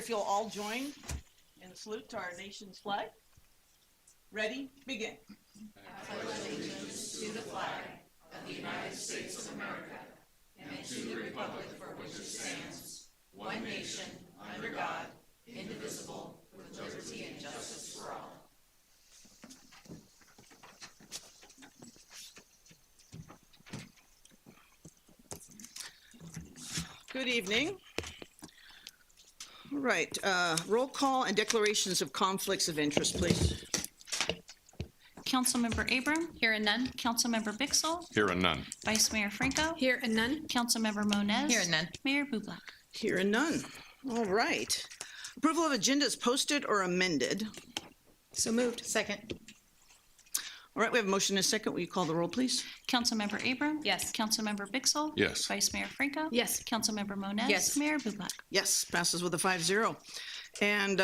if you'll all join in the salute to our nation's flag. Ready, begin. I pledge allegiance to the flag of the United States of America and to the republic for which it stands, one nation, under God, indivisible, with liberty and justice for all. Good evening. All right, roll call and declarations of conflicts of interest, please. Councilmember Abram. Here and none. Councilmember Bixel. Here and none. Vice Mayor Franco. Here and none. Councilmember Moniz. Here and none. Mayor Bublak. Here and none. All right. Approval of agendas posted or amended. So moved. Second. All right, we have a motion and a second. Will you call the roll, please? Councilmember Abram. Yes. Councilmember Bixel. Yes. Vice Mayor Franco. Yes. Councilmember Moniz. Yes. Mayor Bublak. Yes, passes with a 5-0. And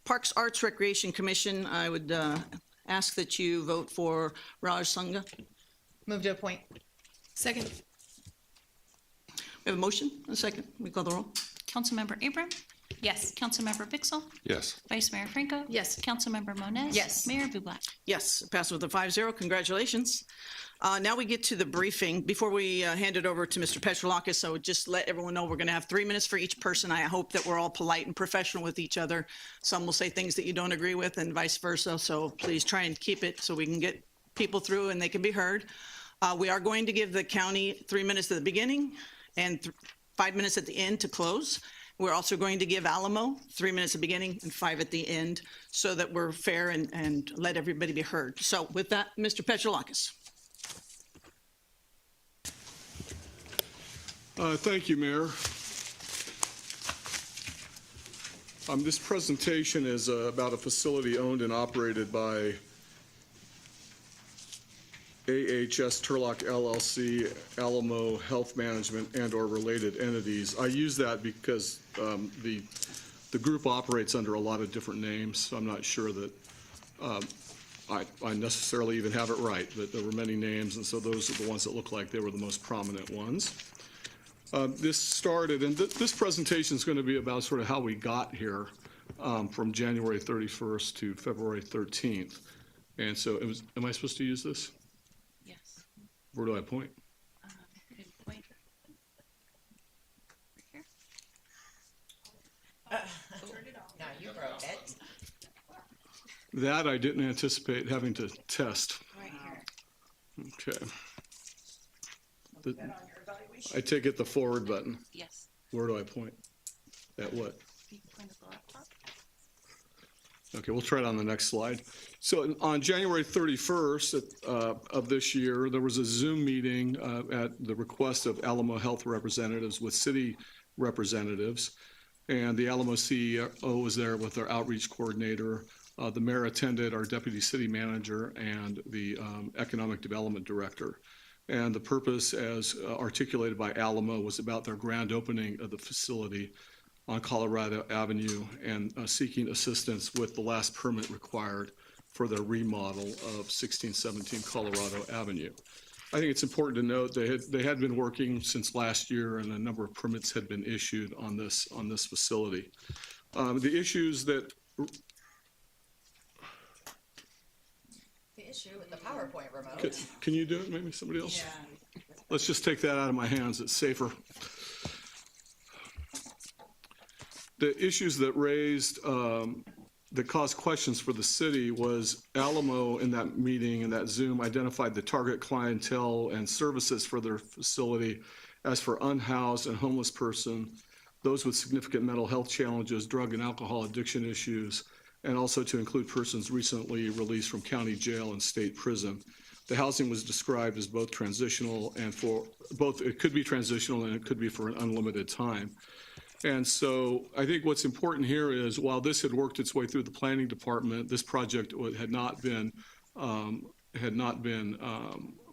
Parks, Arts, Recreation Commission, I would ask that you vote for Raj Sangha. Move to appoint. Second. We have a motion and a second. Will you call the roll? Councilmember Abram. Yes. Councilmember Bixel. Yes. Vice Mayor Franco. Yes. Councilmember Moniz. Yes. Mayor Bublak. Yes, it passes with a 5-0. Congratulations. Now we get to the briefing. Before we hand it over to Mr. Petrolakis, I would just let everyone know we're going to have 3 minutes for each person. I hope that we're all polite and professional with each other. Some will say things that you don't agree with and vice versa. So please try and keep it so we can get people through and they can be heard. We are going to give the county 3 minutes at the beginning and 5 minutes at the end to close. We're also going to give Alamo 3 minutes at the beginning and 5 at the end so that we're fair and let everybody be heard. So with that, Mr. Petrolakis. Thank you, Mayor. This presentation is about a facility owned and operated by AHS Turlock LLC, Alamo Health Management, and/or related entities. I use that because the group operates under a lot of different names, so I'm not sure that I necessarily even have it right, but there were many names, and so those are the ones that look like they were the most prominent ones. This started, and this presentation is going to be about sort of how we got here from January 31st to February 13th. And so it was, am I supposed to use this? Yes. Where do I point? Good point. Right here. No, you broke it. That I didn't anticipate having to test. Right here. Okay. I take it the forward button. Yes. Where do I point? At what? You can point at the laptop. Okay, we'll try it on the next slide. So on January 31st of this year, there was a Zoom meeting at the request of Alamo Health representatives with city representatives. And the Alamo CEO was there with their outreach coordinator. The mayor attended, our deputy city manager, and the economic development director. And the purpose, as articulated by Alamo, was about their grand opening of the facility on Colorado Avenue and seeking assistance with the last permit required for their remodel of 1617 Colorado Avenue. I think it's important to note they had been working since last year, and a number of permits had been issued on this facility. The issues that The issue with the PowerPoint remote. can you do it? Maybe somebody else. Let's just take that out of my hands. It's safer. The issues that raised, that caused questions for the city was Alamo in that meeting, in that Zoom, identified the target clientele and services for their facility as for unhoused and homeless person, those with significant mental health challenges, drug and alcohol addiction issues, and also to include persons recently released from county jail and state prison. The housing was described as both transitional and for both, it could be transitional and it could be for an unlimited time. And so I think what's important here is while this had worked its way through the planning department, this project had not been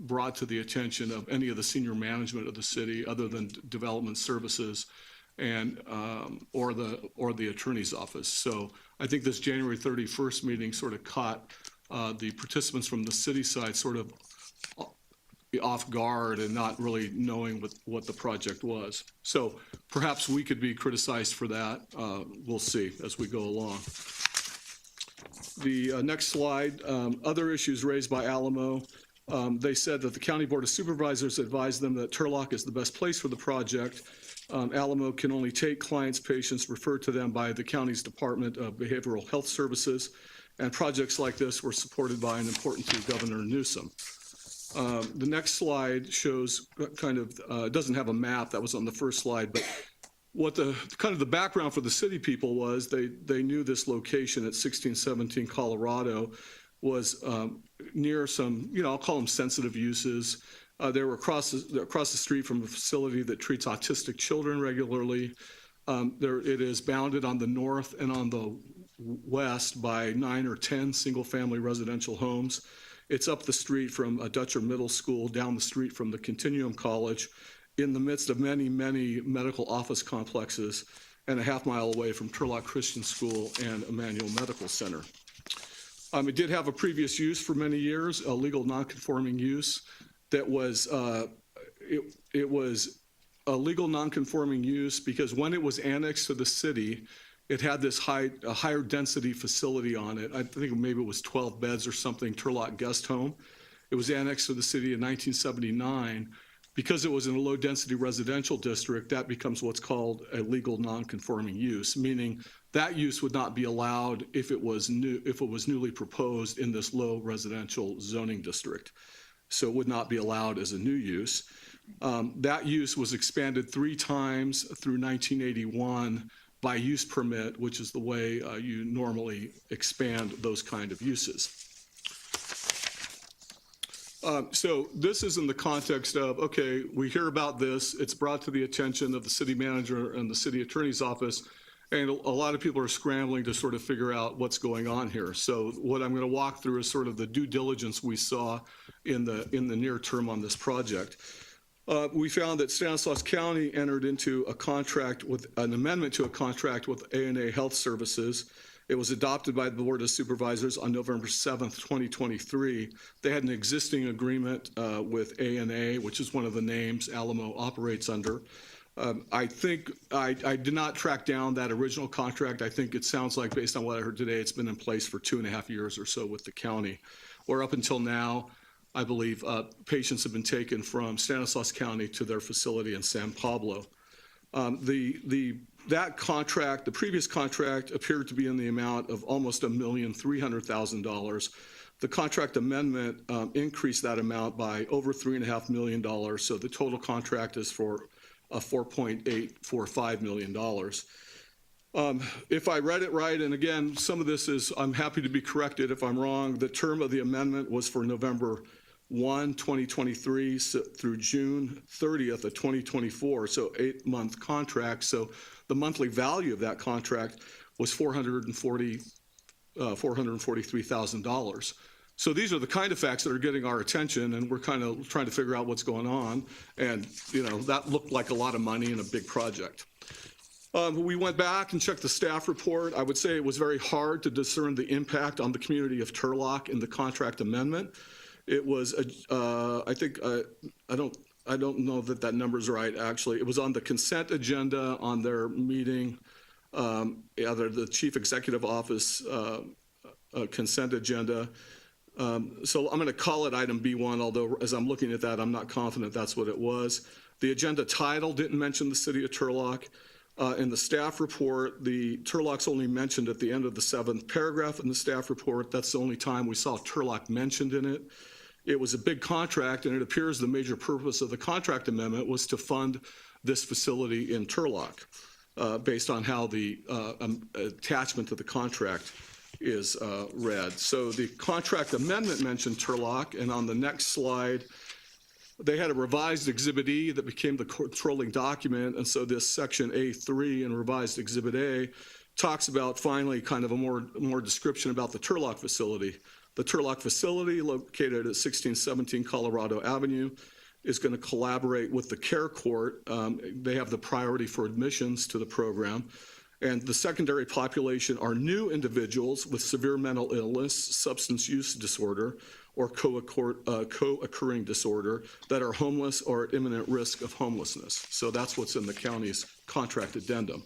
brought to the attention of any of the senior management of the city other than development services and or the attorney's office. So I think this January 31st meeting sort of caught the participants from the city side sort of off guard and not really knowing what the project was. So perhaps we could be criticized for that. We'll see as we go along. The next slide, other issues raised by Alamo. They said that the County Board of Supervisors advised them that Turlock is the best place for the project. Alamo can only take clients, patients referred to them by the county's Department of Behavioral Health Services, and projects like this were supported by and important to Governor Newsom. The next slide shows it doesn't have a map, that was on the first slide, but what the background for the city people was, they knew this location at 1617 Colorado was near some, I'll call them sensitive uses. They were across the street from a facility that treats autistic children regularly. It is bounded on the north and on the west by 9 or 10 single-family residential homes. It's up the street from a Dutcher Middle School, down the street from the Continuum College, in the midst of many, many medical office complexes, and a half-mile away from Turlock Christian School and Emmanuel Medical Center. It did have a previous use for many years, a legal non-conforming use that was, it was a legal non-conforming use because when it was annexed to the city, it had this a higher density facility on it. I think maybe it was 12 beds or something, Turlock Guest Home. It was annexed to the city in 1979. Because it was in a low density residential district, that becomes what's called a legal non-conforming use, meaning that use would not be allowed if it was newly proposed in this low residential zoning district. So it would not be allowed as a new use. That use was expanded 3 times through 1981 by use permit, which is the way you normally expand those kind of uses. So this is in the context of, okay, we hear about this, it's brought to the attention of the city manager and the city attorney's office, and a lot of people are scrambling to sort of figure out what's going on here. So what I'm going to walk through is sort of the due diligence we saw in the near term on this project. We found that Stanislaus County entered into a contract with an amendment to a contract with A&A Health Services. It was adopted by the Board of Supervisors on November 7th, 2023. They had an existing agreement with A&A, which is one of the names Alamo operates under. I think I did not track down that original contract. I think it sounds like, based on what I heard today, it's been in place for 2.5 years or so with the county. Or up until now, I believe patients have been taken from Stanislaus County to their facility in San Pablo. That contract, the previous contract, appeared to be in the amount of almost $1,300,000. The contract amendment increased that amount by over $3.5 million, so the total contract is for $4.845 million. If I read it right, and again, some of this is, I'm happy to be corrected if I'm wrong, the term of the amendment was for November 1, 2023 through June 30th of 2024, so 8-month contract. So the monthly value of that contract was $443,000. So these are the kind of facts that are getting our attention, and we're kind of trying to figure out what's going on. And, that looked like a lot of money in a big project. We went back and checked the staff report. I would say it was very hard to discern the impact on the community of Turlock in the contract amendment. It was, I don't know that number's right, actually. It was on the consent agenda on their meeting, the Chief Executive Office consent agenda. So I'm going to call it item B1, although as I'm looking at that, I'm not confident that's what it was. The agenda title didn't mention the city of Turlock. In the staff report, the Turlock's only mentioned at the end of the 7th paragraph in the staff report. That's the only time we saw Turlock mentioned in it. It was a big contract, and it appears the major purpose of the contract amendment was to fund this facility in Turlock, based on how the attachment to the contract is read. So the contract amendment mentioned Turlock, and on the next slide, they had a revised Exhibit E that became the controlling document, and so this section A3 in revised Exhibit A talks about finally kind of a more description about the Turlock facility. The Turlock facility, located at 1617 Colorado Avenue, is going to collaborate with the Care Court. They have the priority for admissions to the program. And the secondary population are new individuals with severe mental illness, substance use disorder, or co-occurring disorder that are homeless or at imminent risk of homelessness. So that's what's in the county's contract addendum.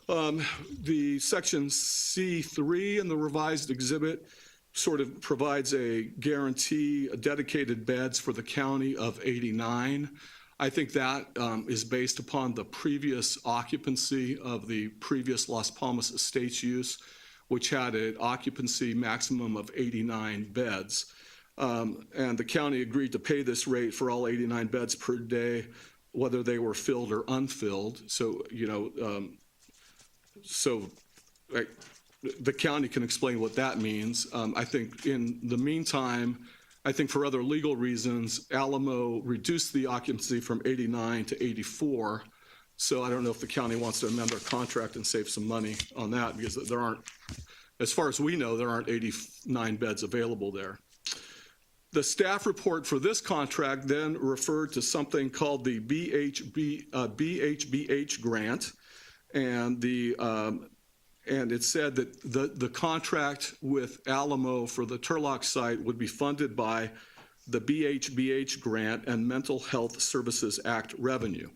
The section C3 in the revised exhibit sort of provides a guarantee, dedicated beds for the county of 89. I think that is based upon the previous occupancy of the previous Las Palmas Estates use, which had an occupancy maximum of 89 beds. And the county agreed to pay this rate for all 89 beds per day, whether they were filled or unfilled. So, the county can explain what that means. I think in the meantime, I think for other legal reasons, Alamo reduced the occupancy from 89 to 84. So I don't know if the county wants to amend their contract and save some money on that, because there aren't, as far as we know, there aren't 89 beds available there. The staff report for this contract then referred to something called the BHBH grant, and it said that the contract with Alamo for the Turlock site would be funded by the BHBH grant and Mental Health Services Act revenue.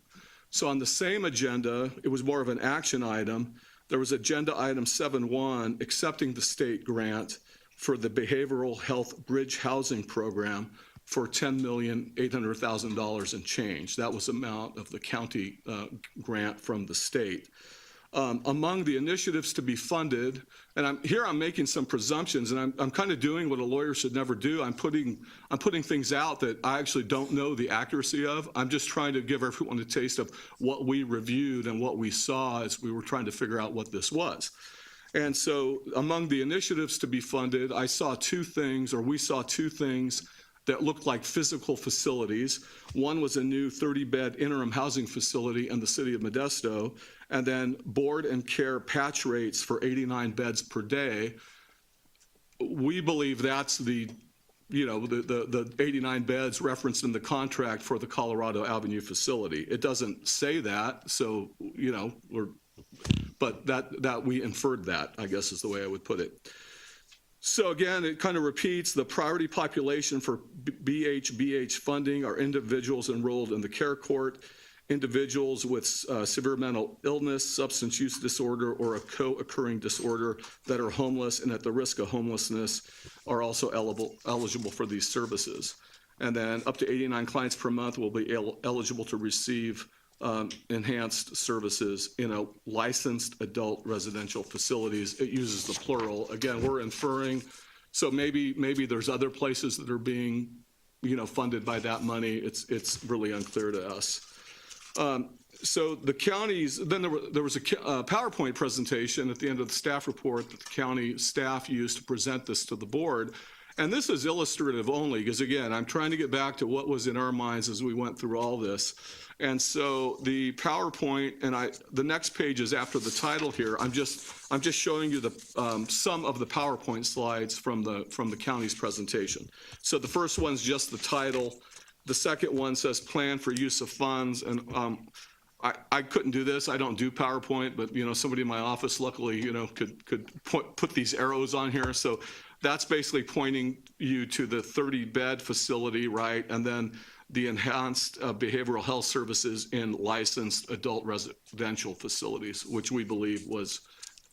So on the same agenda, it was more of an action item. There was agenda item 7.1, accepting the state grant for the Behavioral Health Bridge Housing Program for $10,800,000 and change. That was the amount of the county grant from the state. Among the initiatives to be funded, and I'm making some presumptions, and I'm kind of doing what a lawyer should never do. I'm putting things out that I actually don't know the accuracy of. I'm just trying to give everyone a taste of what we reviewed and what we saw as we were trying to figure out what this was. And so among the initiatives to be funded, we saw two things that looked like physical facilities. One was a new 30-bed interim housing facility in the city of Modesto, and then board and care patch rates for 89 beds per day. We believe that's the 89 beds referenced in the contract for the Colorado Avenue facility. It doesn't say that, so, but that we inferred that, I guess is the way I would put it. So again, it kind of repeats the priority population for BHBH funding are individuals enrolled in the care court, individuals with severe mental illness, substance use disorder, or a co-occurring disorder that are homeless and at the risk of homelessness are also eligible for these services. And then up to 89 clients per month will be eligible to receive enhanced services in a licensed adult residential facilities. It uses the plural. Again, we're inferring, so maybe there's other places that are being, funded by that money. It's really unclear to us. So the counties, then there was a PowerPoint presentation at the end of the staff report that the county staff used to present this to the board. And this is illustrative only, because again, I'm trying to get back to what was in our minds as we went through all this. And so the PowerPoint, and the next page is after the title here. I'm just showing you the some of the PowerPoint slides from the county's presentation. So the first one's just the title. The second one says plan for use of funds, and I couldn't do this. I don't do PowerPoint, but somebody in my office luckily could put these arrows on here. So that's basically pointing you to the 30-bed facility, right? And then the enhanced behavioral health services in licensed adult residential facilities, which we believe was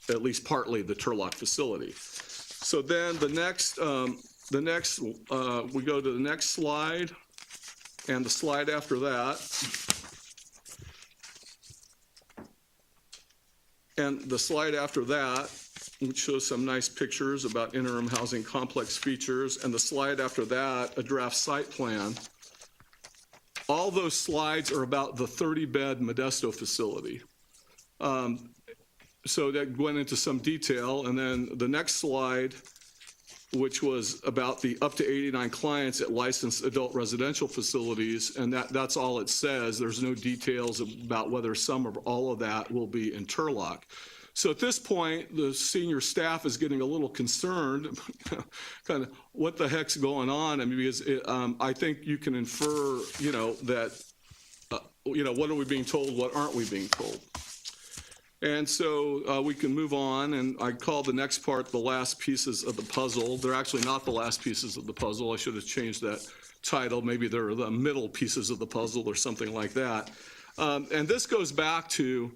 at least partly the Turlock facility. So then we go to the next slide, and the slide after that. And the slide after that, which shows some nice pictures about interim housing complex features, and the slide after that, a draft site plan. All those slides are about the 30-bed Modesto facility. So that went into some detail, and then the next slide, which was about the up to 89 clients at licensed adult residential facilities, and that's all it says. There's no details about whether some or all of that will be in Turlock. So at this point, the senior staff is getting a little concerned, kind of what the heck's going on? I mean, because I think you can infer, that, what are we being told? What aren't we being told? And so we can move on, and I call the next part the last pieces of the puzzle. They're actually not the last pieces of the puzzle. I should have changed that title. Maybe they're the middle pieces of the puzzle or something like that. And this goes back to,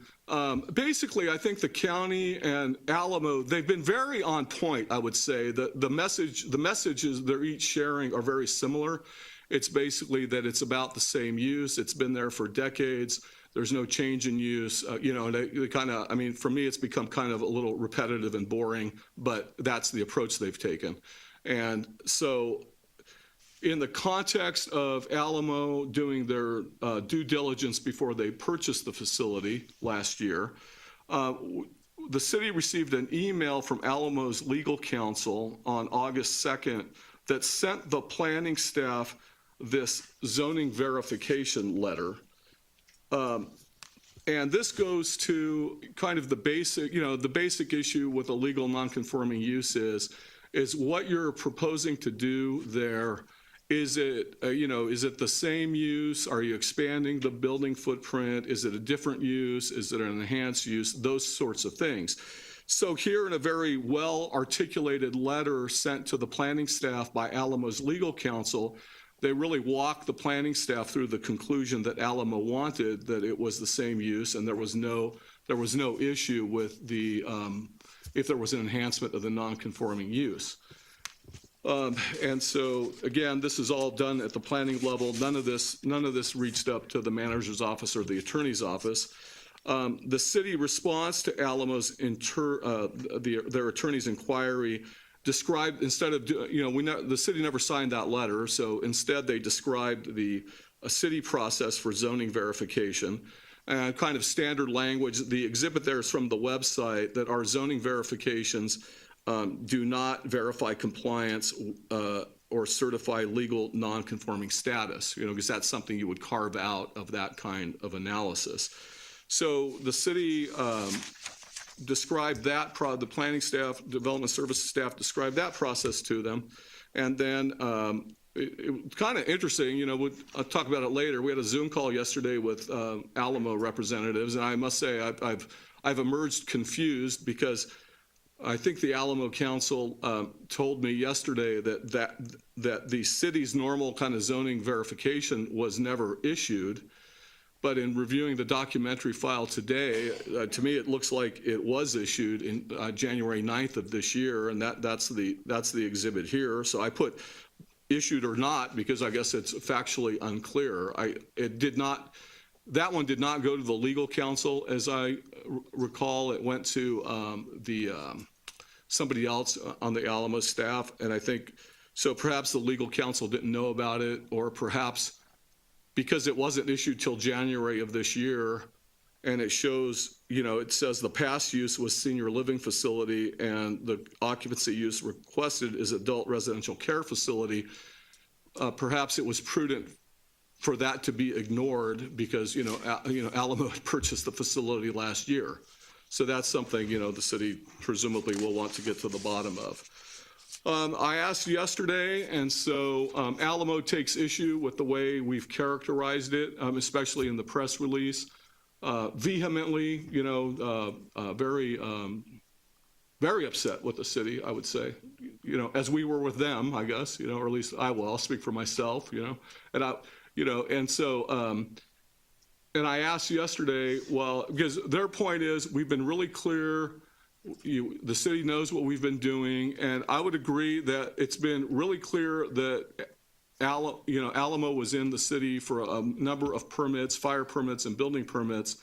basically, I think the county and Alamo, they've been very on point, I would say. The messages they're each sharing are very similar. It's basically that it's about the same use. It's been there for decades. There's no change in use. And they kind of, I mean, for me, it's become kind of a little repetitive and boring, but that's the approach they've taken. And so in the context of Alamo doing their due diligence before they purchased the facility last year, the city received an email from Alamo's legal counsel on August 2nd that sent the planning staff this zoning verification letter. And this goes to kind of the basic issue with a legal nonconforming use is what you're proposing to do there. Is it the same use? Are you expanding the building footprint? Is it a different use? Is it an enhanced use? Those sorts of things. So here in a very well articulated letter sent to the planning staff by Alamo's legal counsel, they really walked the planning staff through the conclusion that Alamo wanted, that it was the same use, and there was no issue with the if there was an enhancement of the nonconforming use. And so again, this is all done at the planning level. None of this reached up to the manager's office or the attorney's office. The city response to Alamo's their attorney's inquiry described, instead of the city never signed that letter, so instead they described a city process for zoning verification. And kind of standard language. The exhibit there is from the website that our zoning verifications do not verify compliance or certify legal nonconforming status, because that's something you would carve out of that kind of analysis. So the city described that, the planning staff, development services staff described that process to them. And then it was kind of interesting, I'll talk about it later. We had a Zoom call yesterday with Alamo representatives, and I must say I've emerged confused because I think the Alamo Council told me yesterday that the city's normal kind of zoning verification was never issued. But in reviewing the documentary file today, to me, it looks like it was issued in January 9th of this year, and that's the exhibit here. So I put issued or not because I guess it's factually unclear. That one did not go to the legal counsel, as I recall. It went to somebody else on the Alamo staff, and I think so. Perhaps the legal counsel didn't know about it, or perhaps because it wasn't issued till January of this year, and it shows, it says the past use was senior living facility and the occupancy use requested is adult residential care facility. Perhaps it was prudent for that to be ignored because, Alamo had purchased the facility last year. So that's something, the city presumably will want to get to the bottom of. I asked yesterday, and so Alamo takes issue with the way we've characterized it, especially in the press release, vehemently, very upset with the city, I would say, as we were with them, I guess, or at least I'll speak for myself, and so, and I asked yesterday, well, because their point is we've been really clear. The city knows what we've been doing, and I would agree that it's been really clear that Alamo was in the city for a number of permits, fire permits and building permits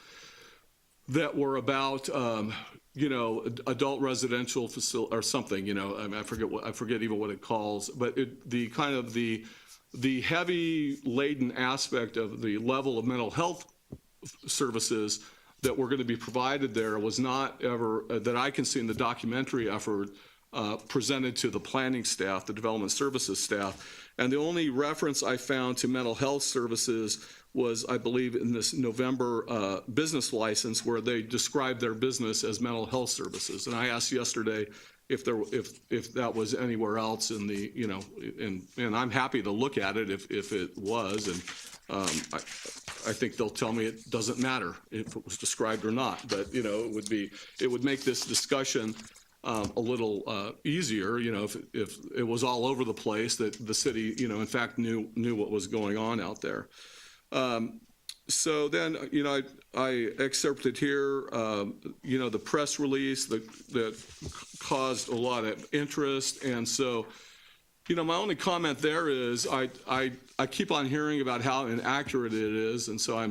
that were about adult residential facility or something. I forget even what it calls, but the heavy laden aspect of the level of mental health services that were going to be provided there was not ever, that I can see in the documentary effort, presented to the planning staff, the development services staff. And the only reference I found to mental health services was, I believe, in this November business license where they described their business as mental health services. And I asked yesterday if that was anywhere else in the, and I'm happy to look at it if it was. I think they'll tell me it doesn't matter if it was described or not, but, it would make this discussion a little easier, if it was all over the place, that the city, in fact, knew what was going on out there. So then, I excerpted here, the press release that caused a lot of interest. And so, my only comment there is I keep on hearing about how inaccurate it is. And so I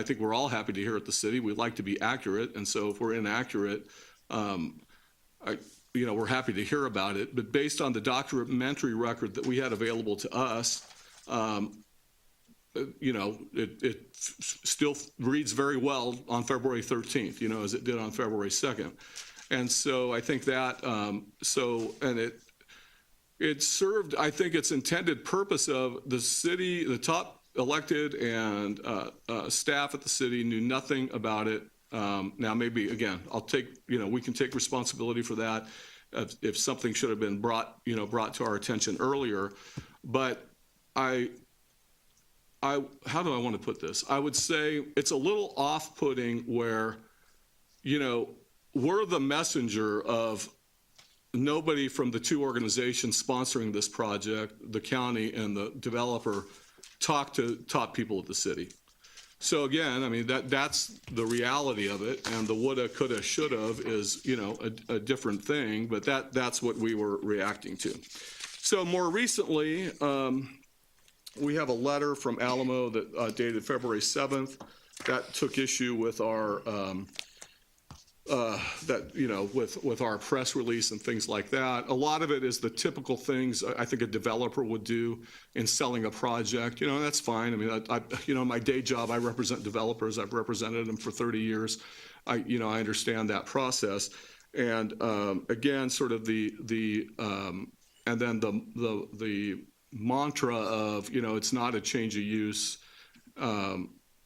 think we're all happy to hear at the city. We'd like to be accurate. And so if we're inaccurate, we're happy to hear about it. But based on the documentary record that we had available to us, it still reads very well on February 13th, as it did on February 2nd. And so I think that, it served, I think, its intended purpose of the city, the top elected and staff at the city knew nothing about it. Now, maybe, again, we can take responsibility for that if something should have been brought to our attention earlier. But how do I want to put this? I would say it's a little off-putting where, we're the messenger of nobody from the two organizations sponsoring this project, the county and the developer, talk to top people at the city. So again, I mean, that's the reality of it, and the woulda, coulda, shoulda is, a different thing, but that's what we were reacting to. So more recently, we have a letter from Alamo that dated February 7th that took issue with our with our press release and things like that. A lot of it is the typical things I think a developer would do in selling a project. And that's fine. I mean, my day job, I represent developers. I've represented them for 30 years. I understand that process. And again, sort of the and then the mantra of, it's not a change of use,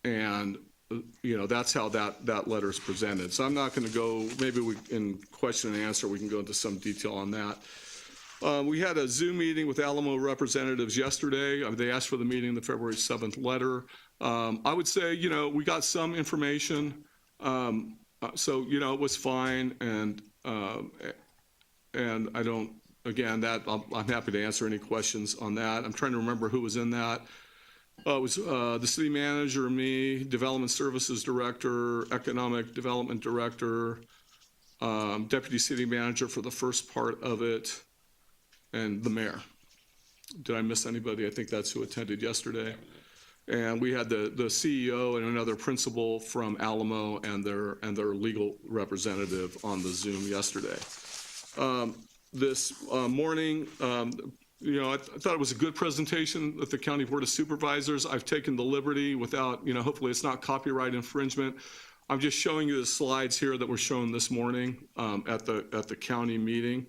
and that's how that letter is presented. So I'm not going to go, maybe in question and answer, we can go into some detail on that. We had a Zoom meeting with Alamo representatives yesterday. They asked for the meeting in the February 7th letter. I would say, we got some information. So, it was fine. And I don't, again, I'm happy to answer any questions on that. I'm trying to remember who was in that. It was the city manager, me, development services director, economic development director, deputy city manager for the first part of it, and the mayor. Did I miss anybody? I think that's who attended yesterday. And we had the CEO and another principal from Alamo and their legal representative on the Zoom yesterday. This morning, I thought it was a good presentation at the County Board of Supervisors. I've taken the liberty without, hopefully it's not copyright infringement. I'm just showing you the slides here that were shown this morning at the county meeting.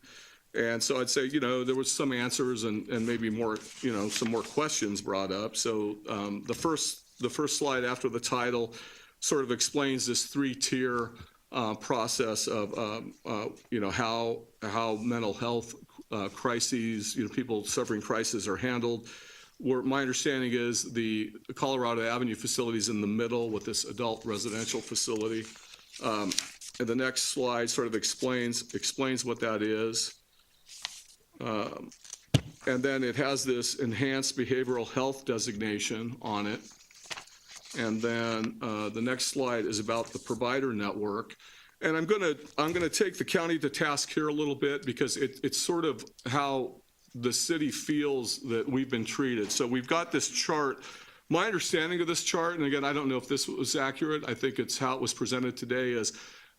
And so I'd say, there was some answers and maybe more, some more questions brought up. So the first slide after the title sort of explains this three-tier process of, how mental health crises, people suffering crises are handled. My understanding is the Colorado Avenue facility is in the middle with this adult residential facility. And the next slide sort of explains what that is. And then it has this enhanced behavioral health designation on it. And then the next slide is about the provider network. And I'm gonna take the county to task here a little bit because it's sort of how the city feels that we've been treated. So we've got this chart. My understanding of this chart, and again, I don't know if this was accurate. I think it's how it was presented today.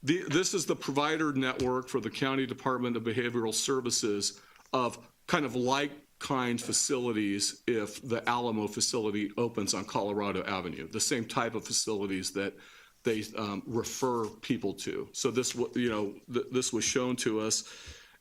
This is the provider network for the County Department of Behavioral Services of kind of like-kind facilities if the Alamo facility opens on Colorado Avenue, the same type of facilities that they refer people to. So this was shown to us.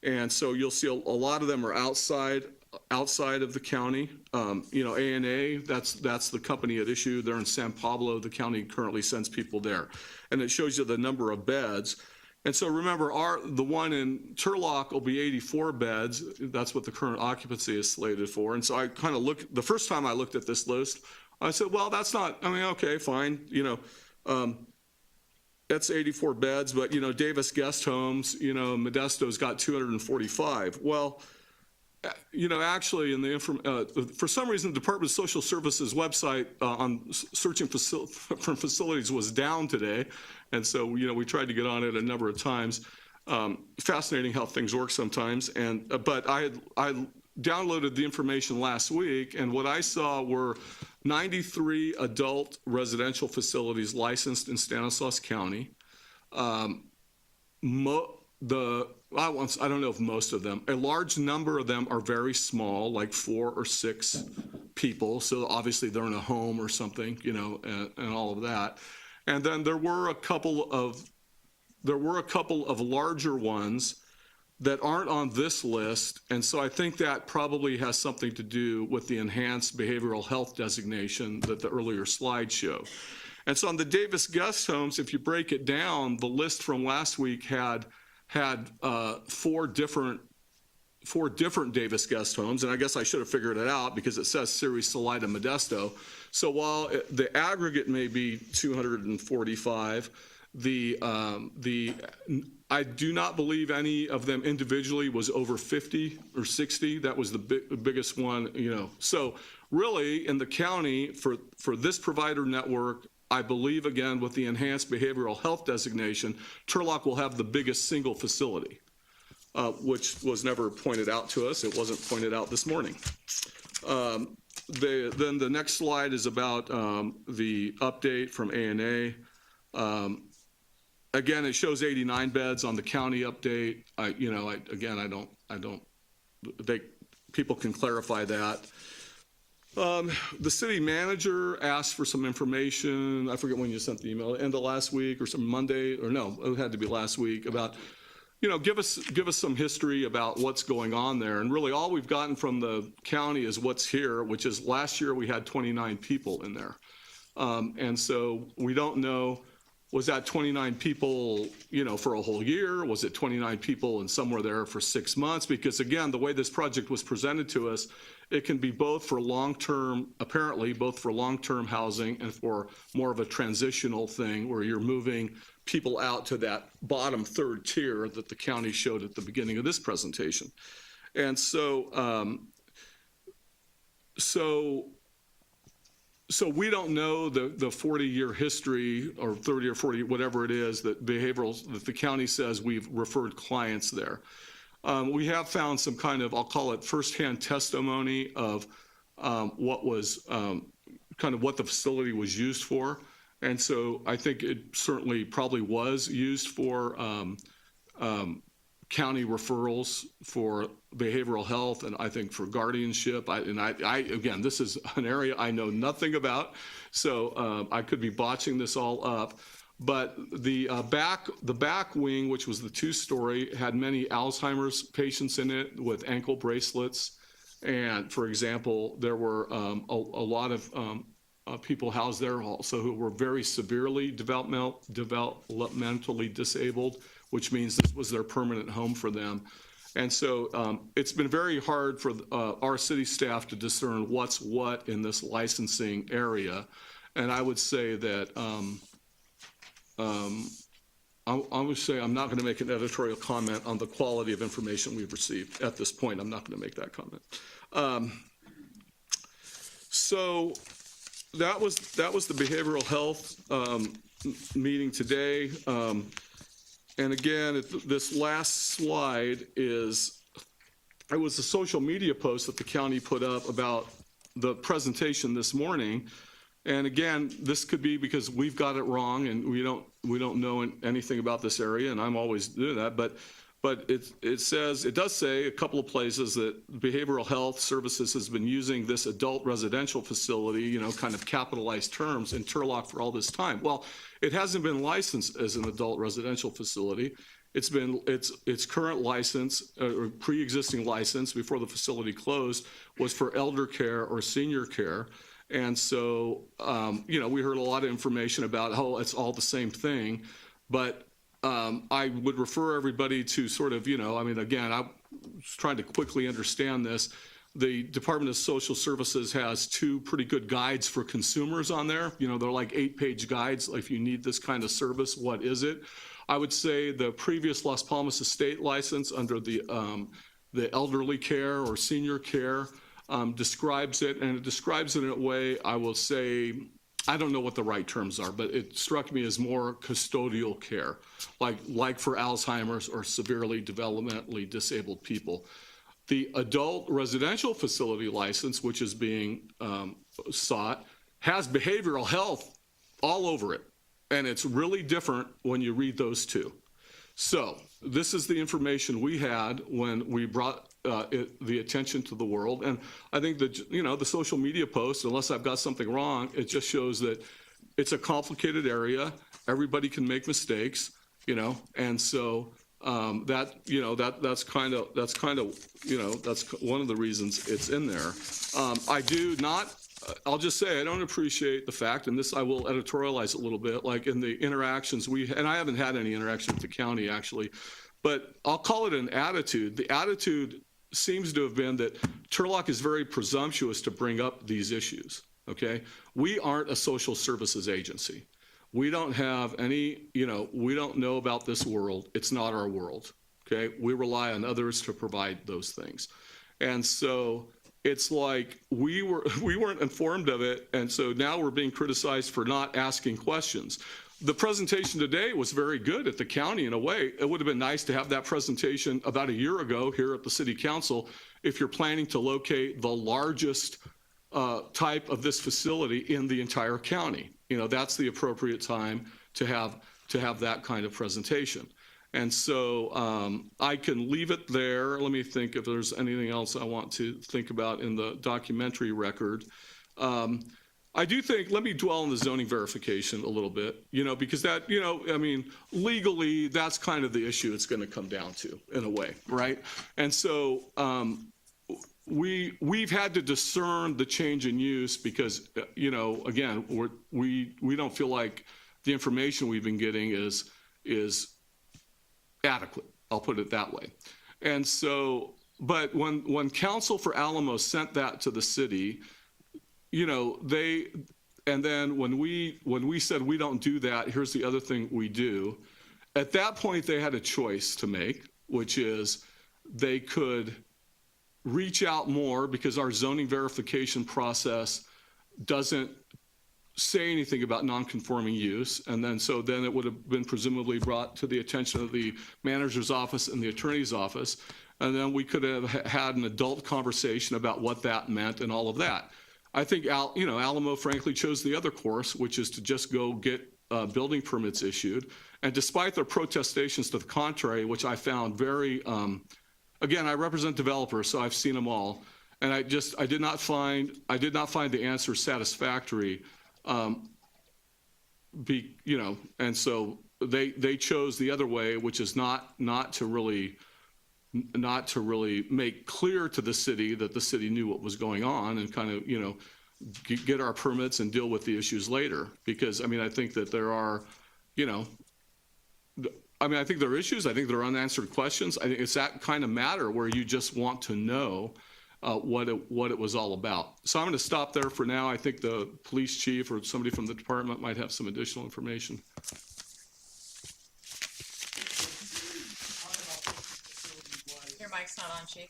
And so you'll see a lot of them are outside of the county. ANA, that's the company at issue. They're in San Pablo. The county currently sends people there. And it shows you the number of beds. And so remember, the one in Turlock will be 84 beds. That's what the current occupancy is slated for. And so I kind of the first time I looked at this list, I said, well, that's not, I mean, okay, fine, that's 84 beds, but, Davis Guest Homes, Modesto's got 245. Well, actually, in the for some reason, the Department of Social Services website on searching for facilities was down today, and so we tried to get on it a number of times. Fascinating how things work sometimes, but I downloaded the information last week, and what I saw were 93 adult residential facilities licensed in Stanislaus County. I don't know if most of them, a large number of them are very small, like 4 or 6 people. So obviously they're in a home or something, and all of that. And then there were a couple of larger ones that aren't on this list. And so I think that probably has something to do with the enhanced behavioral health designation that the earlier slide showed. And so on the Davis Guest Homes, if you break it down, the list from last week had 4 different Davis Guest Homes, and I guess I should have figured it out because it says Ceres, Salida, Modesto. So while the aggregate may be 245, I do not believe any of them individually was over 50 or 60. That was the biggest one, So really, in the county, for this provider network, I believe, again, with the enhanced behavioral health designation, Turlock will have the biggest single facility, which was never pointed out to us. It wasn't pointed out this morning. Then the next slide is about the update from ANA. Again, it shows 89 beds on the county update. People can clarify that. The city manager asked for some information. I forget when you sent the email, end of last week or some Monday, or no, it had to be last week, about, give us some history about what's going on there. And really all we've gotten from the county is what's here, which is last year we had 29 people in there. And so we don't know, was that 29 people, for a whole year? Was it 29 people and somewhere there for 6 months? Because again, the way this project was presented to us, it can be both for long-term, apparently both for long-term housing and for more of a transitional thing where you're moving people out to that bottom third tier that the county showed at the beginning of this presentation. And so, so we don't know the 40-year history or 30 or 40, whatever it is, that the county says we've referred clients there. We have found some kind of, I'll call it firsthand testimony of what was kind of what the facility was used for. And so I think it certainly probably was used for county referrals for behavioral health, and I think for guardianship. Again, this is an area I know nothing about, so I could be botching this all up. But the back wing, which was the 2-story, had many Alzheimer's patients in it with ankle bracelets. And for example, there were a lot of people housed there also who were very severely developmentally disabled, which means this was their permanent home for them. And so it's been very hard for our city staff to discern what's what in this licensing area. And I would say that I would say I'm not going to make an editorial comment on the quality of information we've received at this point. I'm not going to make that comment. So that was the behavioral health meeting today. And again, this last slide it was a social media post that the county put up about the presentation this morning. And again, this could be because we've got it wrong and we don't know anything about this area, and I'm always doing that. But it does say a couple of places that behavioral health services has been using this adult residential facility, kind of capitalized terms, in Turlock for all this time. Well, it hasn't been licensed as an adult residential facility. It's been its current license or pre-existing license before the facility closed was for elder care or senior care. And so, we heard a lot of information about how it's all the same thing, but I would refer everybody to sort of, again, I'm trying to quickly understand this. the Department of Social Services has 2 pretty good guides for consumers on there. You know, they're like 8-page guides. If you need this kind of service, what is it? I would say the previous Las Palmas Estate license under the elderly care or senior care describes it, and it describes it in a way, I will say, I don't know what the right terms are, but it struck me as more custodial care, like for Alzheimer's or severely developmentally disabled people. The adult residential facility license, which is being sought, has behavioral health all over it. And it's really different when you read those 2. So this is the information we had when we brought the attention to the world. And I think that, you know, the social media post, unless I've got something wrong, it just shows that it's a complicated area. Everybody can make mistakes, you know, and so that's kind of that's one of the reasons it's in there. I'll just say I don't appreciate the fact, and this I will editorialize a little bit, like in the interactions and I haven't had any interaction with the county actually, but I'll call it an attitude. The attitude seems to have been that Turlock is very presumptuous to bring up these issues, okay? We aren't a social services agency. We don't have any, you know, we don't know about this world. It's not our world, okay? We rely on others to provide those things. And so it's like we weren't informed of it, and so now we're being criticized for not asking questions. The presentation today was very good at the county in a way. It would have been nice to have that presentation about a year ago here at the city council if you're planning to locate the largest type of this facility in the entire county. You know, that's the appropriate time to have that kind of presentation. And so I can leave it there. Let me think if there's anything else I want to think about in the documentary record. I do think, let me dwell on the zoning verification a little bit, you know, because that, you know, I mean, legally, that's kind of the issue it's going to come down to in a way, right? And so we've had to discern the change in use because, you know, again, we don't feel like the information we've been getting is adequate. I'll put it that way. And so, but when Council for Alamo sent that to the city, you know, and then when we said we don't do that, here's the other thing we do. At that point, they had a choice to make, which is they could reach out more because our zoning verification process doesn't say anything about non-conforming use, and then it would have been presumably brought to the attention of the manager's office and the attorney's office, and then we could have had an adult conversation about what that meant and all of that. I think Alamo frankly chose the other course, which is to just go get building permits issued, and despite their protestations to the contrary, which I found very, again, I represent developers, so I've seen them all, and I did not find the answer satisfactory. And so they chose the other way, which is not to really make clear to the city that the city knew what was going on and kind of, you know, get our permits and deal with the issues later. Because, I mean, I think that there are, you know, I think there are issues. I think there are unanswered questions. I think it's that kind of matter where you just want to know what it was all about. So I'm going to stop there for now. I think the police chief or somebody from the department might have some additional information. Your mic's not on, Chief.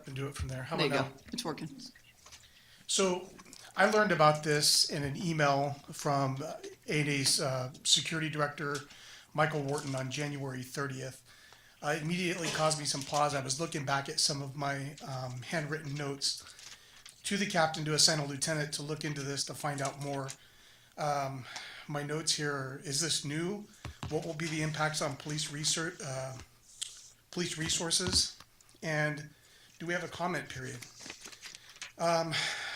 And do it from there. How There you about go. now? It's working. So I learned about this in an email from ADA's security director, Michael Wharton, on January 30th. It immediately caused me some pause. I was looking back at some of my handwritten notes to the captain to assign a lieutenant to look into this to find out more. My notes here are, is this new? What will be the impacts on police research, police resources? And do we have a comment period?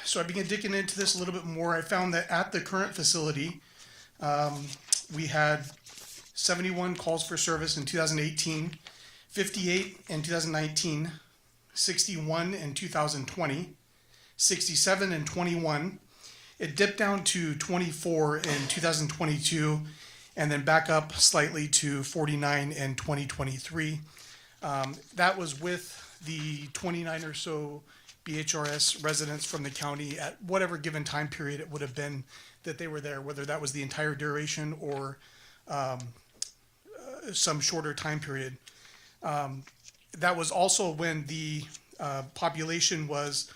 So I began digging into this a little bit more. I found that at the current facility, we had 71 calls for service in 2018, 58 in 2019, 61 in 2020, 67 in 21. It dipped down to 24 in 2022, and then back up slightly to 49 in 2023. That was with the 29 or so BHRS residents from the county at whatever given time period it would have been that they were there, whether that was the entire duration or some shorter time period. That was also when the population was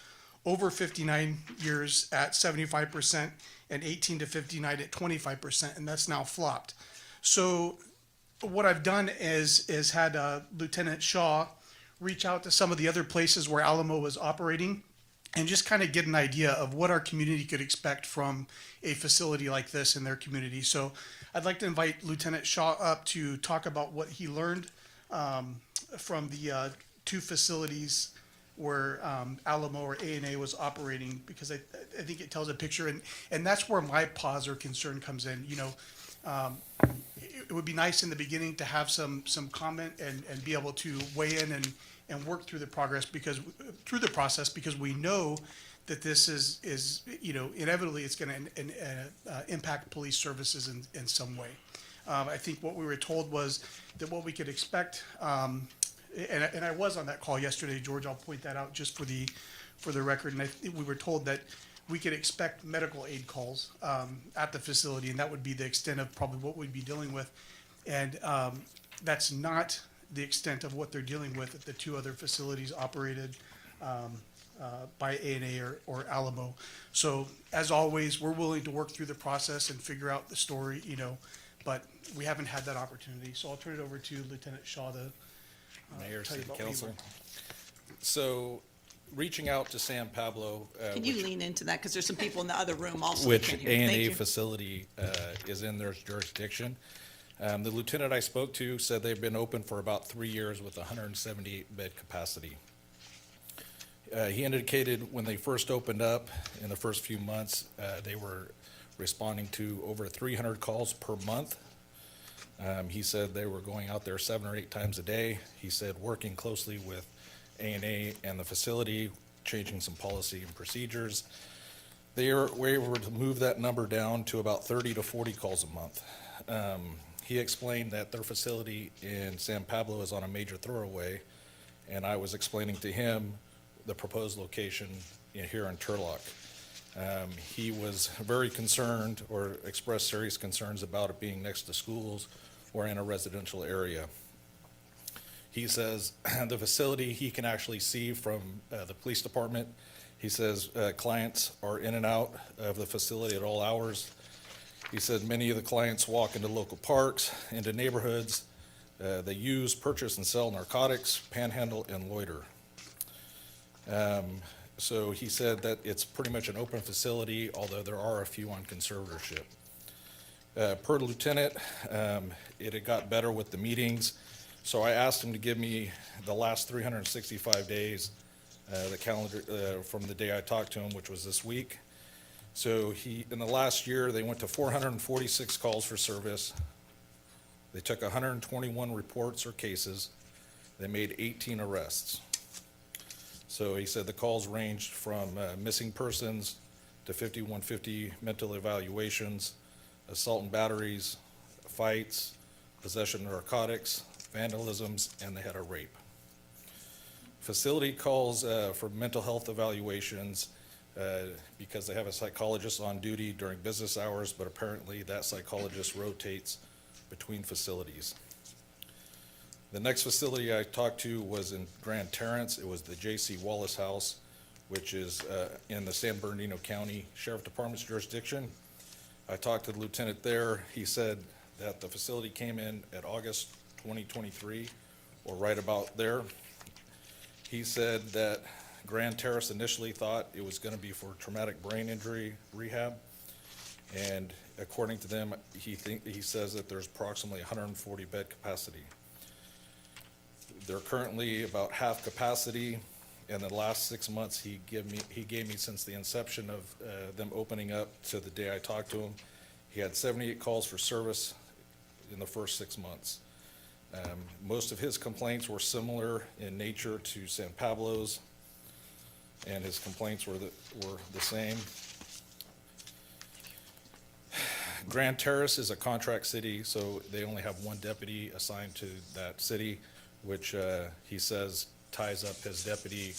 over 59 years at 75% and 18 to 59 at 25%, and that's now flopped. So what I've done is had Lieutenant Shaw reach out to some of the other places where Alamo was operating and just kind of get an idea of what our community could expect from a facility like this in their community. So I'd like to invite Lieutenant Shaw up to talk about what he learned from the two facilities where Alamo or ANA was operating, because I think it tells a picture, and that's where my pause or concern comes in. You know, it would be nice in the beginning to have some comment and be able to weigh in and work through the process, because we know that this is you know, inevitably it's going to impact police services in some way. I think what we were told was that what we could expect, and I was on that call yesterday, George, I'll point that out just for the record, and we were told that we could expect medical aid calls at the facility, and that would be the extent of probably what we'd be dealing with. And that's not the extent of what they're dealing with at the two other facilities operated by ANA or Alamo. So as always, we're willing to work through the process and figure out the story, you know, but we haven't had that opportunity. So I'll turn it over to Lieutenant Shaw to Mayor, tell you City about what he Council. learned. So, reaching out to San Pablo, Can you lean into that? Because there's some people in the other room also. that which can't hear you. Thank ANA you. facility is in their jurisdiction. The lieutenant I spoke to said they've been open for about 3 years with 178 bed capacity. He indicated when they first opened up in the first few months, they were responding to over 300 calls per month. He said they were going out there 7 or 8 times a day. He said working closely with ANA and the facility, changing some policy and procedures. They were able to move that number down to about 30 to 40 calls a month. He explained that their facility in San Pablo is on a major thoroughway, and I was explaining to him the proposed location here in Turlock. He was very concerned, or expressed serious concerns about it being next to schools or in a residential area. He says the facility he can actually see from the police department. He says clients are in and out of the facility at all hours. He said many of the clients walk into local parks, into neighborhoods. They use, purchase, and sell narcotics, panhandle, and loiter. So he said that it's pretty much an open facility, although there are a few on conservatorship. Per lieutenant, it had got better with the meetings, so I asked him to give me the last 365 days, the calendar from the day I talked to him, which was this week. So in the last year, they went to 446 calls for service. They took 121 reports or cases. They made 18 arrests. So he said the calls ranged from missing persons to 5150 mental evaluations, assault and batteries, fights, possession of narcotics, vandalisms, and they had a rape. Facility calls for mental health evaluations because they have a psychologist on duty during business hours, but apparently that psychologist rotates between facilities. The next facility I talked to was in Grand Terrence. It was the J.C. Wallace House, which is in the San Bernardino County Sheriff Department's jurisdiction. I talked to the lieutenant there. He said that the facility came in at August 2023, or right about there. He said that Grand Terrace initially thought it was going to be for traumatic brain injury rehab, and according to them, he says that there's approximately 140 bed capacity. They're currently about half capacity. In the last 6 months he gave me since the inception of them opening up to the day I talked to him, he had 78 calls for service in the first 6 months. Most of his complaints were similar in nature to San Pablo's, and his complaints were the same. Grand Terrace is a contract city, so they only have one deputy assigned to that city, which he says ties up his deputy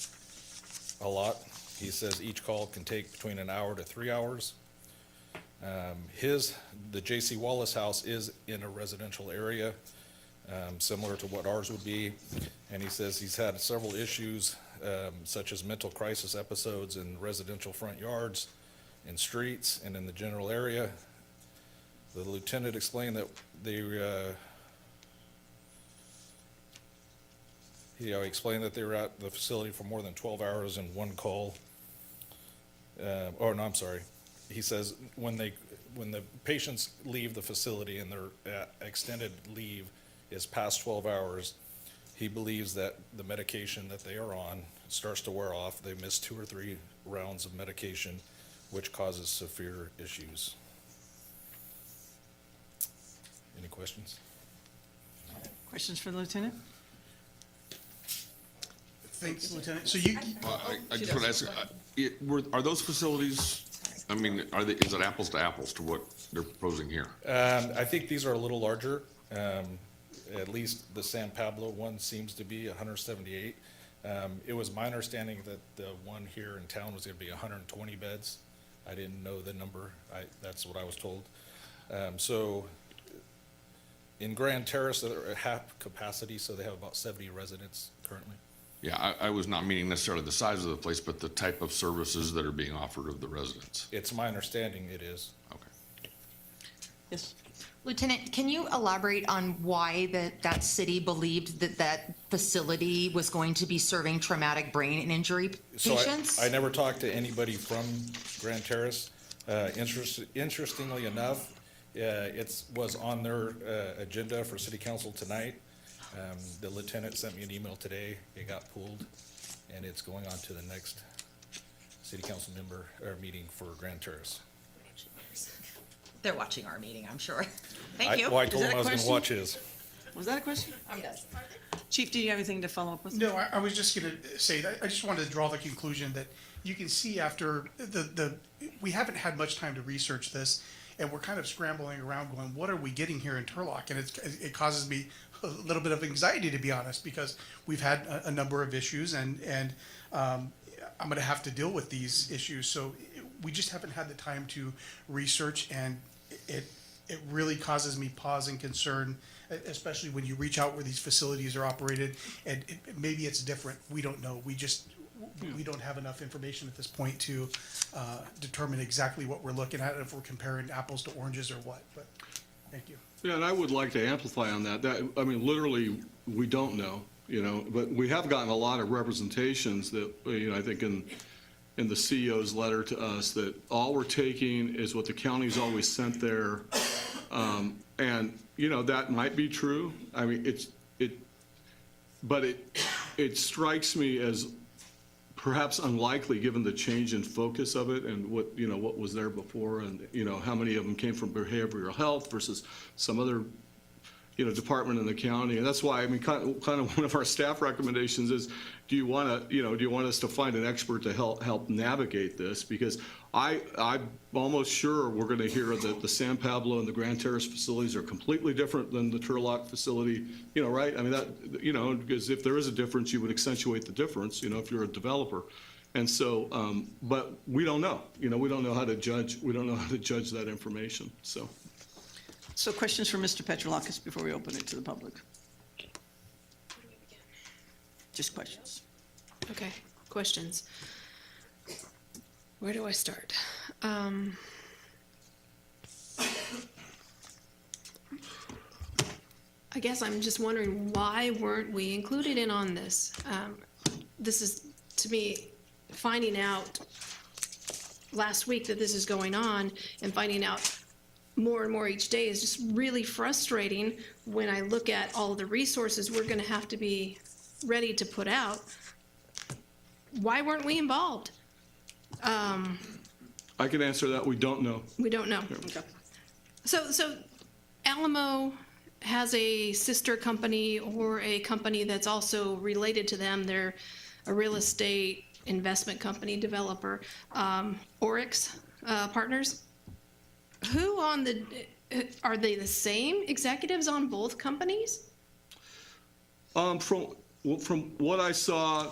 a lot. He says each call can take between an hour to 3 hours. The J.C. Wallace house is in a residential area, similar to what ours would be. And he says he's had several issues, such as mental crisis episodes in residential front yards, in streets, and in the general area. The lieutenant explained that he explained that they were at the facility for more than 12 hours in one call. I'm sorry. He says when the patients leave the facility and their extended leave is past 12 hours, he believes that the medication that they are on starts to wear off. They miss 2 or 3 rounds of medication, which causes severe issues. Any questions? Questions for the lieutenant? Thanks, Lieutenant. So you, I just want to ask, are those facilities, I mean, is it apples to apples to what they're proposing here? I think these are a little larger. At least the San Pablo one seems to be 178. It was my understanding that the one here in town was going to be 120 beds. I didn't know the number. That's what I was told. So in Grand Terrace, they're at half capacity, so they have about 70 residents currently. Yeah, I was not meaning necessarily the size of the place, but the type of services that are being offered of the residents. It's my understanding it is. Okay. Yes. Lieutenant, can you elaborate on why that city believed that facility was going to be serving traumatic brain injury So patients? I never talked to anybody from Grand Terrace. Interestingly enough, it was on their agenda for city council tonight. The lieutenant sent me an email today. It got pulled, and it's going on to the next city council member or meeting for Grand Terrace. They're watching our meeting, I'm sure. Thank you. Well, I Is told that him a I was going to question? watch his. Was that a question? Yes. Chief, do you have anything to follow up with? no, I was just gonna say that, I just wanted to draw the conclusion that you can see after we haven't had much time to research this, and we're kind of scrambling around going, what are we getting here in Turlock? And it causes me a little bit of anxiety, to be honest, because we've had a number of issues, and I'm gonna have to deal with these issues, so we just haven't had the time to research, and it really causes me pause and concern, especially when you reach out where these facilities are operated, and maybe it's different, we don't know, we don't have enough information at this point to determine exactly what we're looking at, if we're comparing apples to oranges or what, but, thank you. Yeah, and I would like to amplify on that. I mean, literally, we don't know, but we have gotten a lot of representations that, I think in the CEO's letter to us, that all we're taking is what the county's always sent there. And, that might be true. I mean, it strikes me as perhaps unlikely, given the change in focus of it and what was there before, and, how many of them came from behavioral health versus some other, department in the county. And that's why, I mean, kind of one of our staff recommendations is, do you want us to find an expert to help navigate this? Because I'm almost sure we're going to hear that the San Pablo and the Grand Terrace facilities are completely different than the Turlock facility, right? I mean, that, because if there is a difference, you would accentuate the difference, if you're a developer. And so, but we don't know, we don't know how to judge that information, so. So questions for Mr. Petrolakis before we open it to the public? Just questions. Okay, questions. Where do I start? I guess I'm just wondering, why weren't we included in on this? This is, to me, finding out last week that this is going on and finding out more and more each day is just really frustrating when I look at all of the resources we're gonna have to be ready to put out. Why weren't we involved? I can answer that. We don't know. We don't know. Okay. So Alamo has a sister company or a company that's also related to them. They're a real estate investment company developer, Oryx Partners. Who are they the same executives on both companies? From Well, from what I saw,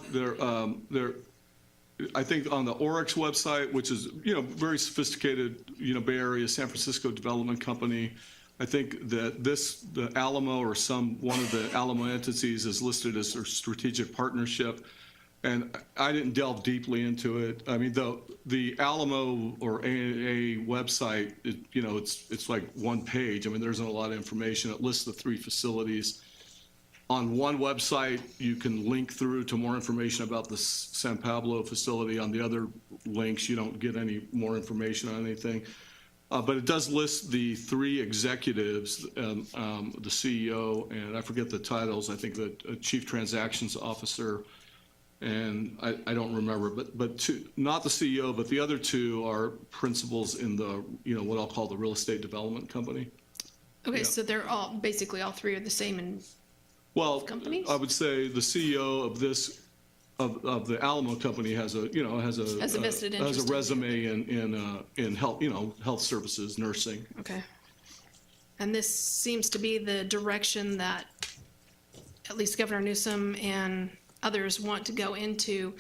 I think on the Oryx website, which is, very sophisticated, Bay Area, San Francisco development company, I think that the Alamo or one of the Alamo entities is listed as a strategic partnership. And I didn't delve deeply into it. I mean, the Alamo or AAA website, it's like one page. I mean, there isn't a lot of information. It lists the 3 facilities. On one website, you can link through to more information about the San Pablo facility. On the other links, you don't get any more information on anything. But it does list the 3 executives, the CEO, and I forget the titles. I think the Chief Transactions Officer, and I don't remember, but not the CEO, but the other 2 are principals in the, what I'll call the real estate development company. Okay, Yeah. so they're all, basically all 3 are the same and Well, companies? I would say the CEO of of the Alamo company has a vested interest in it. resume in health, health services, nursing. Okay. And this seems to be the direction that at least Governor Newsom and others want to go into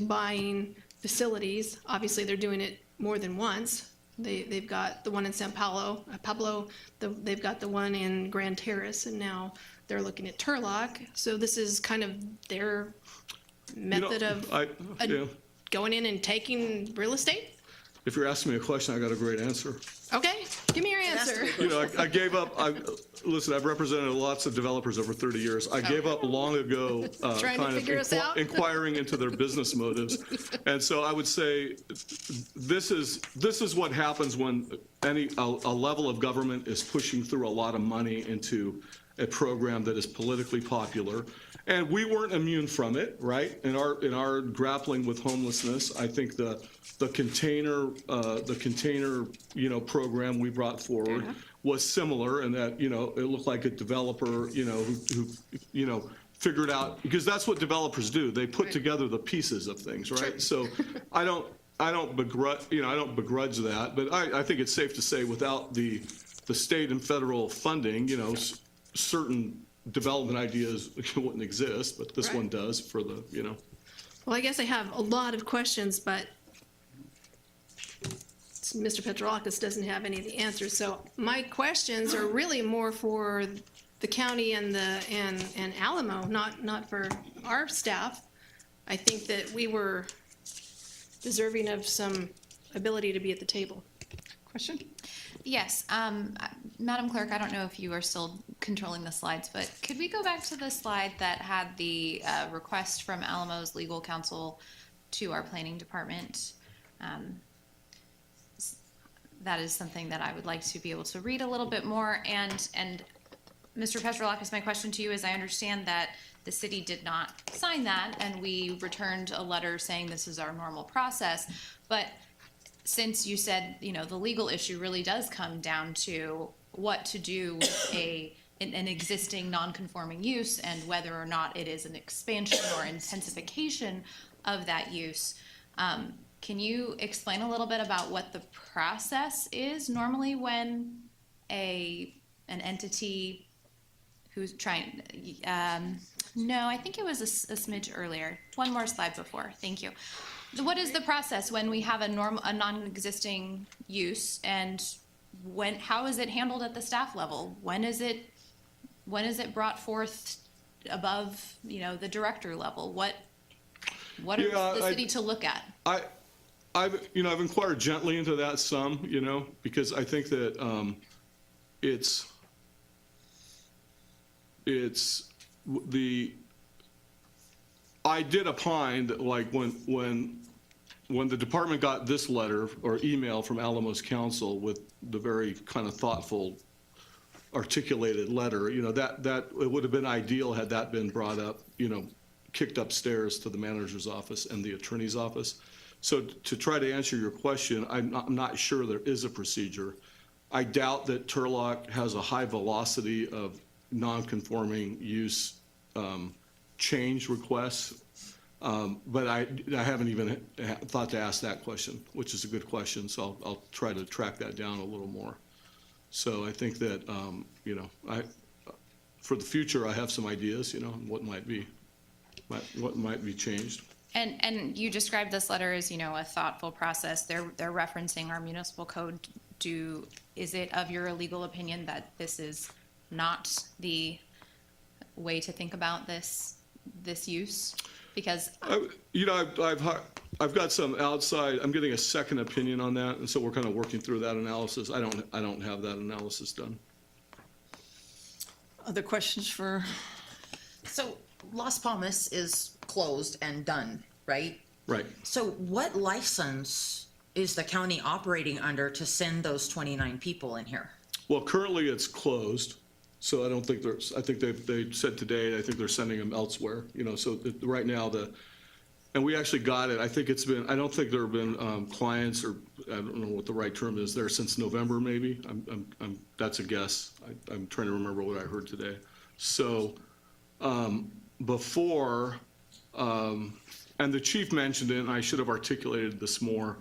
buying facilities. Obviously, they're doing it more than once. They've got the one in San Pablo, they've got the one in Grand Terrace, and now they're looking at Turlock. So this is kind of their method of Yeah. going in and taking real estate? If you're asking me a question, I got a great answer. Okay, give me your answer. I gave up. Listen, I've represented lots of developers over 30 years. I gave up long ago, Trying to figure us out? inquiring into their business motives. And so I would say this is what happens when a level of government is pushing through a lot of money into a program that is politically popular. And we weren't immune from it, right? In our grappling with homelessness, I think the container program we brought forward was similar in that it looked like a developer who figured out, because that's what developers do. They put together the pieces of things, right? So I don't begrudge that, but I think it's safe to say without the state and federal funding, certain development ideas wouldn't exist, but this one does for the, Well, I guess I have a lot of questions, but Mr. Petrolakis doesn't have any of the answers. So my questions are really more for the county and Alamo, not for our staff. I think that we were deserving of some ability to be at the table. Question? Yes, Madam Clerk, I don't know if you are still controlling the slides, but could we go back to the slide that had the request from Alamo's legal counsel to our planning department? That is something that I would like to be able to read a little bit more. And Mr. Petrolakis, my question to you is, I understand that the city did not sign that, and we returned a letter saying this is our normal process, but since you said, the legal issue really does come down to what to do with an existing non-conforming use and whether or not it is an expansion or intensification of that use. Can you explain a little bit about what the process is normally when an entity who's trying, no, I think it was a smidge earlier. One more slide before, thank you. What is the process when we have a non-existing use, and how is it handled at the staff level? When is it brought forth above, the director level? What are the city to look at? I've inquired gently into that some, because I think that I did opine that, like, when the department got this letter or email from Alamo's counsel with the very kind of thoughtful, articulated letter, that it would have been ideal had that been brought up, kicked upstairs to the manager's office and the attorney's office. So to try to answer your question, I'm not sure there is a procedure. I doubt that Turlock has a high velocity of non-conforming use change requests, but I haven't even thought to ask that question, which is a good question. So I'll try to track that down a little more. So I think that for the future, I have some ideas, what might be. what might be changed. And you described this letter as, you know, a thoughtful process. They're referencing our municipal code. Is it of your legal opinion that this is not the way to think about this use? Because You know, I've got some outside, I'm getting a second opinion on that, and so we're kind of working through that analysis. I don't have that analysis done. Other questions for, So Las Palmas is closed and done, right? Right. So what license is the county operating under to send those 29 people in here? Well, currently it's closed, so I don't think I think they said today, I think they're sending them elsewhere, you know, so right now and we actually got it, I think it's been, I don't think there have been clients, or I don't know what the right term is there, since November maybe. That's a guess. I'm trying to remember what I heard today. So before, and the chief mentioned it, and I should have articulated this more.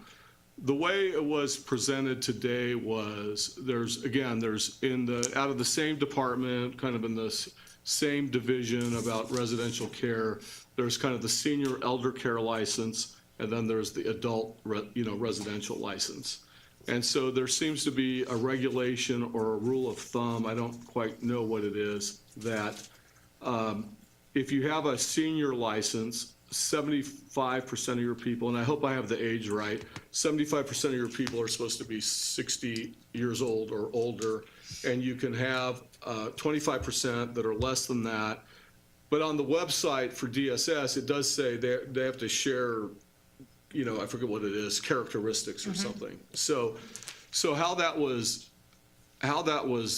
The way it was presented today was there's out of the same department, kind of in the same division about residential care, there's kind of the senior elder care license, and then there's the adult, residential license. And so there seems to be a regulation or a rule of thumb, I don't quite know what it is, that if you have a senior license, 75% of your people, and I hope I have the age right, 75% of your people are supposed to be 60 years old or older, and you can have 25% that are less than that. But on the website for DSS, it does say they have to share, I forget what it is, characteristics or something. So how that was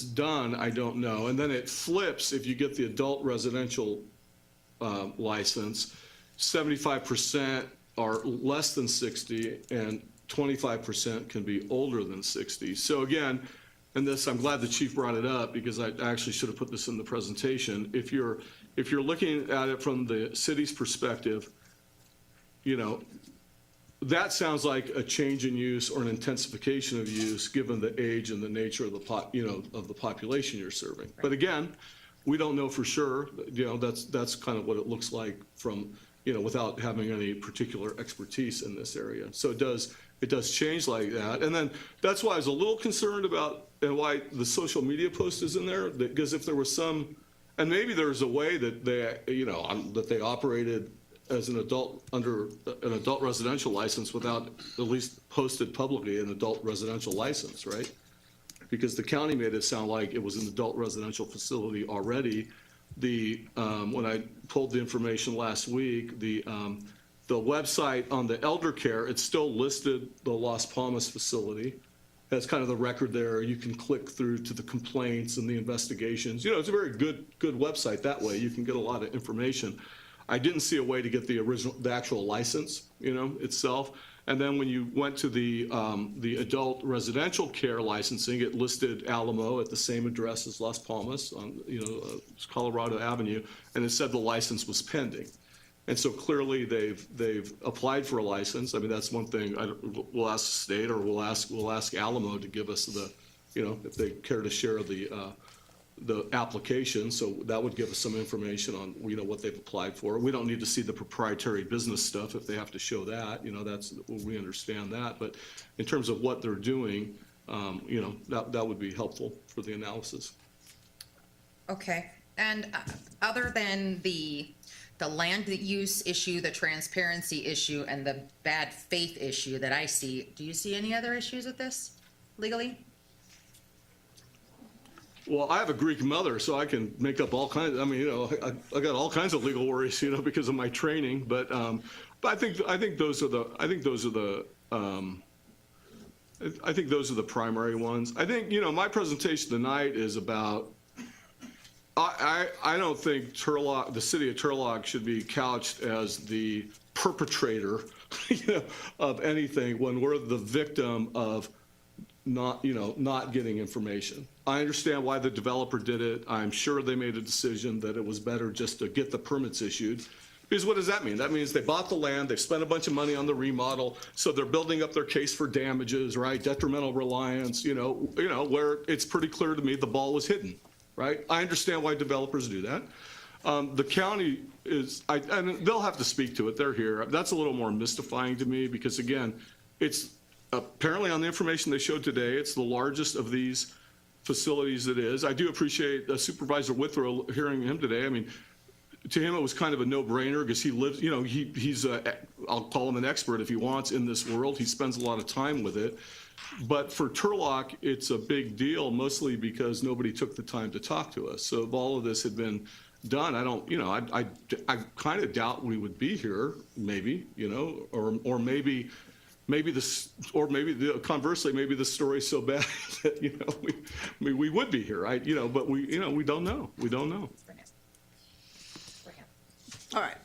done, I don't know. And then it flips if you get the adult residential license. 75% are less than 60 and 25% can be older than 60. So again, and this, I'm glad the chief brought it up because I actually should have put this in the presentation. If you're looking at it from the city's perspective, that sounds like a change in use or an intensification of use given the age and the nature of the population you're serving. Right. But again, we don't know for sure. That's kind of what it looks like from without having any particular expertise in this area. So it does change like that. And then that's why I was a little concerned about and why the social media post is in there, because if there was some, and maybe there's a way that they operated as an adult under an adult residential license without at least posted publicly an adult residential license, right? Because the county made it sound like it was an adult residential facility already. When I pulled the information last week, the website on the elder care, it still listed the Las Palmas facility. That's kind of the record there. You can click through to the complaints and the investigations. It's a very good website that way. You can get a lot of information. I didn't see a way to get the actual license, itself. And then when you went to the adult residential care licensing, it listed Alamo at the same address as Las Palmas on Colorado Avenue, and it said the license was pending. And so clearly they've applied for a license. I mean, that's one thing. We'll ask the state, or we'll ask Alamo to give us if they care to share the application, so that would give us some information on what they've applied for. We don't need to see the proprietary business stuff if they have to show that. We understand that. But in terms of what they're doing, that would be helpful for the analysis. Okay, and other than the land use issue, the transparency issue, and the bad faith issue that I see, do you see any other issues with this legally? Well, I have a Greek mother, so I can make up all kinds. I mean, I got all kinds of legal worries, because of my training. But I think those are the primary ones. I think my presentation tonight is about. I don't think the city of Turlock should be couched as the perpetrator, of anything when we're the victim of not getting information. I understand why the developer did it. I'm sure they made a decision that it was better just to get the permits issued. Because what does that mean? That means they bought the land, they've spent a bunch of money on the remodel, so they're building up their case for damages, right? Detrimental reliance, where it's pretty clear to me the ball was hidden, right? I understand why developers do that. The county is, and they'll have to speak to it, they're here. That's a little more mystifying to me because again, it's apparently on the information they showed today, it's the largest of these facilities it is. I do appreciate Supervisor Withrow hearing him today. I mean, to him, it was kind of a no-brainer because he lives, you know, he's I'll call him an expert if he wants in this world. He spends a lot of time with it. But for Turlock, it's a big deal, mostly because nobody took the time to talk to us. So if all of this had been done, I don't, you know, I kind of doubt we would be here, maybe, you know, or maybe this, or conversely, maybe the story's so bad that, you know, we would be here, right? You know, but we don't know. We don't know. All right.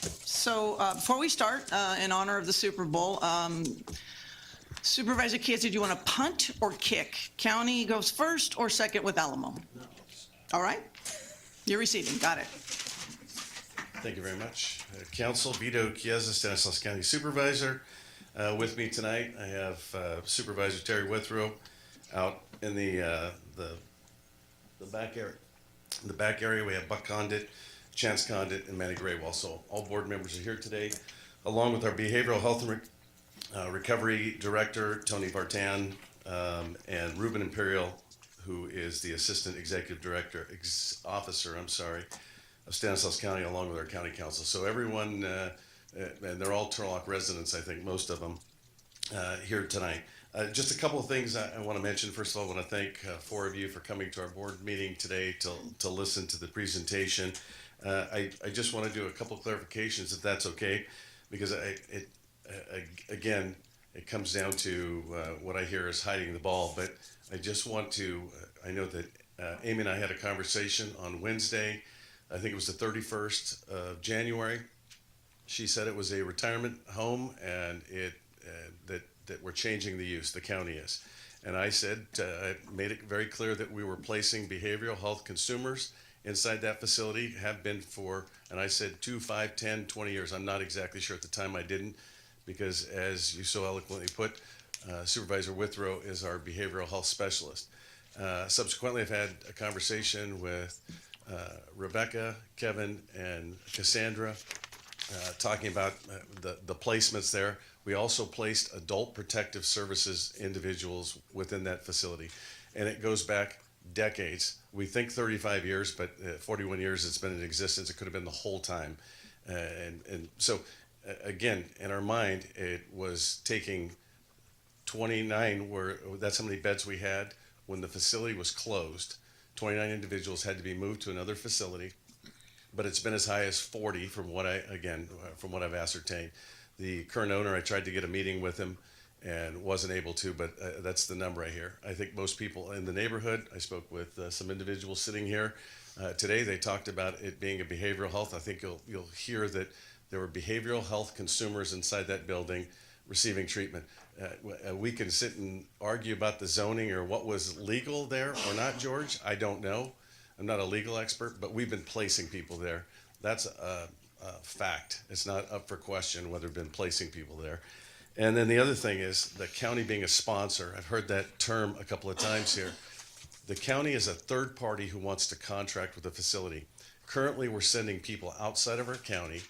So before we start, in honor of the Super Bowl, Supervisor Kids, did you want to punt or kick? County goes first or second with Alamo? All right. You're receiving. Got it. Thank you very much. Council, Vito Chiesa, Stanislaus County Supervisor. With me tonight, I have Supervisor Terry Withrow out in the back area. In the back area, we have Buck Condit, Chance Condit, and Manny Graywall. So all board members are here today, along with our Behavioral Health and Recovery Director, Tony Vartan, and Ruben Imperial, who is the Assistant Executive Director, Officer of Stanislaus County, along with our County Council. So everyone, and they're all Turlock residents, I think, most of them, here tonight. Just a couple of things I want to mention. First of all, I want to thank four of you for coming to our board meeting today to listen to the presentation. I just want to do a couple of clarifications, if that's okay, because again, it comes down to what I hear is hiding the ball. But I just want to, I know that Amy and I had a conversation on Wednesday. I think it was the 31st of January. She said it was a retirement home and that we're changing the use, the county is. And I said, I made it very clear that we were placing behavioral health consumers inside that facility, have been for, and I said 2, 5, 10, 20 years. I'm not exactly sure at the time. I didn't, because as you so eloquently put, Supervisor Withrow is our behavioral health specialist. Subsequently, I've had a conversation with Rebecca, Kevin, and Cassandra, talking about the placements there. We also placed adult protective services individuals within that facility, and it goes back decades. We think 35 years, but 41 years it's been in existence. It could have been the whole time. And so, again, in our mind, it was taking 29, that's how many beds we had. When the facility was closed, 29 individuals had to be moved to another facility, but it's been as high as 40 from what I've ascertained. The current owner, I tried to get a meeting with him and wasn't able to, but that's the number I hear. I think most people in the neighborhood, I spoke with some individuals sitting here today, they talked about it being a behavioral health. I think you'll hear that there were behavioral health consumers inside that building receiving treatment. We can sit and argue about the zoning or what was legal there or not, George. I don't know. I'm not a legal expert, but we've been placing people there. That's a fact. It's not up for question whether we've been placing people there. And then the other thing is the county being a sponsor. I've heard that term a couple of times here. The county is a third party who wants to contract with the facility. Currently, we're sending people outside of our county.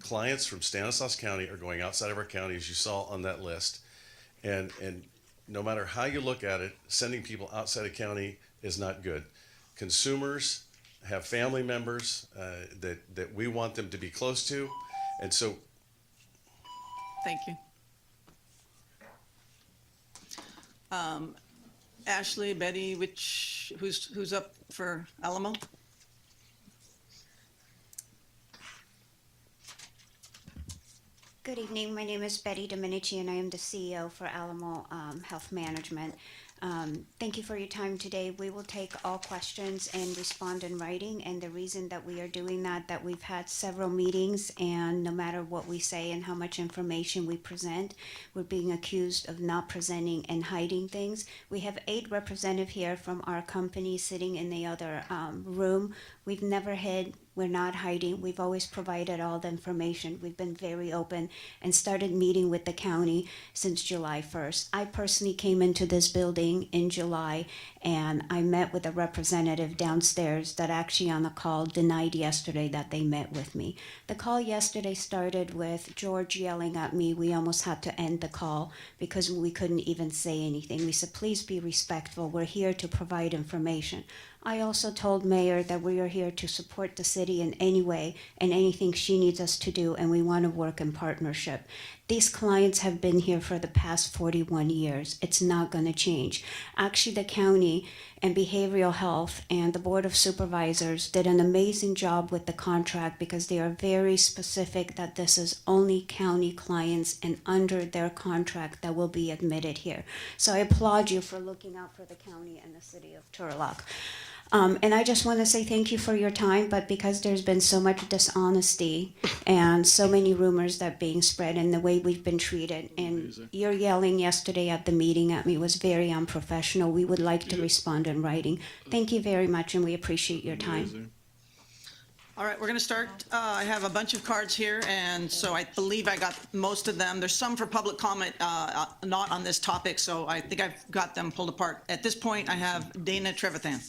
Clients from Stanislaus County are going outside of our county, as you saw on that list. And no matter how you look at it, sending people outside of county is not good. Consumers have family members that we want them to be close to. And so, Thank you. Ashley, Betty, who's up for Alamo? Good evening. My name is Betty Dominici, and I am the CEO for Alamo Health Management. Thank you for your time today. We will take all questions and respond in writing. And the reason that we are doing that we've had several meetings, and no matter what we say and how much information we present, we're being accused of not presenting and hiding things. We have 8 representatives here from our company sitting in the other room. We've never hid. We're not hiding. We've always provided all the information. We've been very open and started meeting with the county since July 1st. I personally came into this building in July, and I met with a representative downstairs that actually on the call denied yesterday that they met with me. The call yesterday started with George yelling at me. We almost had to end the call because we couldn't even say anything. We said, please be respectful. We're here to provide information. I also told Mayor that we are here to support the city in any way and anything she needs us to do, and we want to work in partnership. These clients have been here for the past 41 years. It's not going to change. Actually, the county and behavioral health and the Board of Supervisors did an amazing job with the contract because they are very specific that this is only county clients and under their contract that will be admitted here. So I applaud you for looking out for the county and the city of Turlock. And I just want to say thank you for your time, but because there's been so much dishonesty and so many rumors that being spread and the way we've been treated, and your yelling yesterday at the meeting at me was very unprofessional. We would like to respond in writing. Thank you very much, and we appreciate your time. Amazing. All right, we're going to start. I have a bunch of cards here, and so I believe I got most of them. There's some for public comment, not on this topic, so I think I've got them pulled apart. At this point, I have Dana Trevathan.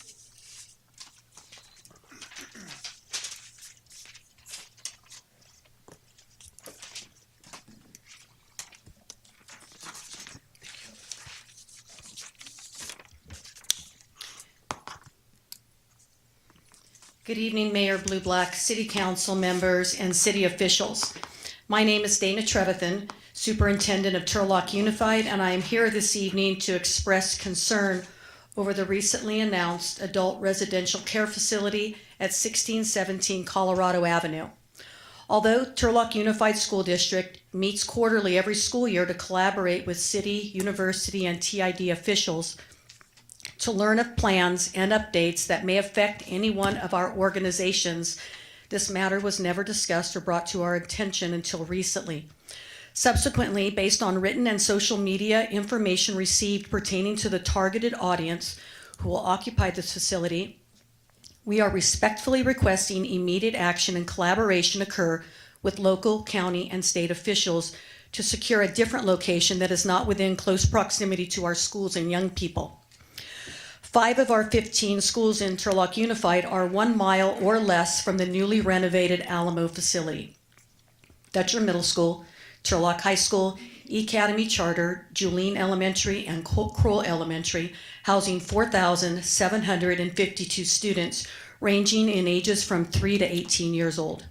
Good evening, Mayor Blue Black, City Council members, and city officials. My name is Dana Trevathan, Superintendent of Turlock Unified, and I am here this evening to express concern over the recently announced adult residential care facility at 1617 Colorado Avenue. Although Turlock Unified School District meets quarterly every school year to collaborate with city, university, and TID officials to learn of plans and updates that may affect any one of our organizations, this matter was never discussed or brought to our attention until recently. Subsequently, based on written and social media information received pertaining to the targeted audience who will occupy this facility, we are respectfully requesting immediate action and collaboration occur with local, county, and state officials to secure a different location that is not within close proximity to our schools and young people. 5 of our 15 schools in Turlock Unified are 1 mile or less from the newly renovated Alamo facility. Dutcher Middle School, Turlock High School, Academy Charter, Juline Elementary, and Kroll Elementary, housing 4,752 students ranging in ages from 3 to 18 years old.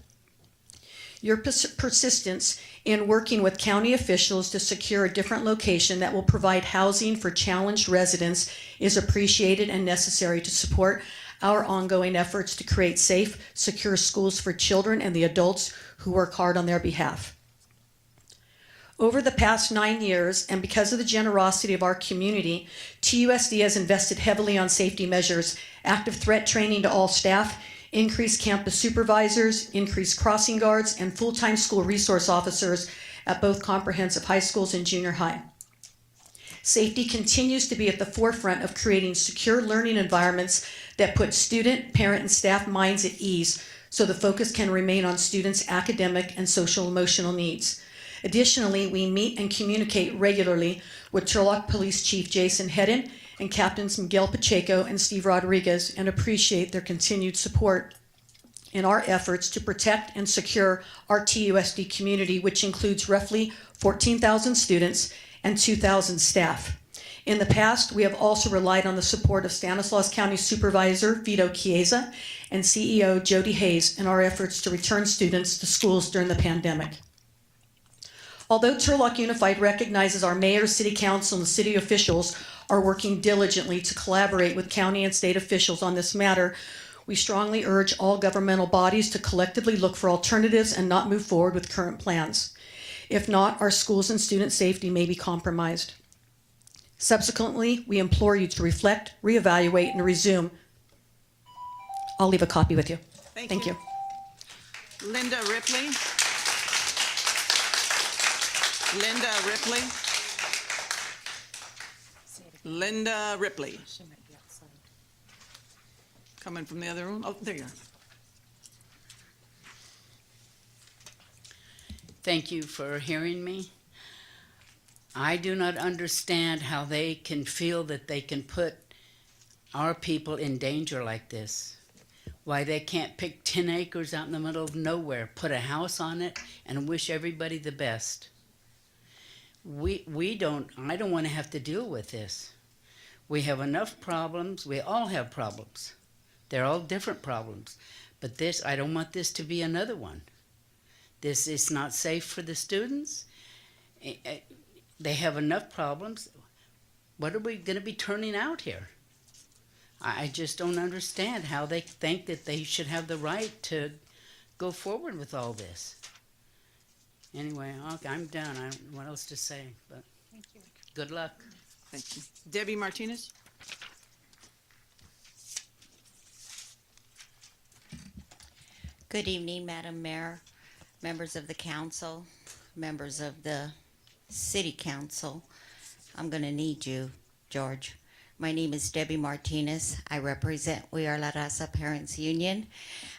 Your persistence in working with county officials to secure a different location that will provide housing for challenged residents is appreciated and necessary to support our ongoing efforts to create safe, secure schools for children and the adults who work hard on their behalf. Over the past 9 years, and because of the generosity of our community, TUSD has invested heavily on safety measures, active threat training to all staff, increased campus supervisors, increased crossing guards, and full-time school resource officers at both comprehensive high schools and junior high. Safety continues to be at the forefront of creating secure learning environments that put student, parent, and staff minds at ease so the focus can remain on students' academic and social emotional needs. Additionally, we meet and communicate regularly with Turlock Police Chief Jason Hedden and Captains Miguel Pacheco and Steve Rodriguez and appreciate their continued support in our efforts to protect and secure our TUSD community, which includes roughly 14,000 students and 2,000 staff. In the past, we have also relied on the support of Stanislaus County Supervisor Vito Chiesa and CEO Jody Hayes in our efforts to return students to schools during the pandemic. Although Turlock Unified recognizes our mayor, city council, and city officials are working diligently to collaborate with county and state officials on this matter, we strongly urge all governmental bodies to collectively look for alternatives and not move forward with current plans. If not, our schools and student safety may be compromised. Subsequently, we implore you to reflect, reevaluate, and resume. I'll leave a copy with you. Thank you. Linda Ripley. Linda Ripley. Linda Ripley. Coming from the other room. Oh, there you are. Thank you for hearing me. I do not understand how they can feel that they can put our people in danger like this. Why they can't pick 10 acres out in the middle of nowhere, put a house on it, and wish everybody the best. I don't want to have to deal with this. We have enough problems. We all have problems. They're all different problems. But this, I don't want this to be another one. This is not safe for the students. They have enough problems. What are we going to be turning out here? I just don't understand how they think that they should have the right to go forward with all this. Anyway, I'm done. I don't know what else to say, but good luck. Thank you. Debbie Martinez? Good evening, Madam Mayor, members of the council, members of the city council. I'm going to need you, George. My name is Debbie Martinez. I represent We Are La Raza Parents Union.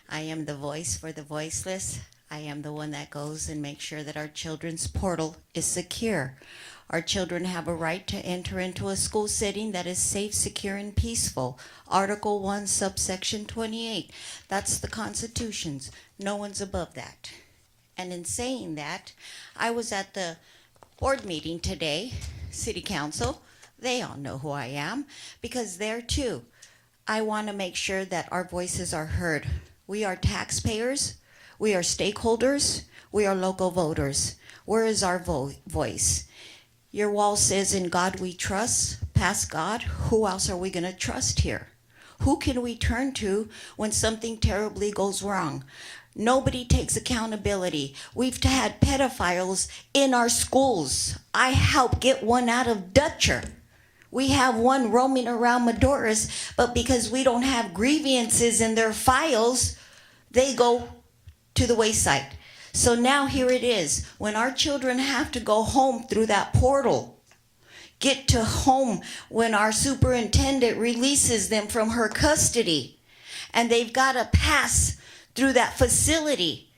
I am the voice for the voiceless. I am the one that goes and makes sure that our children's portal is secure. Our children have a right to enter into a school setting that is safe, secure, and peaceful. Article 1, subsection 28. That's the Constitution's. No one's above that. And in saying that, I was at the board meeting today, City Council. They all know who I am because there too, I want to make sure that our voices are heard. We are taxpayers. We are stakeholders. We are local voters. Where is our voice? Your wall says, in God we trust. Past God, who else are we going to trust here? Who can we turn to when something terribly goes wrong? Nobody takes accountability. We've had pedophiles in our schools. I helped get one out of Dutcher. We have one roaming around Madoris, but because we don't have grievances in their files, they go to the wayside. So now here it is. When our children have to go home through that portal, get to home when our superintendent releases them from her custody, and they've got to pass through that facility,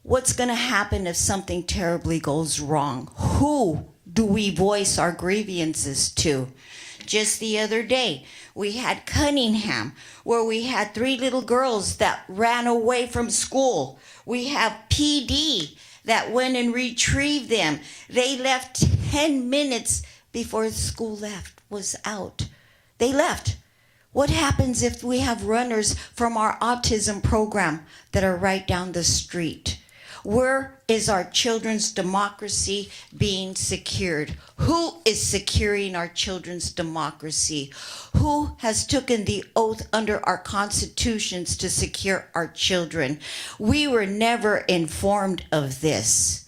what's going to happen if something terribly goes wrong? Who do we voice our grievances to? Just the other day, we had Cunningham, where we had 3 little girls that ran away from school. We have PD that went and retrieved them. They left 10 minutes before the school was out. They left. What happens if we have runners from our autism program that are right down the street? Where is our children's democracy being secured? Who is securing our children's democracy? Who has taken the oath under our constitutions to secure our children? We were never informed of this.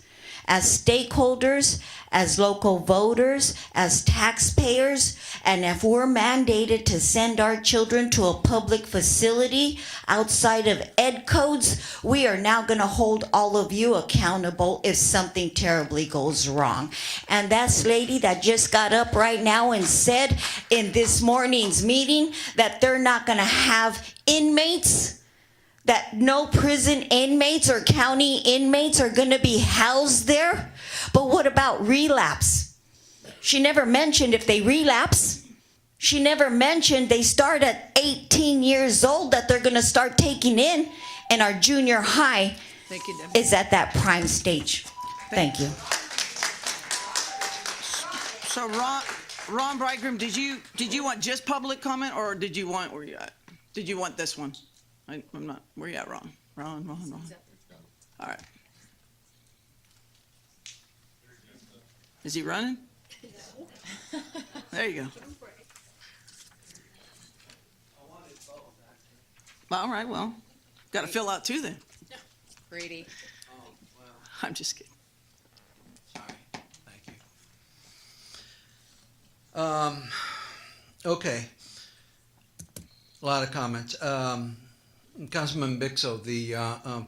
As stakeholders, as local voters, as taxpayers, and if we're mandated to send our children to a public facility outside of ed codes, we are now going to hold all of you accountable if something terribly goes wrong. And that lady that just got up right now and said in this morning's meeting that they're not going to have inmates, that no prison inmates or county inmates are going to be housed there. But what about relapse? She never mentioned if they relapse. She never mentioned they start at 18 years old that they're going to start taking in, and our junior high Thank you, Debbie. is at that prime stage. Thank you. So Ron Bridegroom, did you want just public comment, or did you want, where you at? Did you want this one? I'm not, where you at, Ron? Ron. All right. Is he running? There you go. Well, all right, well, got to fill out 2 then. Brady. I'm just kidding. Thank you. Okay. A lot of comments. Councilman Bixel, the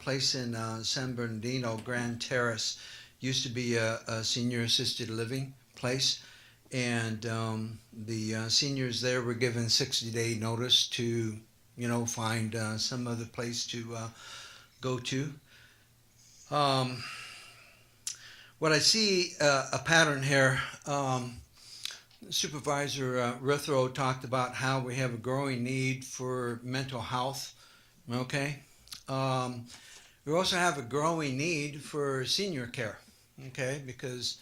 place in San Bernardino, Grand Terrace, used to be a senior assisted living place, and the seniors there were given 60-day notice to, find some other place to go to. what I see a pattern here. Supervisor Rithrow talked about how we have a growing need for mental health. Okay. We also have a growing need for senior care. Okay, because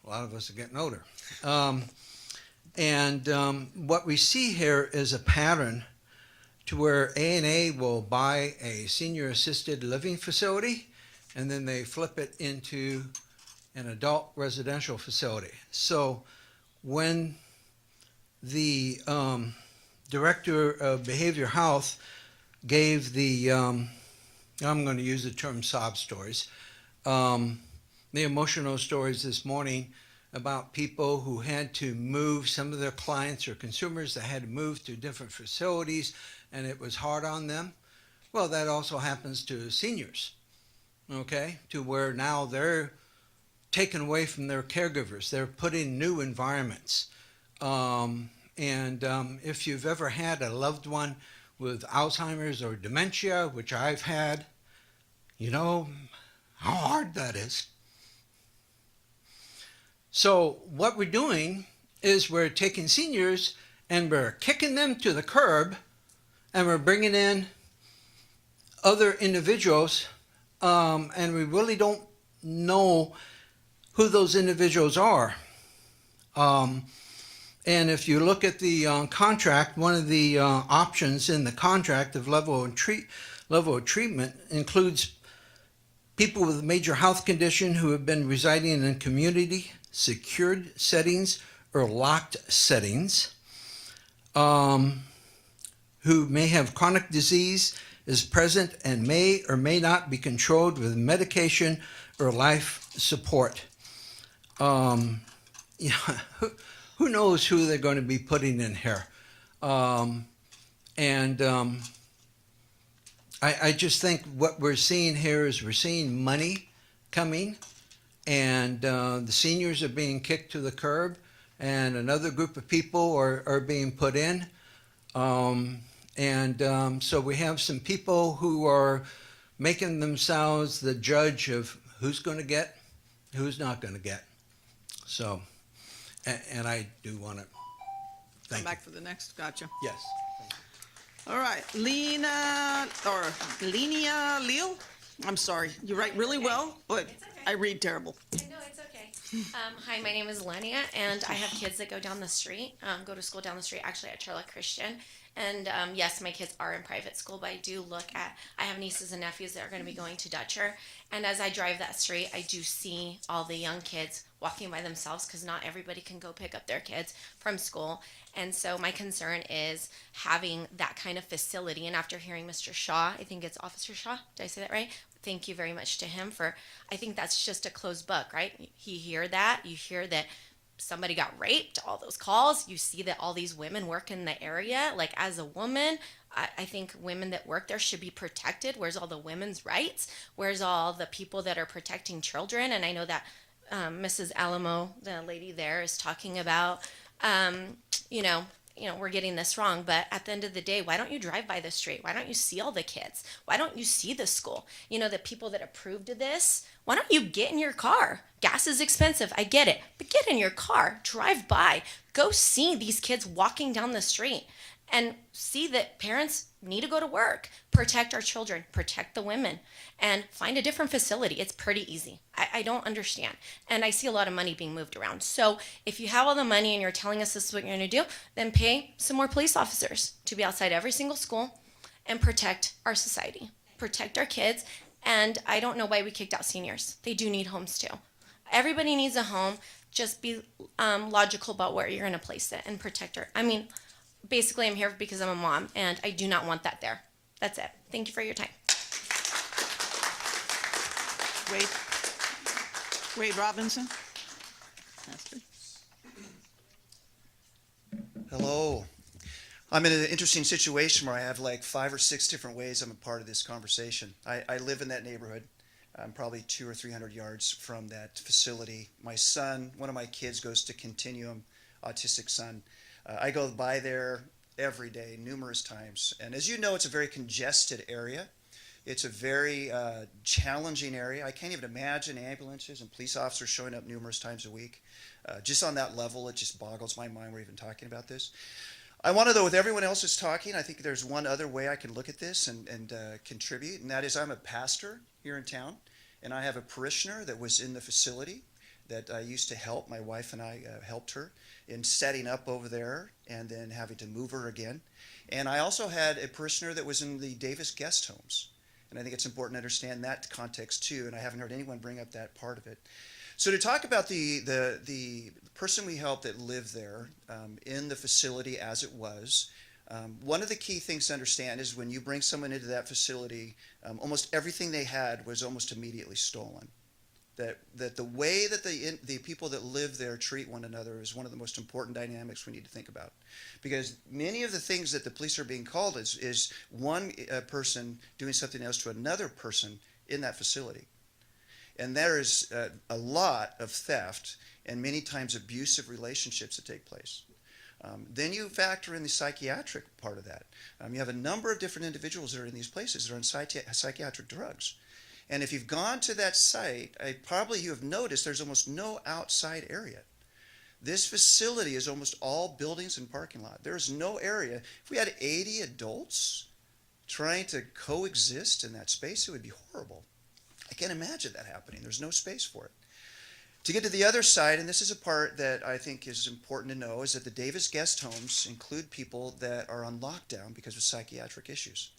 a lot of us are getting older. What we see here is a pattern to where A&A will buy a senior assisted living facility and then they flip it into an adult residential facility. So when the director of behavioral health gave the, I'm going to use the term sob stories, the emotional stories this morning about people who had to move, some of their clients or consumers that had to move to different facilities and it was hard on them. Well, that also happens to seniors, okay, to where now they're taken away from their caregivers. They're put in new environments. If you've ever had a loved one with Alzheimer's or dementia, which I've had, you know how hard that is. So what we're doing is we're taking seniors and we're kicking them to the curb and we're bringing in other individuals and we really don't know who those individuals are. And if you look at the contract, one of the options in the contract of level of treatment includes people with a major health condition who have been residing in community secured settings or locked settings, who may have chronic disease, is present and may or may not be controlled with medication or life support. Who knows who they're going to be putting in here? I just think what we're seeing here is we're seeing money coming and the seniors are being kicked to the curb and another group of people are being put in. So we have some people who are making themselves the judge of who's going to get, who's not going to get. So, and I do want to Come back for the next, gotcha. Yes. All right, Linnea Leal. I'm sorry, you write really well, but I read terrible. No, it's okay. Hi, my name is Lenia, and I have kids that go down the street, go to school down the street, actually at Charlotte Christian. And yes, my kids are in private school, but I do look at, I have nieces and nephews that are going to be going to Dutcher. And as I drive that street, I do see all the young kids walking by themselves because not everybody can go pick up their kids from school. And so my concern is having that kind of facility. And after hearing Mr. Shaw, I think it's Officer Shaw, did I say that right? Thank you very much to him for, I think that's just a closed book, right? You hear that somebody got raped, all those calls, you see that all these women work in the area. Like as a woman, I think women that work there should be protected. Where's all the women's rights? Where's all the people that are protecting children? And I know that Mrs. Alamo, the lady there, is talking about, we're getting this wrong, but at the end of the day, why don't you drive by the street? Why don't you see all the kids? Why don't you see the school? The people that approved of this, why don't you get in your car? Gas is expensive, I get it, but get in your car, drive by, go see these kids walking down the street and see that parents need to go to work, protect our children, protect the women, and find a different facility. It's pretty easy. I don't understand. And I see a lot of money being moved around. So if you have all the money and you're telling us this is what you're going to do, then pay some more police officers to be outside every single school and protect our society, protect our kids. And I don't know why we kicked out seniors. They do need homes too. Everybody needs a home. Just be logical about where you're going to place it and protect her. I mean, basically I'm here because I'm a mom and I do not want that there. That's it. Thank you for your time. Wade Robinson. That's good. Hello. I'm in an interesting situation where I have like 5 or 6 different ways I'm a part of this conversation. I live in that neighborhood. I'm probably 200 or 300 yards from that facility. My son, one of my kids, goes to Continuum, autistic son. I go by there every day, numerous times. And as you know, it's a very congested area. It's a very challenging area. I can't even imagine ambulances and police officers showing up numerous times a week. Just on that level, it just boggles my mind we're even talking about this. I want to, though, with everyone else is talking, I think there's one other way I can look at this and contribute, and that is I'm a pastor here in town, and I have a parishioner that was in the facility that I used to help. My wife and I helped her in setting up over there and then having to move her again. And I also had a parishioner that was in the Davis guest homes. And I think it's important to understand that context too, and I haven't heard anyone bring up that part of it. So to talk about the person we helped that lived there in the facility as it was, one of the key things to understand is when you bring someone into that facility, almost everything they had was almost immediately stolen. That the way that the people that live there treat one another is one of the most important dynamics we need to think about. Because many of the things that the police are being called is one person doing something else to another person in that facility. And there is a lot of theft and many times abusive relationships that take place. Then you factor in the psychiatric part of that. You have a number of different individuals that are in these places that are on psychiatric drugs. And if you've gone to that site, you have noticed there's almost no outside area. This facility is almost all buildings and parking lot. There's no area. If we had 80 adults trying to coexist in that space, it would be horrible. I can't imagine that happening. There's no space for it. To get to the other side, and this is a part that I think is important to know, is that the Davis guest homes include people that are on lockdown because of psychiatric issues.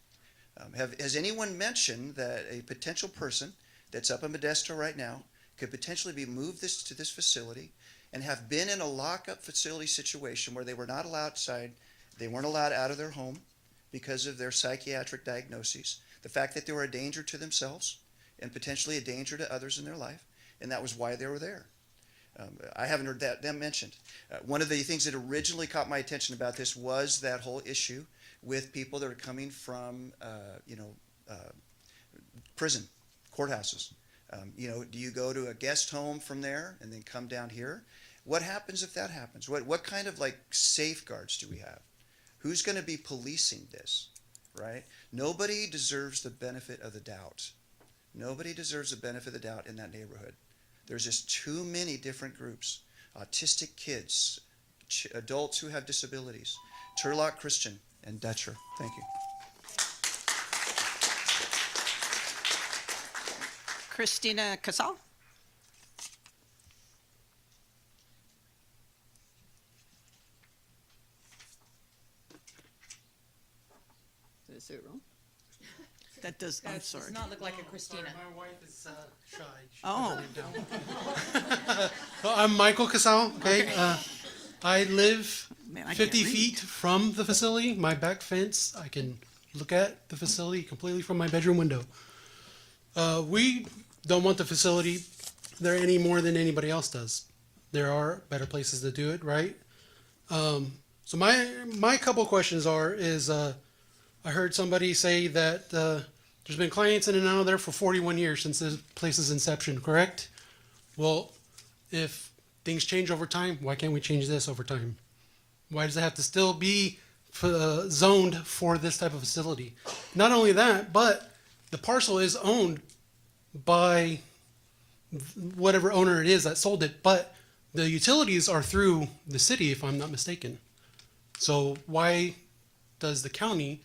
Has anyone mentioned that a potential person that's up in Modesto right now could potentially be moved to this facility and have been in a lockup facility situation where they were not allowed outside, they weren't allowed out of their home because of their psychiatric diagnoses, the fact that they were a danger to themselves and potentially a danger to others in their life, and that was why they were there. I haven't heard them mentioned. One of the things that originally caught my attention about this was that whole issue with people that are coming from, prison, courthouses. Do you go to a guest home from there and then come down here? What happens if that happens? What kind of safeguards do we have? Who's going to be policing this, right? Nobody deserves the benefit of the doubt. Nobody deserves the benefit of the doubt in that neighborhood. There's just too many different groups. Autistic kids, adults who have disabilities, Turlock Christian, and Dutcher. Thank you. Christina Casal. Did I say it wrong? That does, I'm sorry. Does not look like a Christina. My wife is shy. Oh. I'm Michael Casal. Okay. I live Man, I 50 can't read. feet from the facility. My back fence, I can look at the facility completely from my bedroom window. We don't want the facility there any more than anybody else does. There are better places to do it, right? So my couple questions is I heard somebody say that there's been clients in and out of there for 41 years since the place's inception, correct? Well, if things change over time, why can't we change this over time? Why does it have to still be zoned for this type of facility? Not only that, but the parcel is owned by whatever owner it is that sold it, but the utilities are through the city, if I'm not mistaken. So why does the county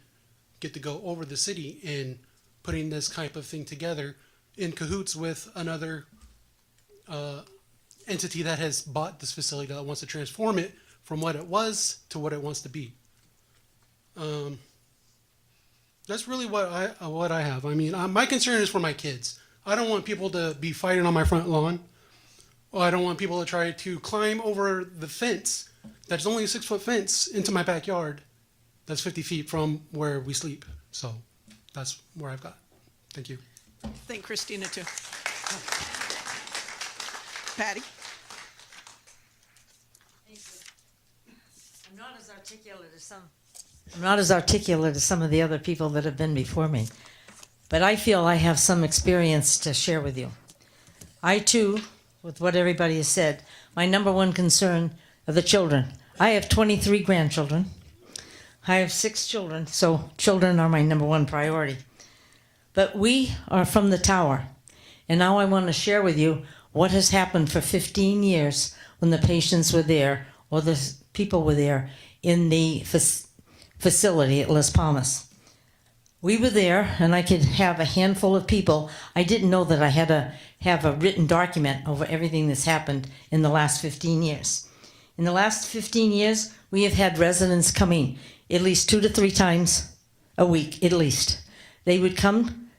get to go over the city in putting this type of thing together in cahoots with another entity that has bought this facility that wants to transform it from what it was to what it wants to be? That's really what I have. I mean, my concern is for my kids. I don't want people to be fighting on my front lawn. I don't want people to try to climb over the fence that's only a 6-foot fence into my backyard that's 50 feet from where we sleep. So that's where I've got. Thank you. Thank Christina too. Patty? I'm not as articulate as some of the other people that have been before me, but I feel I have some experience to share with you. I too, with what everybody has said, my number one concern are the children. I have 23 grandchildren. I have 6 children, so children are my number one priority. But we are from the tower. And now I want to share with you what has happened for 15 years when the patients were there or the people were there in the facility at Las Palmas. We were there, and I could have a handful of people. I didn't know that I had to have a written document over everything that's happened in the last 15 years. In the last 15 years, we have had residents coming at least 2 to 3 times a week, at least. They would come,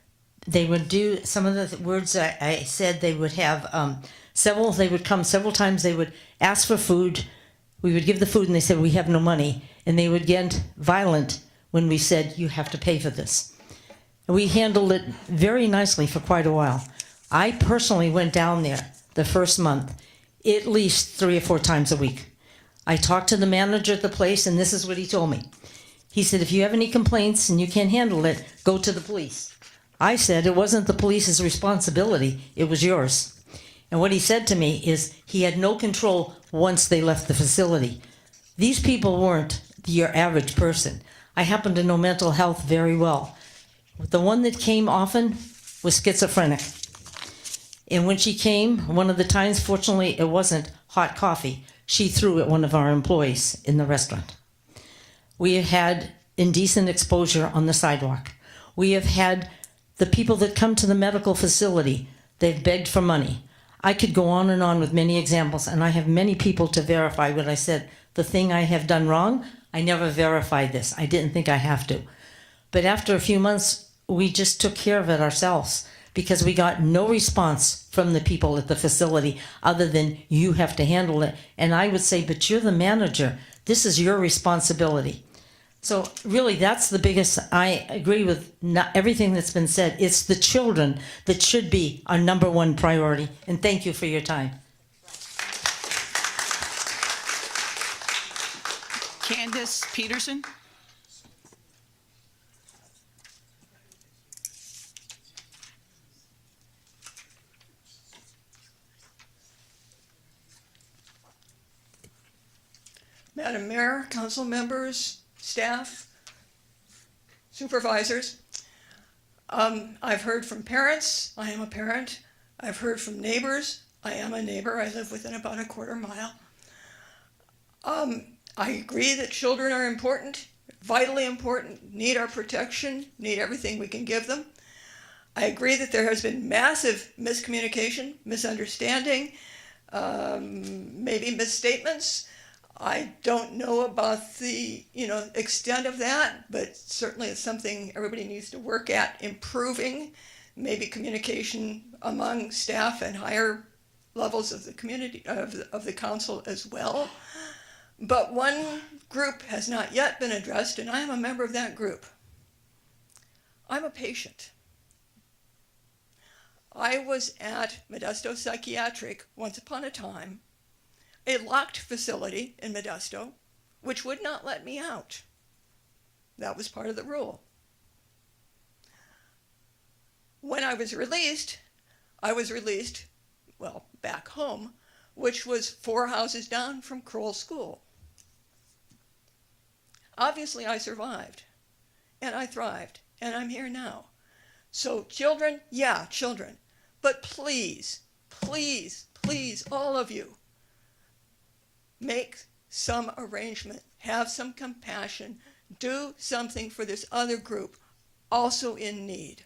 they would do some of the words I said. They would have they would come several times. They would ask for food. We would give the food, and they said, we have no money. And they would get violent when we said, you have to pay for this. And we handled it very nicely for quite a while. I personally went down there the first month at least 3 or 4 times a week. I talked to the manager at the place, and this is what he told me. He said, if you have any complaints and you can't handle it, go to the police. I said it wasn't the police's responsibility, it was yours. And what he said to me is he had no control once they left the facility. These people weren't your average person. I happen to know mental health very well. The one that came often was schizophrenic. And when she came, one of the times, fortunately, it wasn't hot coffee. She threw at one of our employees in the restaurant. We have had indecent exposure on the sidewalk. We have had the people that come to the medical facility, they've begged for money. I could go on and on with many examples, and I have many people to verify what I said. The thing I have done wrong, I never verified this. I didn't think I have to. But after a few months, we just took care of it ourselves because we got no response from the people at the facility other than you have to handle it. And I would say, but you're the manager. This is your responsibility. So really, that's the biggest, I agree with everything that's been said. It's the children that should be our number one priority. And thank you for your time. Candace Peterson? Madam Mayor, council members, staff, supervisors. I've heard from parents. I am a parent. I've heard from neighbors. I am a neighbor. I live within about a quarter mile. I agree that children are important, vitally important, need our protection, need everything we can give them. I agree that there has been massive miscommunication, misunderstanding, maybe misstatements. I don't know about the extent of that, but certainly it's something everybody needs to work at improving, maybe communication among staff and higher levels of the community, of the council as well. But one group has not yet been addressed, and I am a member of that group. I'm a patient. I was at Modesto Psychiatric once upon a time, a locked facility in Modesto, which would not let me out. That was part of the rule. When I was released, well, back home, which was 4 houses down from Kroll School. Obviously, I survived, and I thrived, and I'm here now. So children, yeah, children, but please, please, please, all of you, make some arrangement, have some compassion, do something for this other group, also in need,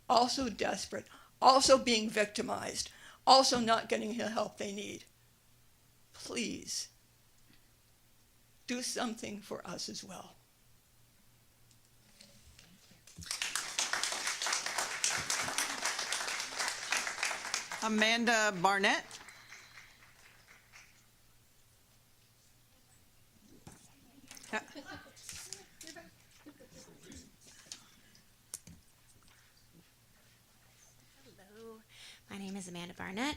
also desperate, also being victimized, also not getting the help they need. Please, do something for us as well. Amanda Barnett? Hello, my name is Amanda Barnett.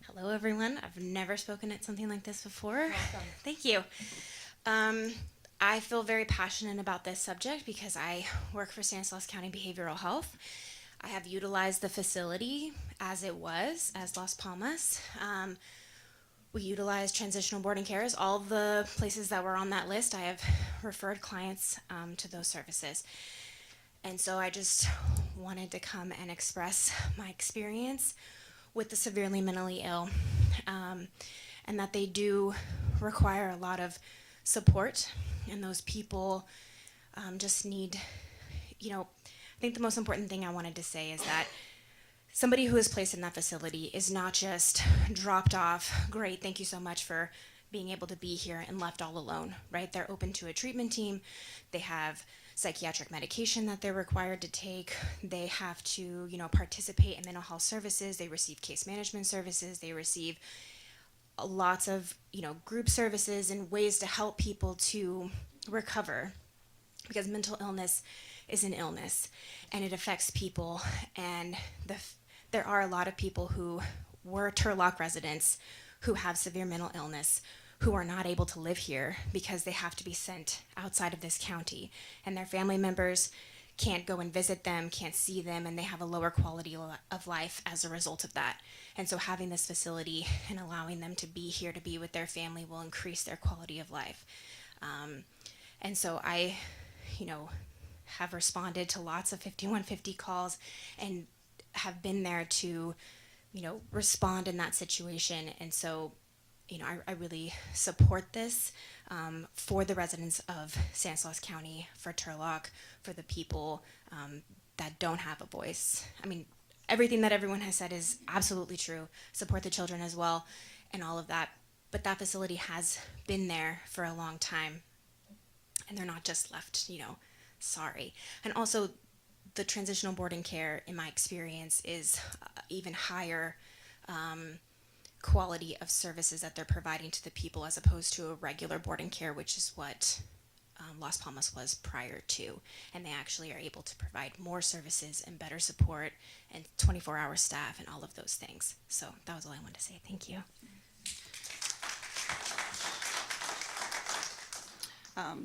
Hello, everyone. I've never spoken at something like this before. Welcome. Thank you. I feel very passionate about this subject because I work for Stanislaus County Behavioral Health. I have utilized the facility as it was, as Las Palmas. We utilize transitional boarding cares. All the places that were on that list, I have referred clients to those services. And so I just wanted to come and express my experience with the severely mentally ill, and that they do require a lot of support, and those people just need, I think the most important thing I wanted to say is that somebody who is placed in that facility is not just dropped off, great, thank you so much for being able to be here, and left all alone, right? They're open to a treatment team. They have psychiatric medication that they're required to take. They have to, participate in mental health services. They receive case management services. They receive lots of, group services and ways to help people to recover, because mental illness is an illness and it affects people. And there are a lot of people who were Turlock residents who have severe mental illness who are not able to live here because they have to be sent outside of this county, and their family members can't go and visit them, can't see them, and they have a lower quality of life as a result of that. And so having this facility and allowing them to be here to be with their family will increase their quality of life. And so I, have responded to lots of 5150 calls and have been there to, respond in that situation. And so, I really support this for the residents of Stanislaus County, for Turlock, for the people that don't have a voice. I mean, everything that everyone has said is absolutely true. Support the children as well and all of that. But that facility has been there for a long time, and they're not just left, sorry. And also, the transitional boarding care, in my experience, is even higher quality of services that they're providing to the people as opposed to a regular boarding care, which is what Las Palmas was prior to. And they actually are able to provide more services and better support and 24-hour staff and all of those things. So that was all I wanted to say. Thank you.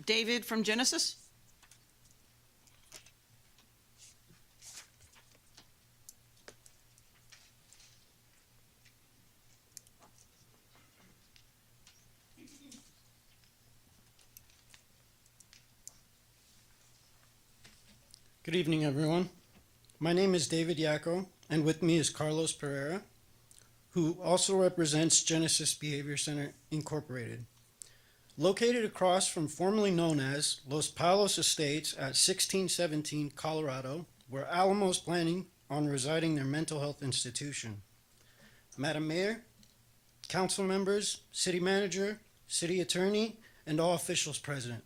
David from Genesis. Good evening, everyone. My name is David Yacco, and with me is Carlos Pereira, who also represents Genesis Behavior Center Incorporated. Located across from formerly known as Los Palos Estates at 1617 Colorado, where Alamo is planning on residing their mental health institution. Madam Mayor, council members, city manager, city attorney, and all officials present.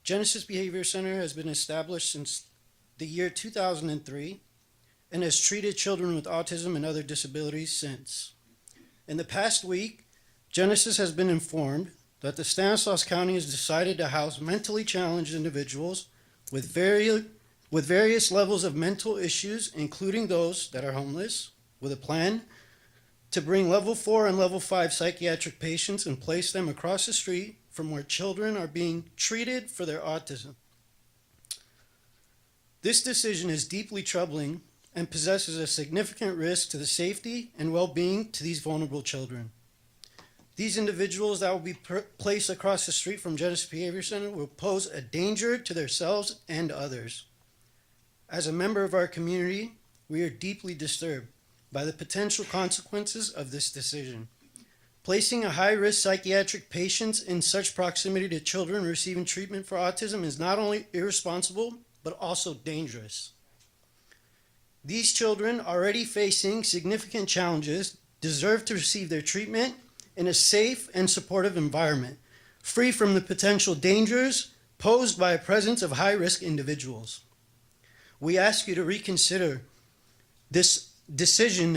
Genesis Behavior Center has been established since the year 2003 and has treated children with autism and other disabilities since. In the past week, Genesis has been informed that the Stanislaus County has decided to house mentally challenged individuals with various levels of mental issues, including those that are homeless, with a plan to bring level 4 and level 5 psychiatric patients and place them across the street from where children are being treated for their autism. This decision is deeply troubling and possesses a significant risk to the safety and well-being to these vulnerable children. These individuals that will be placed across the street from Genesis Behavior Center will pose a danger to themselves and others. As a member of our community, we are deeply disturbed by the potential consequences of this decision. Placing a high-risk psychiatric patients in such proximity to children receiving treatment for autism is not only irresponsible, but also dangerous. These children, already facing significant challenges, deserve to receive their treatment in a safe and supportive environment, free from the potential dangers posed by a presence of high-risk individuals. We ask you to reconsider this decision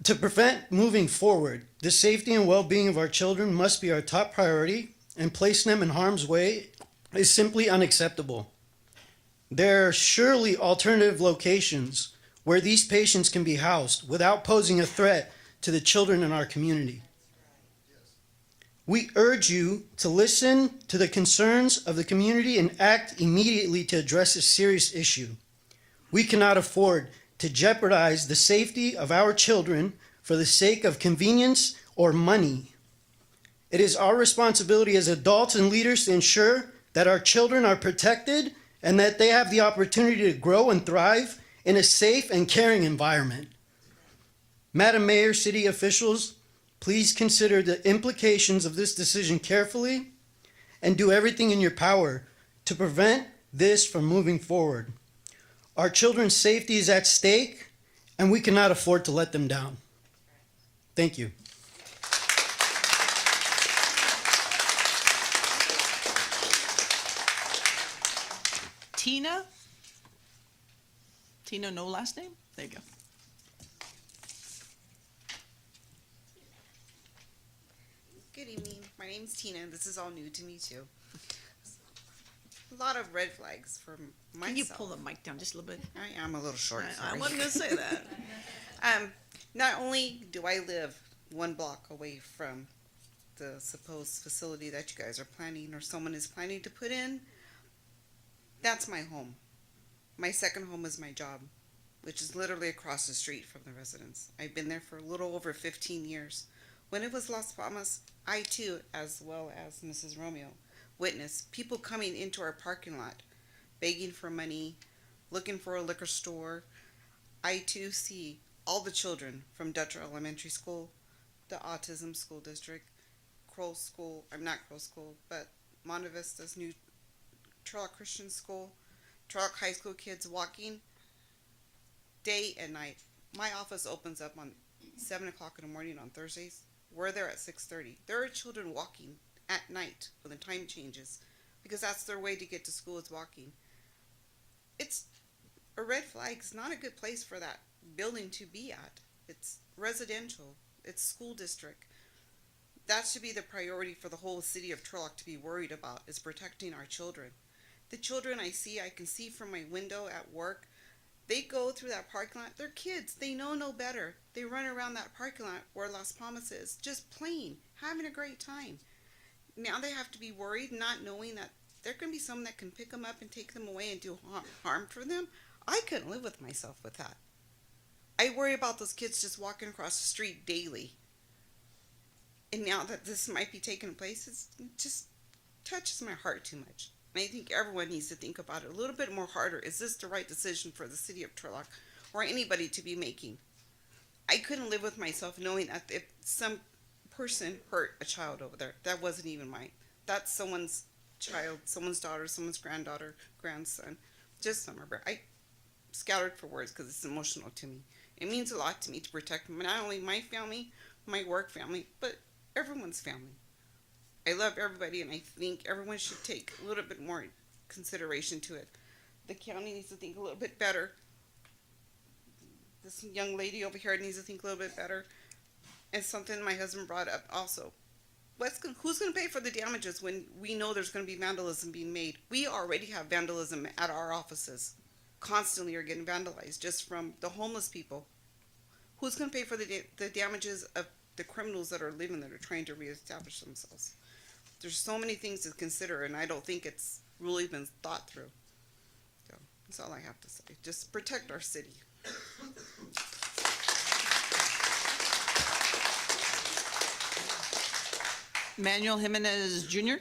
to prevent moving forward. The safety and well-being of our children must be our top priority, and placing them in harm's way is simply unacceptable. There are surely alternative locations where these patients can be housed without posing a threat to the children in our community. We urge you to listen to the concerns of the community and act immediately to address this serious issue. We cannot afford to jeopardize the safety of our children for the sake of convenience or money. It is our responsibility as adults and leaders to ensure that our children are protected and that they have the opportunity to grow and thrive in a safe and caring environment. Madam Mayor, city officials, please consider the implications of this decision carefully and do everything in your power to prevent this from moving forward. Our children's safety is at stake, and we cannot afford to let them down. Thank you. Tina? Tina, no last name? There you go. Good evening. My name's Tina. This is all new to me too. A lot of red flags for myself. Can you pull the mic down just a little bit? I am a little short. I sorry. wasn't gonna say that. Not only do I live one block away from the supposed facility that you guys are planning or someone is planning to put in, that's my home. My second home is my job, which is literally across the street from the residence. I've been there for a little over 15 years. When it was Las Palmas, I too, as well as Mrs. Romeo, witnessed people coming into our parking lot, begging for money, looking for a liquor store. I too see all the children from Dutcher Elementary School, the Autism School District, Kroll School, I'm not Kroll School, but Monte Vista's new Turlock Christian School, Turlock High School kids walking day and night. My office opens up on 7 o'clock in the morning on Thursdays. We're there at 6:30. There are children walking at night when the time changes because that's their way to get to school is walking. It's a red flag. It's not a good place for that building to be at. It's residential. It's school district. That should be the priority for the whole city of Turlock to be worried about is protecting our children. The children I can see from my window at work. They go through that parking lot. They're kids. They know no better. They run around that parking lot where Las Palmas is, just playing, having a great time. Now they have to be worried, not knowing that there can be someone that can pick them up and take them away and do harm for them. I couldn't live with myself with that. I worry about those kids just walking across the street daily. And now that this might be taking place, it just touches my heart too much. And I think everyone needs to think about it a little bit more harder. Is this the right decision for the city of Turlock or anybody to be making? I couldn't live with myself knowing that if some person hurt a child over there, that wasn't even mine. That's someone's child, someone's daughter, someone's granddaughter, grandson. Just some of it. I scattered for words because it's emotional to me. It means a lot to me to protect not only my family, my work family, but everyone's family. I love everybody, and I think everyone should take a little bit more consideration to it. The county needs to think a little bit better. This young lady over here needs to think a little bit better. And something my husband brought up also. Who's going to pay for the damages when we know there's going to be vandalism being made? We already have vandalism at our offices. Constantly are getting vandalized just from the homeless people. Who's going to pay for the damages of the criminals that are living that are trying to reestablish themselves? There's so many things to consider, and I don't think it's really been thought through. So that's all I have to say. Just protect our city. Manuel Jimenez Jr.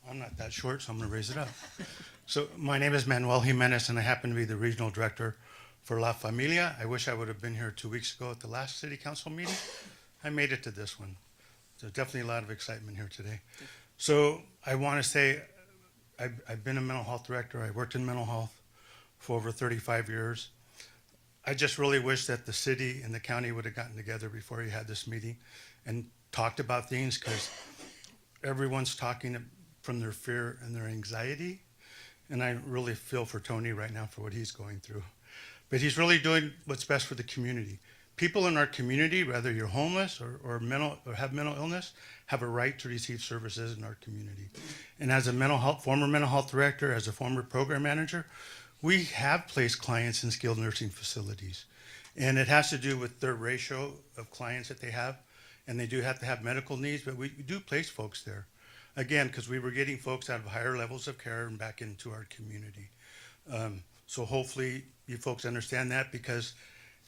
I'm not that short, so I'm going to raise it up. So my name is Manuel Jimenez, and I happen to be the regional director for La Familia. I wish I would have been here 2 weeks ago at the last city council meeting. I made it to this one. There's definitely a lot of excitement here today. So I want to say I've been a mental health director. I worked in mental health for over 35 years. I just really wish that the city and the county would have gotten together before you had this meeting and talked about things, because everyone's talking from their fear and their anxiety. And I really feel for Tony right now for what he's going through. But he's really doing what's best for the community. People in our community, whether you're homeless or have mental illness, have a right to receive services in our community. And as a former mental health director, as a former program manager, we have placed clients in skilled nursing facilities. And it has to do with their ratio of clients that they have. And they do have to have medical needs, but we do place folks there. again, because we were getting folks out of higher levels of care and back into our community. So hopefully you folks understand that, because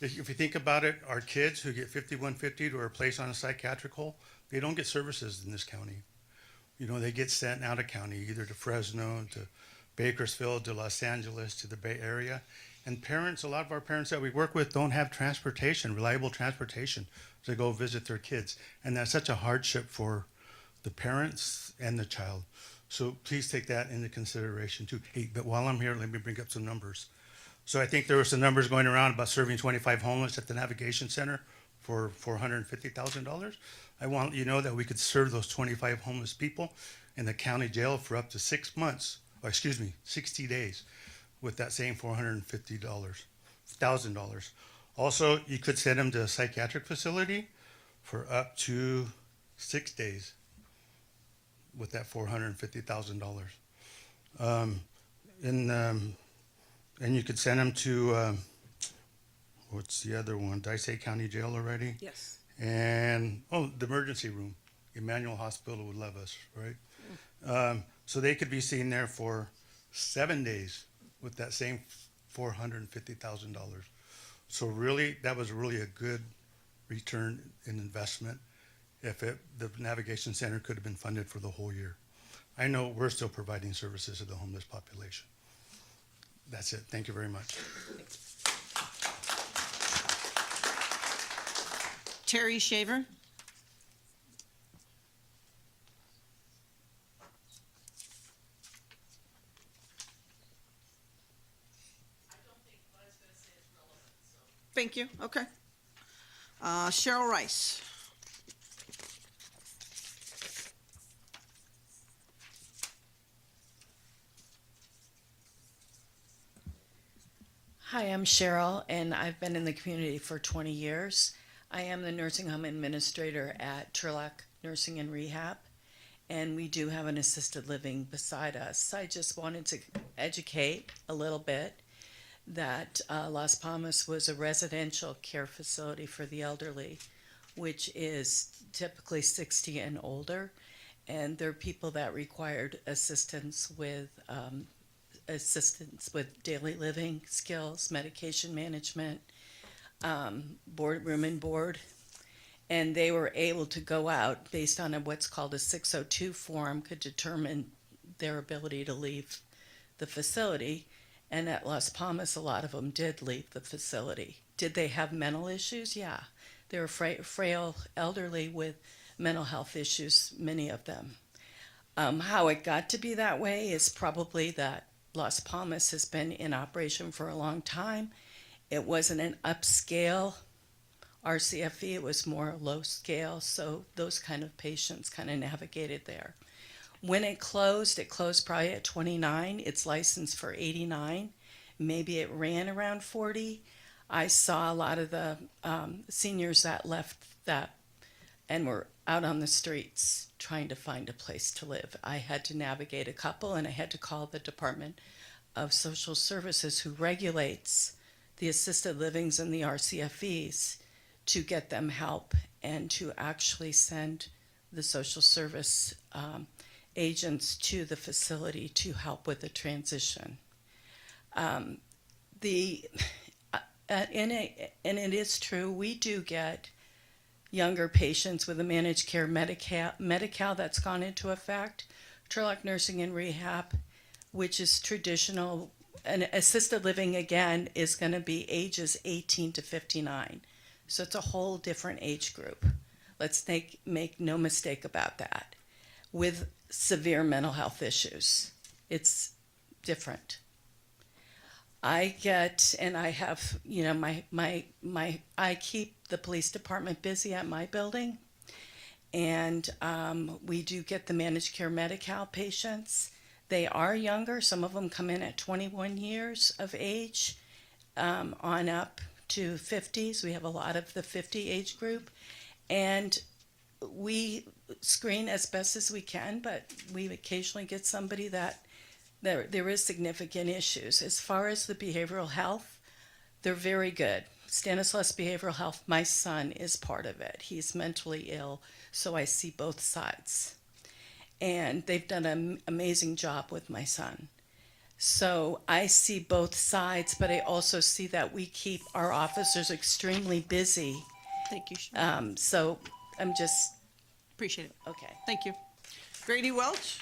if you think about it, our kids who get 5150 to are placed on a psychiatric hold, they don't get services in this county. You know, they get sent out of county, either to Fresno, to Bakersfield, to Los Angeles, to the Bay Area. And parents, a lot of our parents that we work with don't have transportation, reliable transportation to go visit their kids. And that's such a hardship for the parents and the child. So please take that into consideration too. Hey, but while I'm here, let me bring up some numbers. So I think there were some numbers going around about serving 25 homeless at the Navigation Center for $450,000. I want you to know that we could serve those 25 homeless people in the county jail for up to 6 months, or 60 days with that same $450,000. Also, you could send them to a psychiatric facility for up to 6 days with that $450,000. And you could send them to, what's the other one? Did I say county jail already? Yes. And, the emergency room. Emmanuel Hospital would love us, right? So they could be seen there for 7 days with that same $450,000. So really, that was really a good return in investment if the Navigation Center could have been funded for the whole year. I know we're still providing services to the homeless population. That's it. Thank you very much. Terry Shaver. Thank you. Okay. Cheryl Rice. Hi, I'm Cheryl, and I've been in the community for 20 years. I am the nursing home administrator at Turlock Nursing and Rehab, and we do have an assisted living beside us. I just wanted to educate a little bit that Las Palmas was a residential care facility for the elderly, which is typically 60 and older, and there are people that required assistance with daily living skills, medication management, room and board, and they were able to go out based on what's called a 602 form, could determine their ability to leave the facility. And at Las Palmas, a lot of them did leave the facility. Did they have mental issues? Yeah. They were frail elderly with mental health issues, many of them. How it got to be that way is probably that Las Palmas has been in operation for a long time. It wasn't an upscale RCFE, it was more low scale, so those kind of patients kind of navigated there. When it closed probably at 29. It's licensed for 89. Maybe it ran around 40. I saw a lot of the seniors that left that and were out on the streets trying to find a place to live. I had to navigate a couple, and I had to call the Department of Social Services, who regulates the assisted livings and the RCFEs, to get them help and to actually send the social service agents to the facility to help with the transition. And it is true, we do get younger patients with a managed care Medi-Cal that's gone into effect. Turlock Nursing and Rehab, which is traditional, and assisted living again is going to be ages 18 to 59. So it's a whole different age group. Let's make no mistake about that. With severe mental health issues, it's different. I get, and I have, I keep the police department busy at my building, and we do get the managed care Medi-Cal patients. They are younger. Some of them come in at 21 years of age on up to 50s. We have a lot of the 50 age group, and we screen as best as we can, but we occasionally get somebody that there is significant issues. As far as the behavioral health, they're very good. Stanislaus Behavioral Health, my son is part of it. He's mentally ill, so I see both sides. and they've done an amazing job with my son. So I see both sides, but I also see that we keep our officers extremely busy. Thank you. Sharon. So I'm just, Appreciate it. okay. Thank you. Grady Welch.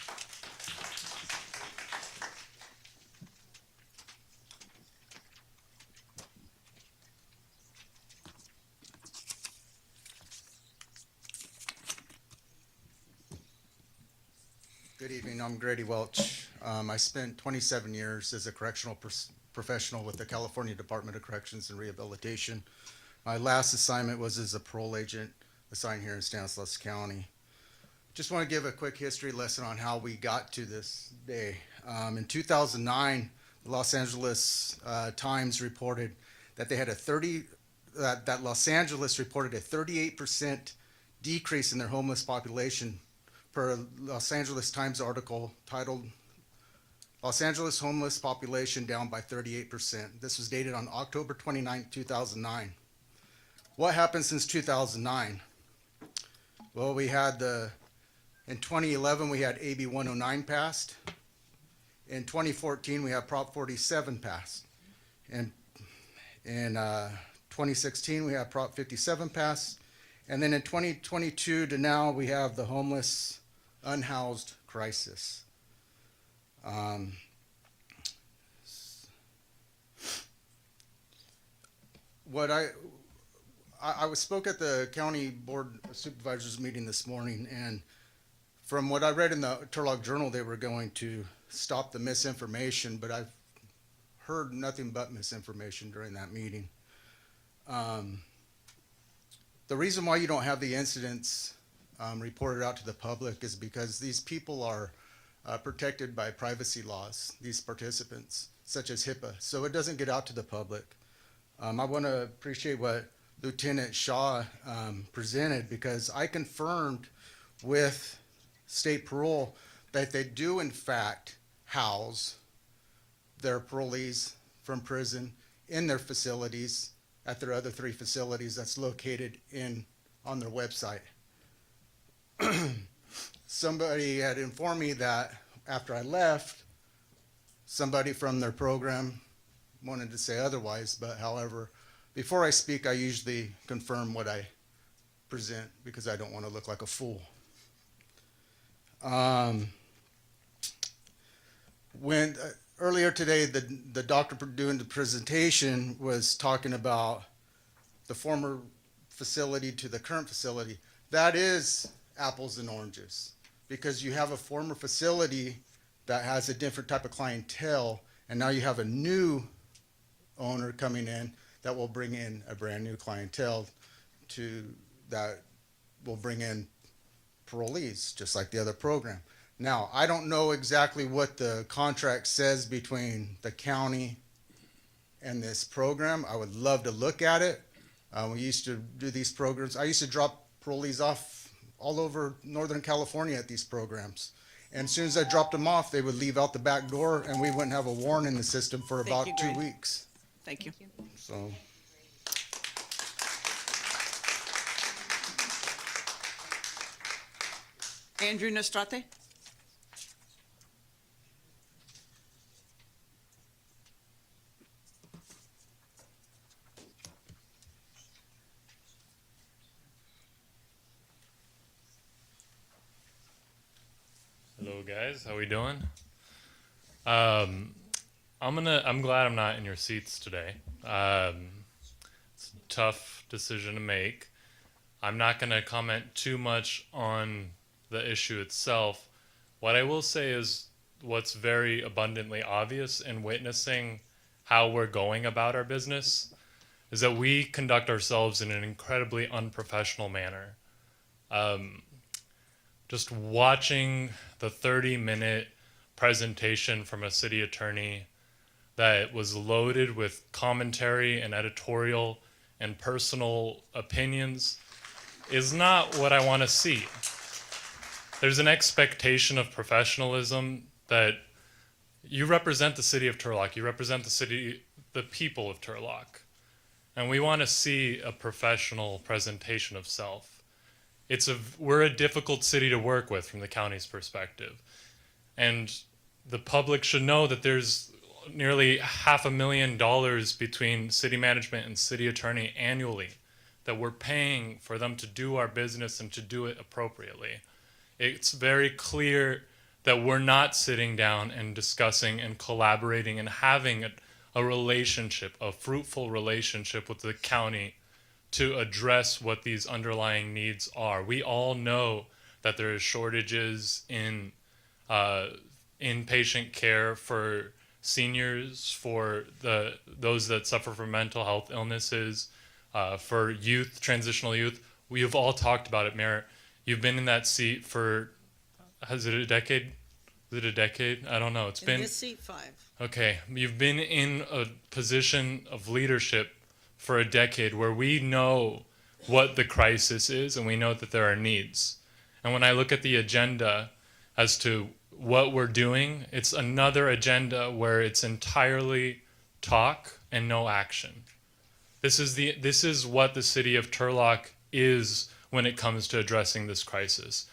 Good evening, I'm Grady Welch. I spent 27 years as a correctional professional with the California Department of Corrections and Rehabilitation. My last assignment was as a parole agent assigned here in Stanislaus County. Just want to give a quick history lesson on how we got to this day. In 2009, the Los Angeles Times reported that they had that Los Angeles reported a 38% decrease in their homeless population per Los Angeles Times article titled Los Angeles Homeless Population Down by 38%. This was dated on October 29, 2009. What happened since 2009? Well, in 2011, we had AB 109 passed. In 2014, we had Prop 47 passed. And in 2016, we had Prop 57 passed. And then in 2022 to now, we have the homeless unhoused crisis. I spoke at the county board of supervisors meeting this morning, and from what I read in the Turlock Journal, they were going to stop the misinformation, but I've heard nothing but misinformation during that meeting. The reason why you don't have the incidents reported out to the public is because these people are protected by privacy laws, these participants, such as HIPAA, so it doesn't get out to the public. I want to appreciate what Lieutenant Shaw presented, because I confirmed with state parole that they do in fact house their parolees from prison in their facilities at their other 3 facilities that's located on their website. Somebody had informed me that after I left, somebody from their program wanted to say otherwise, but however, before I speak, I usually confirm what I present because I don't want to look like a fool. When earlier today, the doctor doing the presentation was talking about the former facility to the current facility. That is apples and oranges, because you have a former facility that has a different type of clientele, and now you have a new owner coming in that will bring in a brand new clientele that will bring in parolees, just like the other program. Now, I don't know exactly what the contract says between the county and this program. I would love to look at it. We used to do these programs. I used to drop parolees off all over Northern California at these programs. And as soon as I dropped them off, they would leave out the back door, and we wouldn't have a warrant in the system for about 2 weeks. Thank you. So. Andrew Nestrate. Hello guys, how we doing? I'm glad I'm not in your seats today. It's a tough decision to make. I'm not gonna comment too much on the issue itself. What I will say is what's very abundantly obvious in witnessing how we're going about our business is that we conduct ourselves in an incredibly unprofessional manner. Just watching the 30-minute presentation from a city attorney that was loaded with commentary and editorial and personal opinions is not what I want to see. There's an expectation of professionalism that you represent the city of Turlock, you represent the people of Turlock, and we want to see a professional presentation of self. we're a difficult city to work with from the county's perspective. And the public should know that there's nearly $500,000 between city management and city attorney annually that we're paying for them to do our business and to do it appropriately. It's very clear that we're not sitting down and discussing and collaborating and having a relationship, a fruitful relationship with the county to address what these underlying needs are. We all know that there is shortages in inpatient care for seniors, for those that suffer from mental health illnesses, for youth, transitional youth. We have all talked about it, Mayor. You've been in that seat for, is it a decade? Is it a decade? I don't know. It's been. In this seat, 5. Okay, you've been in a position of leadership for a decade where we know what the crisis is and we know that there are needs. And when I look at the agenda as to what we're doing, it's another agenda where it's entirely talk and no action. This is what the city of Turlock is when it comes to addressing this crisis.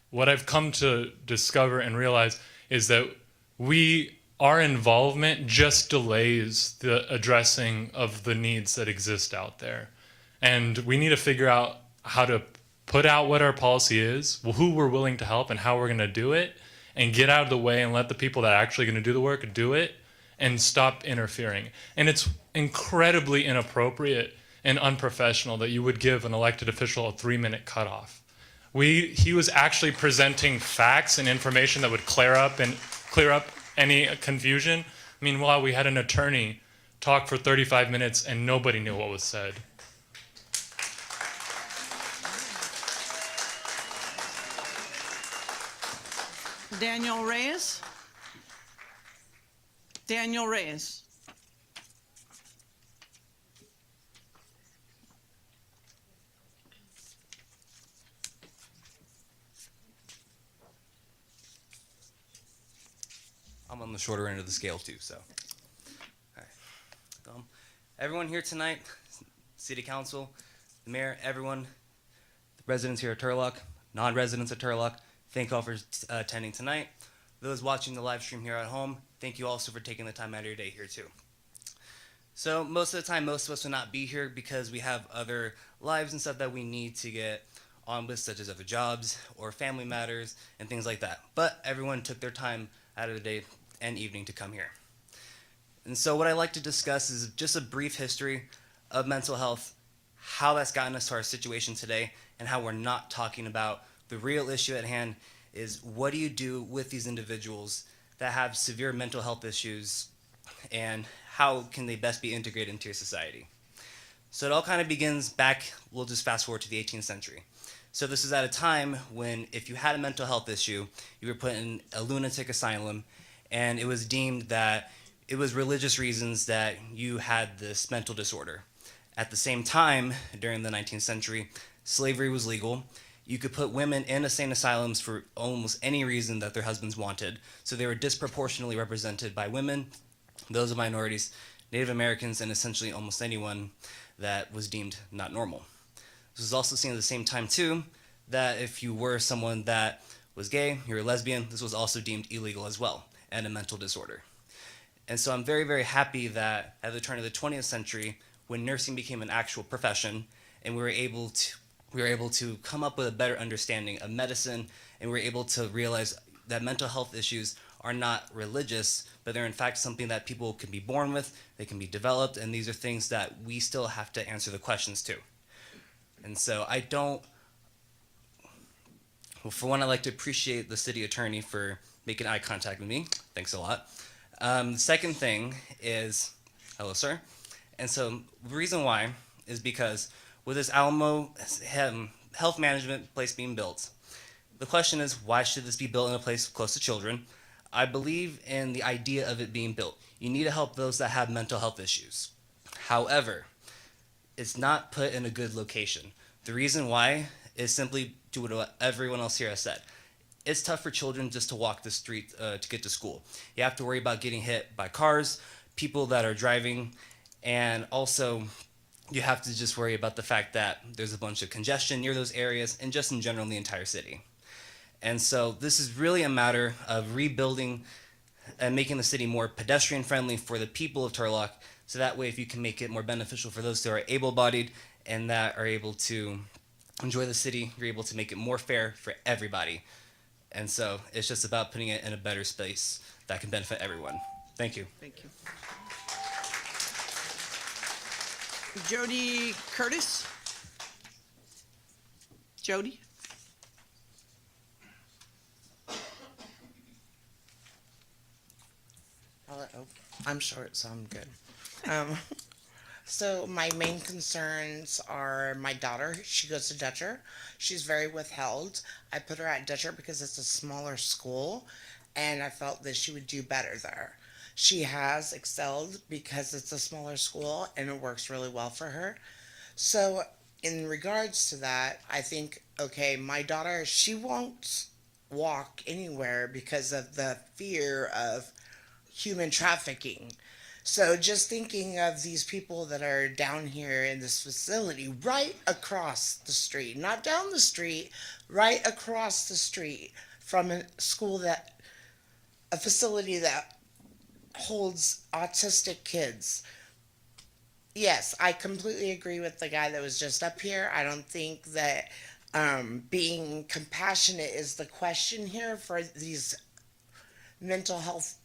What I've come to discover and realize is that our involvement just delays the addressing of the needs that exist out there. And we need to figure out how to put out what our policy is, who we're willing to help and how we're going to do it, and get out of the way and let the people that are actually going to do the work do it and stop interfering. And it's incredibly inappropriate and unprofessional that you would give an elected official a 3-minute cutoff. He was actually presenting facts and information that would clear up any confusion. Meanwhile, we had an attorney talk for 35 minutes and nobody knew what was said. Daniel Reyes? Daniel Reyes. I'm on the shorter end of the scale too, so. All right. Everyone here tonight, City Council, the Mayor, everyone, the residents here at Turlock, non-residents at Turlock, thank you all for attending tonight. Those watching the live stream here at home, thank you also for taking the time out of your day here too. So most of the time, most of us will not be here because we have other lives and stuff that we need to get on with, such as other jobs or family matters and things like that. But everyone took their time out of the day and evening to come here. And so what I'd like to discuss is just a brief history of mental health, how that's gotten us to our situation today, and how we're not talking about the real issue at hand is what do you do with these individuals that have severe mental health issues, and how can they best be integrated into your society? So it all kind of begins back, we'll just fast forward to the 18th century. So this is at a time when if you had a mental health issue, you were put in a lunatic asylum, and it was deemed that it was religious reasons that you had this mental disorder. At the same time, during the 19th century, slavery was legal. You could put women in insane asylums for almost any reason that their husbands wanted. So they were disproportionately represented by women, those of minorities, Native Americans, and essentially almost anyone that was deemed not normal. This was also seen at the same time too, that if you were someone that was gay, you were a lesbian, this was also deemed illegal as well, and a mental disorder. And so I'm very, very happy that at the turn of the 20th century, when nursing became an actual profession, and we were able to come up with a better understanding of medicine, and we were able to realize that mental health issues are not religious, but they're in fact something that people can be born with, they can be developed, and these are things that we still have to answer the questions to. And so for one, I'd like to appreciate the city attorney for making eye contact with me. Thanks a lot. The second thing is, hello, sir. And so the reason why is because with this Alamo health management place being built, the question is, why should this be built in a place close to children? I believe in the idea of it being built. You need to help those that have mental health issues. However, it's not put in a good location. The reason why is simply due to what everyone else here has said. It's tough for children just to walk the street to get to school. You have to worry about getting hit by cars, people that are driving, and also you have to just worry about the fact that there's a bunch of congestion near those areas and just in general in the entire city. And so this is really a matter of rebuilding and making the city more pedestrian friendly for the people of Turlock. So that way, if you can make it more beneficial for those who are able-bodied and that are able to enjoy the city, you're able to make it more fair for everybody. And so it's just about putting it in a better space that can benefit everyone. Thank you. Thank you. Jody Curtis? Jody? Hello. I'm short, so I'm good. So my main concerns are my daughter. She goes to Dutcher. She's very withheld. I put her at Dutcher because it's a smaller school, and I felt that she would do better there. She has excelled because it's a smaller school, and it works really well for her. So in regards to that, I think, okay, my daughter, she won't walk anywhere because of the fear of human trafficking. So just thinking of these people that are down here in this facility, right across the street, not down the street, right across the street from a school a facility that holds autistic kids. Yes, I completely agree with the guy that was just up here. I don't think that being compassionate is the question here for these mental health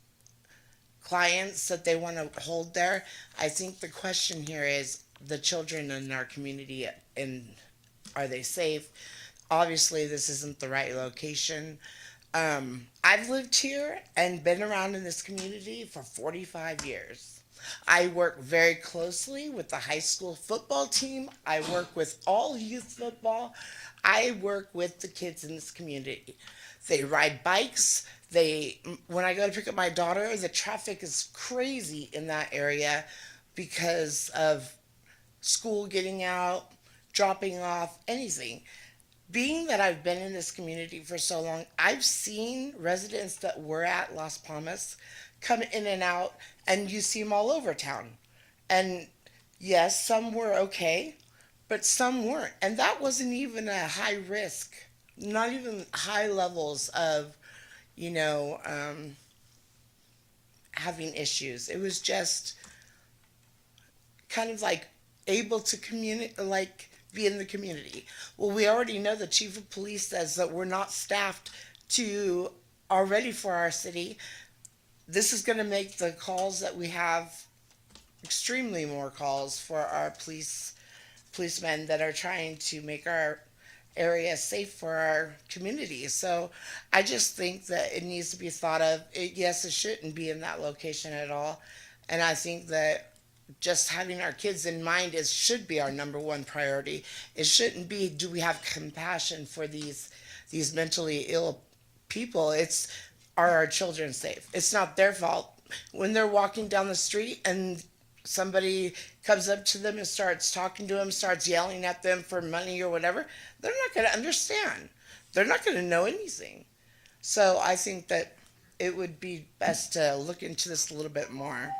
clients that they want to hold there. I think the question here is the children in our community, and are they safe? Obviously, this isn't the right location. I've lived here and been around in this community for 45 years. I work very closely with the high school football team. I work with all youth football. I work with the kids in this community. They ride bikes. When I go to pick up my daughter, the traffic is crazy in that area because of school getting out, dropping off, anything. Being that I've been in this community for so long, I've seen residents that were at Las Palmas come in and out, and you see them all over town. And yes, some were okay, but some weren't. And that wasn't even a high risk, not even high levels of having issues. It was just kind of like able to be in the community. Well, we already know the chief of police says that we're not staffed already for our city. This is going to make the calls that we have extremely more calls for our policemen that are trying to make our area safe for our community. So I just think that it needs to be thought of. Yes, it shouldn't be in that location at all. And I think that just having our kids in mind should be our number one priority. It shouldn't be, do we have compassion for these mentally ill people? Are our children safe? It's not their fault. When they're walking down the street and somebody comes up to them and starts talking to them, starts yelling at them for money or whatever, they're not going to understand. They're not going to know anything. So I think that it would be best to look into this a little bit more.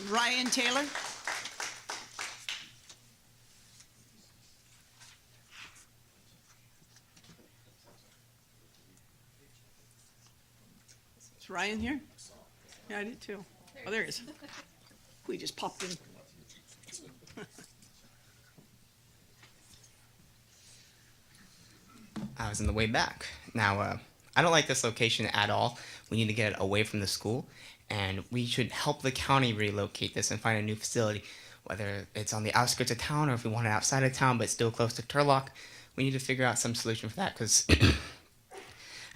Ryan Taylor? Is Ryan here? Yeah, I did too. Oh, there he is. We just popped in. I was in the way back. Now, I don't like this location at all. We need to get it away from the school, and we should help the county relocate this and find a new facility, whether it's on the outskirts of town or if we want it outside of town but still close to Turlock. We need to figure out some solution for that, because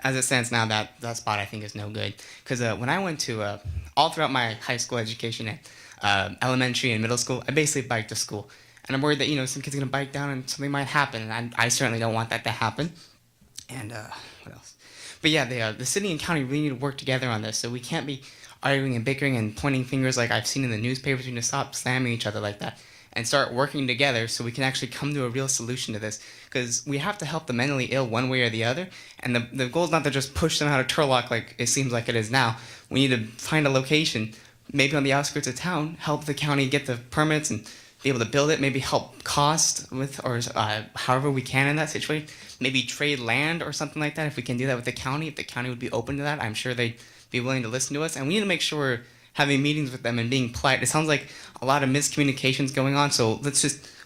as it stands now, that spot I think is no good. Because when I went to, all throughout my high school education at elementary and middle school, I basically biked to school. And I'm worried that, some kid's going to bike down and something might happen, and I certainly don't want that to happen. And what else? But yeah, the city and county really need to work together on this, so we can't be arguing and bickering and pointing fingers like I've seen in the newspapers. We need to stop slamming each other like that and start working together so we can actually come to a real solution to this, because we have to help the mentally ill one way or the other, and the goal is not to just push them out of Turlock like it seems like it is now. We need to find a location, maybe on the outskirts of town, help the county get the permits and be able to build it, maybe help cost with, or however we can in that situation. Maybe trade land or something like that. If we can do that with the county, if the county would be open to that, I'm sure they'd be willing to listen to us. And we need to make sure we're having meetings with them and being polite. It sounds like a lot of miscommunications going on, so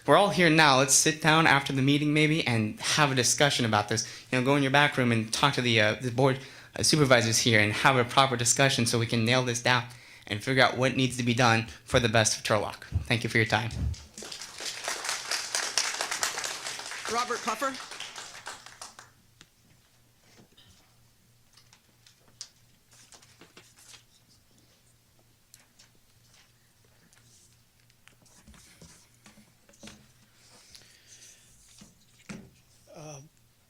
we're all here now. Let's sit down after the meeting maybe and have a discussion about this. You know, go in your back room and talk to the board supervisors here and have a proper discussion so we can nail this down and figure out what needs to be done for the best of Turlock. Thank you for your time. Robert Puffer.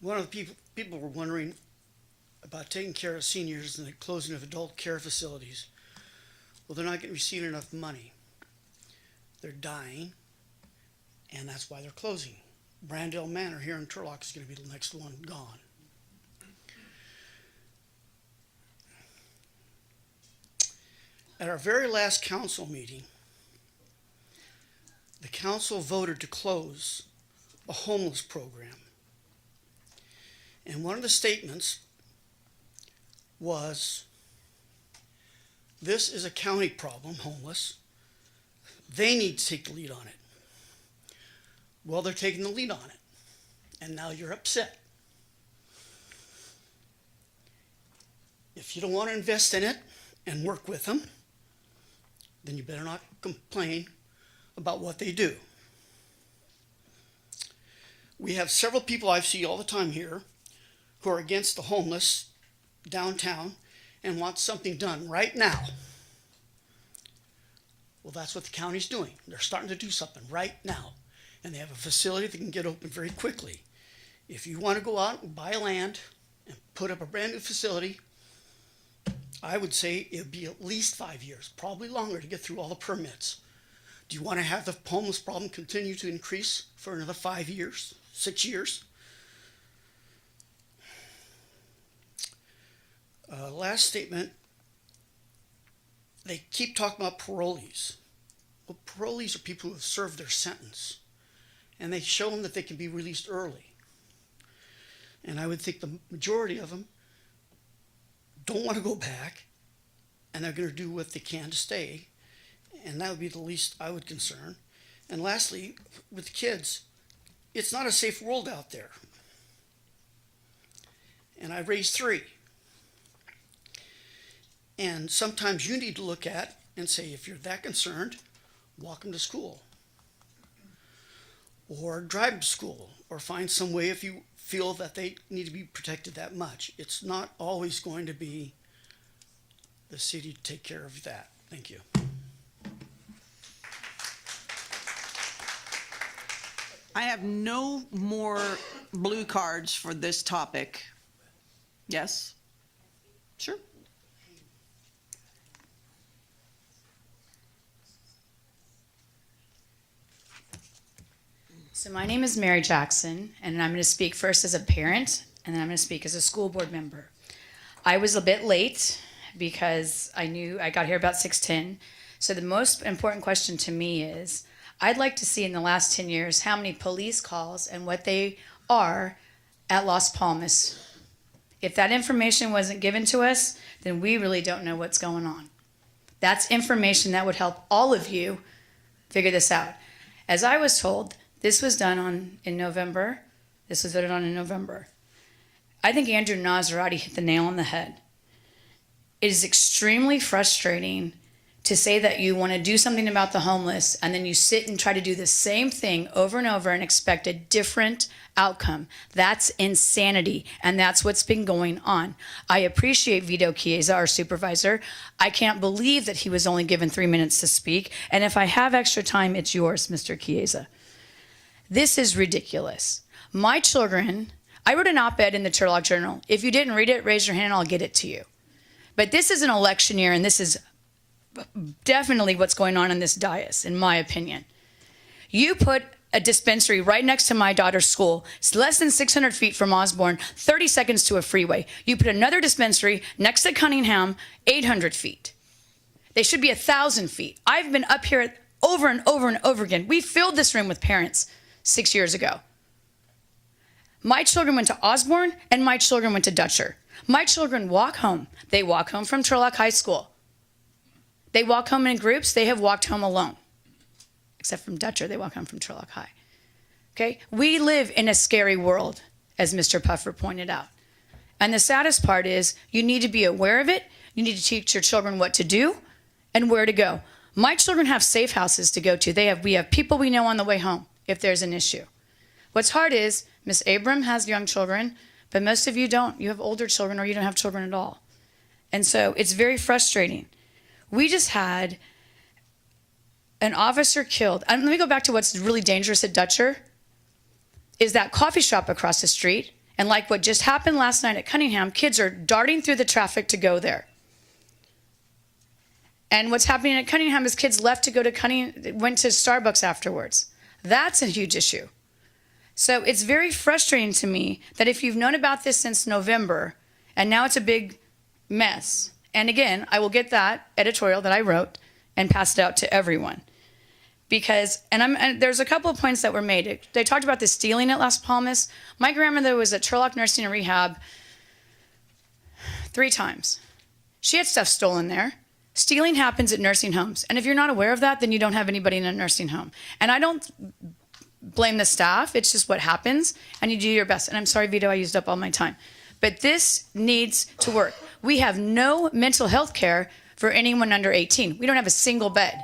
One of the people were wondering about taking care of seniors and the closing of adult care facilities. Well, they're not getting receiving enough money. They're dying, and that's why they're closing. Brandale Manor here in Turlock is going to be the next one gone. At our very last council meeting, the council voted to close a homeless program. And one of the statements was, this is a county problem, homeless. They need to take the lead on it. Well, they're taking the lead on it. And now you're upset. If you don't want to invest in it and work with them, then you better not complain about what they do. We have several people I see all the time here who are against the homeless downtown and want something done right now. Well, that's what the county's doing. They're starting to do something right now. And they have a facility that can get open very quickly. If you want to go out and buy land and put up a brand new facility, I would say it would be at least 5 years, probably longer to get through all the permits. Do you want to have the homeless problem continue to increase for another 5 years, 6 years? Last statement, they keep talking about parolees. Well, parolees are people who have served their sentence, and they show them that they can be released early. And I would think the majority of them don't want to go back, and they're going to do what they can to stay, and that would be the least I would concern. And lastly, with kids, it's not a safe world out there. And I raised 3. And sometimes you need to look at and say, if you're that concerned, walk them to school. Or drive them to school. Or find some way if you feel that they need to be protected that much. It's not always going to be the city to take care of that. Thank you. I have no more blue cards for this topic. Yes? Sure. So my name is Mary Jackson, and I'm going to speak first as a parent, and then I'm going to speak as a school board member. I was a bit late because I knew I got here about 6:10. So the most important question to me is, I'd like to see in the last 10 years how many police calls and what they are at Las Palmas. If that information wasn't given to us, then we really don't know what's going on. That's information that would help all of you figure this out. As I was told, this was done in November. This was voted on in November. I think Andrew Nazarati hit the nail on the head. It is extremely frustrating to say that you want to do something about the homeless and then you sit and try to do the same thing over and over and expect a different outcome. That's insanity, and that's what's been going on. I appreciate Vito Chiesa, our supervisor. I can't believe that he was only given 3 minutes to speak, and if I have extra time, it's yours, Mr. Chiesa. This is ridiculous. My children, I wrote an op-ed in the Turlock Journal. If you didn't read it, raise your hand and I'll get it to you. But this is an election year, and this is definitely what's going on in this dais, in my opinion. You put a dispensary right next to my daughter's school. It's less than 600 feet from Osborne, 30 seconds to a freeway. You put another dispensary next to Cunningham, 800 feet. They should be 1,000 feet. I've been up here over and over and over again. We filled this room with parents 6 years ago. My children went to Osborne and my children went to Dutcher. My children walk home. They walk home from Turlock High School. They walk home in groups. They have walked home alone. Except from Dutcher, they walk home from Turlock High. Okay? We live in a scary world, as Mr. Puffer pointed out. And the saddest part is you need to be aware of it. You need to teach your children what to do and where to go. My children have safe houses to go to. We have people we know on the way home if there's an issue. What's hard is Miss Abram has young children, but most of you don't. You have older children or you don't have children at all. And so it's very frustrating. We just had an officer killed. Let me go back to what's really dangerous at Dutcher is that coffee shop across the street. And like what just happened last night at Cunningham, kids are darting through the traffic to go there. And what's happening at Cunningham is kids left to go to went to Starbucks afterwards. That's a huge issue. So it's very frustrating to me that if you've known about this since November, and now it's a big mess. And again, I will get that editorial that I wrote and pass it out to everyone. Because, and there's a couple of points that were made. They talked about the stealing at Las Palmas. My grandmother was at Turlock Nursing and Rehab 3 times. She had stuff stolen there. Stealing happens at nursing homes. And if you're not aware of that, then you don't have anybody in a nursing home. And I don't blame the staff. It's just what happens. And you do your best. And I'm sorry, Vito, I used up all my time. But this needs to work. We have no mental health care for anyone under 18. We don't have a single bed.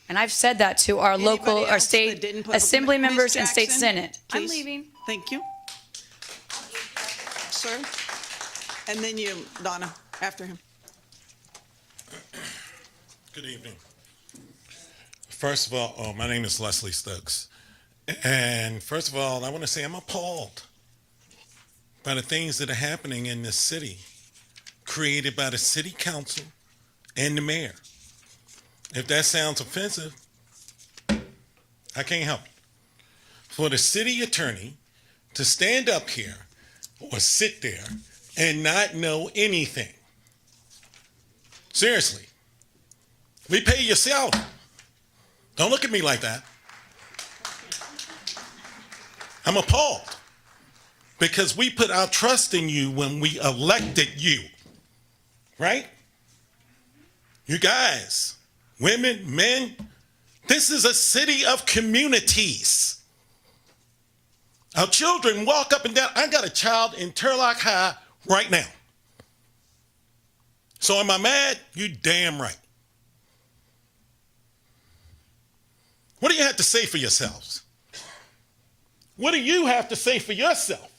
And I've said that to our our state assembly members and state senate. I'm Please. leaving. Thank you. Sir? And then you, Donna, after him. Good evening. First of all, my name is Leslie Stokes. And first of all, I want to say I'm appalled by the things that are happening in this city, created by the city council and the mayor. If that sounds offensive, I can't help it. For the city attorney to stand up here or sit there and not know anything. Seriously. We pay your salary. Don't look at me like that. I'm appalled because we put our trust in you when we elected you, right? You guys, women, men, this is a city of communities. Our children walk up and down. I got a child in Turlock High right now. So am I mad? You damn right. What do you have to say for yourselves? What do you have to say for yourself?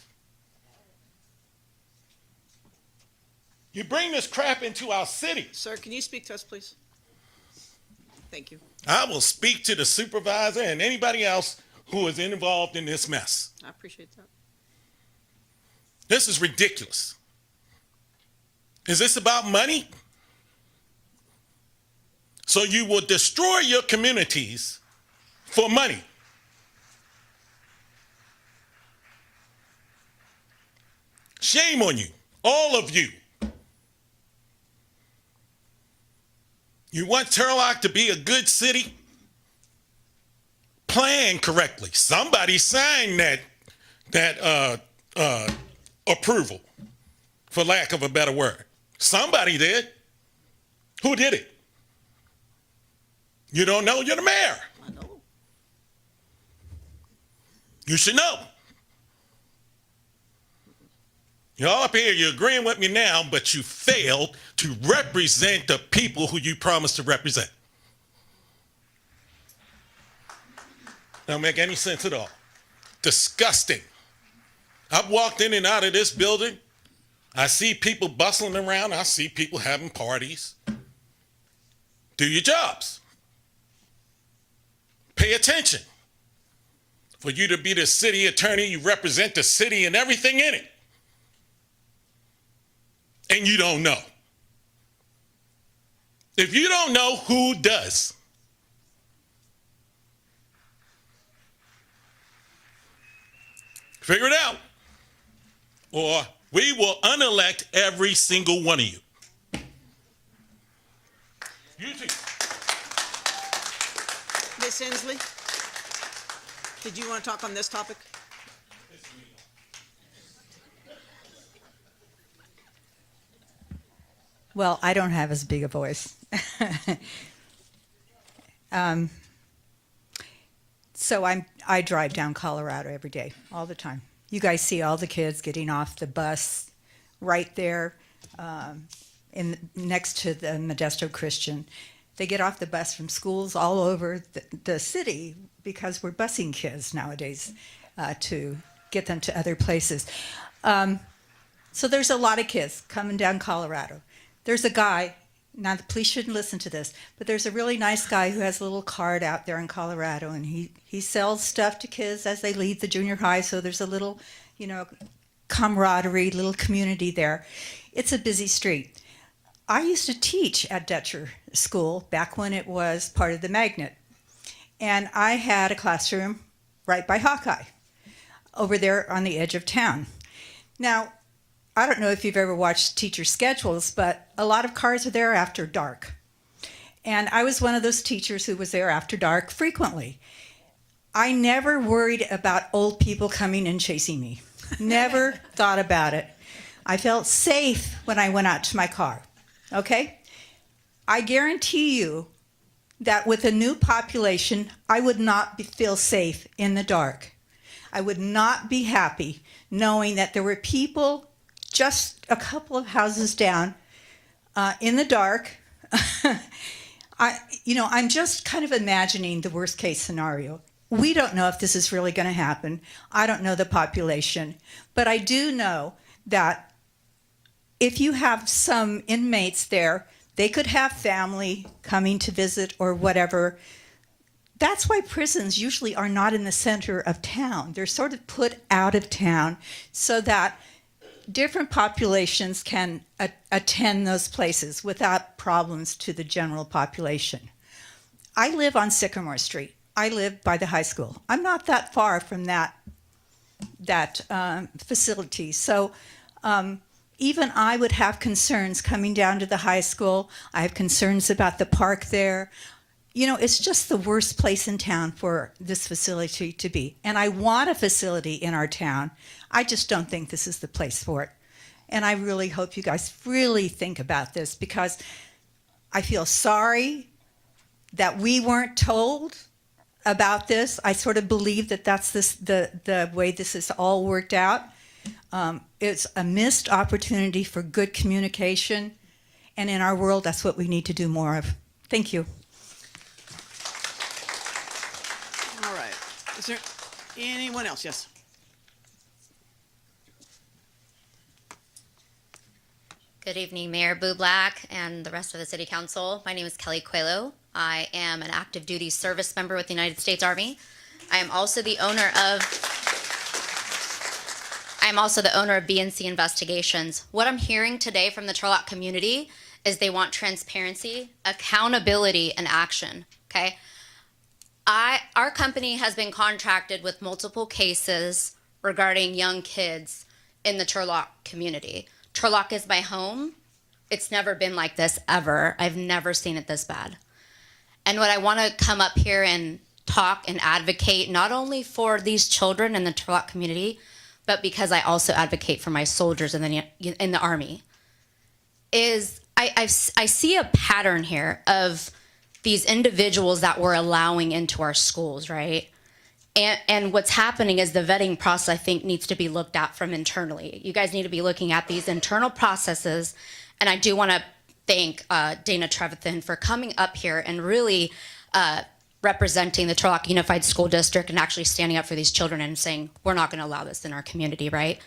You bring this crap into our city. Sir, can you speak to us, please? Thank you. I will speak to the supervisor and anybody else who is involved in this mess. I appreciate that. This is ridiculous. Is this about money? So you will destroy your communities for money. Shame on you, all of you. You want Turlock to be a good city? Plan correctly. Somebody signed that approval, for lack of a better word. Somebody did. Who did it? You don't know? You're the mayor. I know. You should know. You're all up here, you're agreeing with me now, but you failed to represent the people who you promised to represent. Don't make any sense at all. Disgusting. I've walked in and out of this building. I see people bustling around. I see people having parties. Do your jobs. Pay attention. For you to be the city attorney, you represent the city and everything in it. And you don't know. If you don't know, who does? Figure it out. Or we will unelect every single one of you. You too. Ms. Inslee, did you want to talk on this topic? Well, I don't have as big a voice. So I drive down Colorado every day, all the time. You guys see all the kids getting off the bus right there next to the Modesto Christian. They get off the bus from schools all over the city because we're busing kids nowadays to get them to other places. So there's a lot of kids coming down Colorado. There's a guy, now the police shouldn't listen to this, but there's a really nice guy who has a little cart out there in Colorado, and he sells stuff to kids as they leave the junior high, so there's a little, camaraderie, little community there. It's a busy street. I used to teach at Dutcher School back when it was part of the Magnet, and I had a classroom right by Hawkeye, over there on the edge of town. Now, I don't know if you've ever watched teacher schedules, but a lot of cars are there after dark. And I was one of those teachers who was there after dark frequently. I never worried about old people coming and chasing me. Never thought about it. I felt safe when I went out to my car. Okay? I guarantee you that with a new population, I would not feel safe in the dark. I would not be happy knowing that there were people just a couple of houses down in the dark. I'm just kind of imagining the worst case scenario. We don't know if this is really going to happen. I don't know the population, but I do know that if you have some inmates there, they could have family coming to visit or whatever. That's why prisons usually are not in the center of town. They're sort of put out of town so that different populations can attend those places without problems to the general population. I live on Sycamore Street. I live by the high school. I'm not that far from that facility. So even I would have concerns coming down to the high school. I have concerns about the park there. It's just the worst place in town for this facility to be. And I want a facility in our town. I just don't think this is the place for it. And I really hope you guys really think about this, because I feel sorry that we weren't told about this. I sort of believe that that's the way this is all worked out. It's a missed opportunity for good communication. And in our world, that's what we need to do more of. Thank you. All right. Is there anyone else? Yes. Good evening, Mayor Bublak and the rest of the City Council. My name is Kelly Coelho. I am an active duty service member with the United States Army. I am also the owner of BNC Investigations. What I'm hearing today from the Turlock community is they want transparency, accountability, and action. Okay, our company has been contracted with multiple cases regarding young kids in the Turlock community. Turlock is my home. It's never been like this ever. I've never seen it this bad. And what I want to come up here and talk and advocate not only for these children in the Turlock community, but because I also advocate for my soldiers in the Army, is I see a pattern here of these individuals that we're allowing into our schools, right? And what's happening is the vetting process, I think, needs to be looked at from internally. You guys need to be looking at these internal processes. And I do want to thank Dana Trevathan for coming up here and really representing the Turlock Unified School District and actually standing up for these children and saying, we're not going to allow this in our community, right?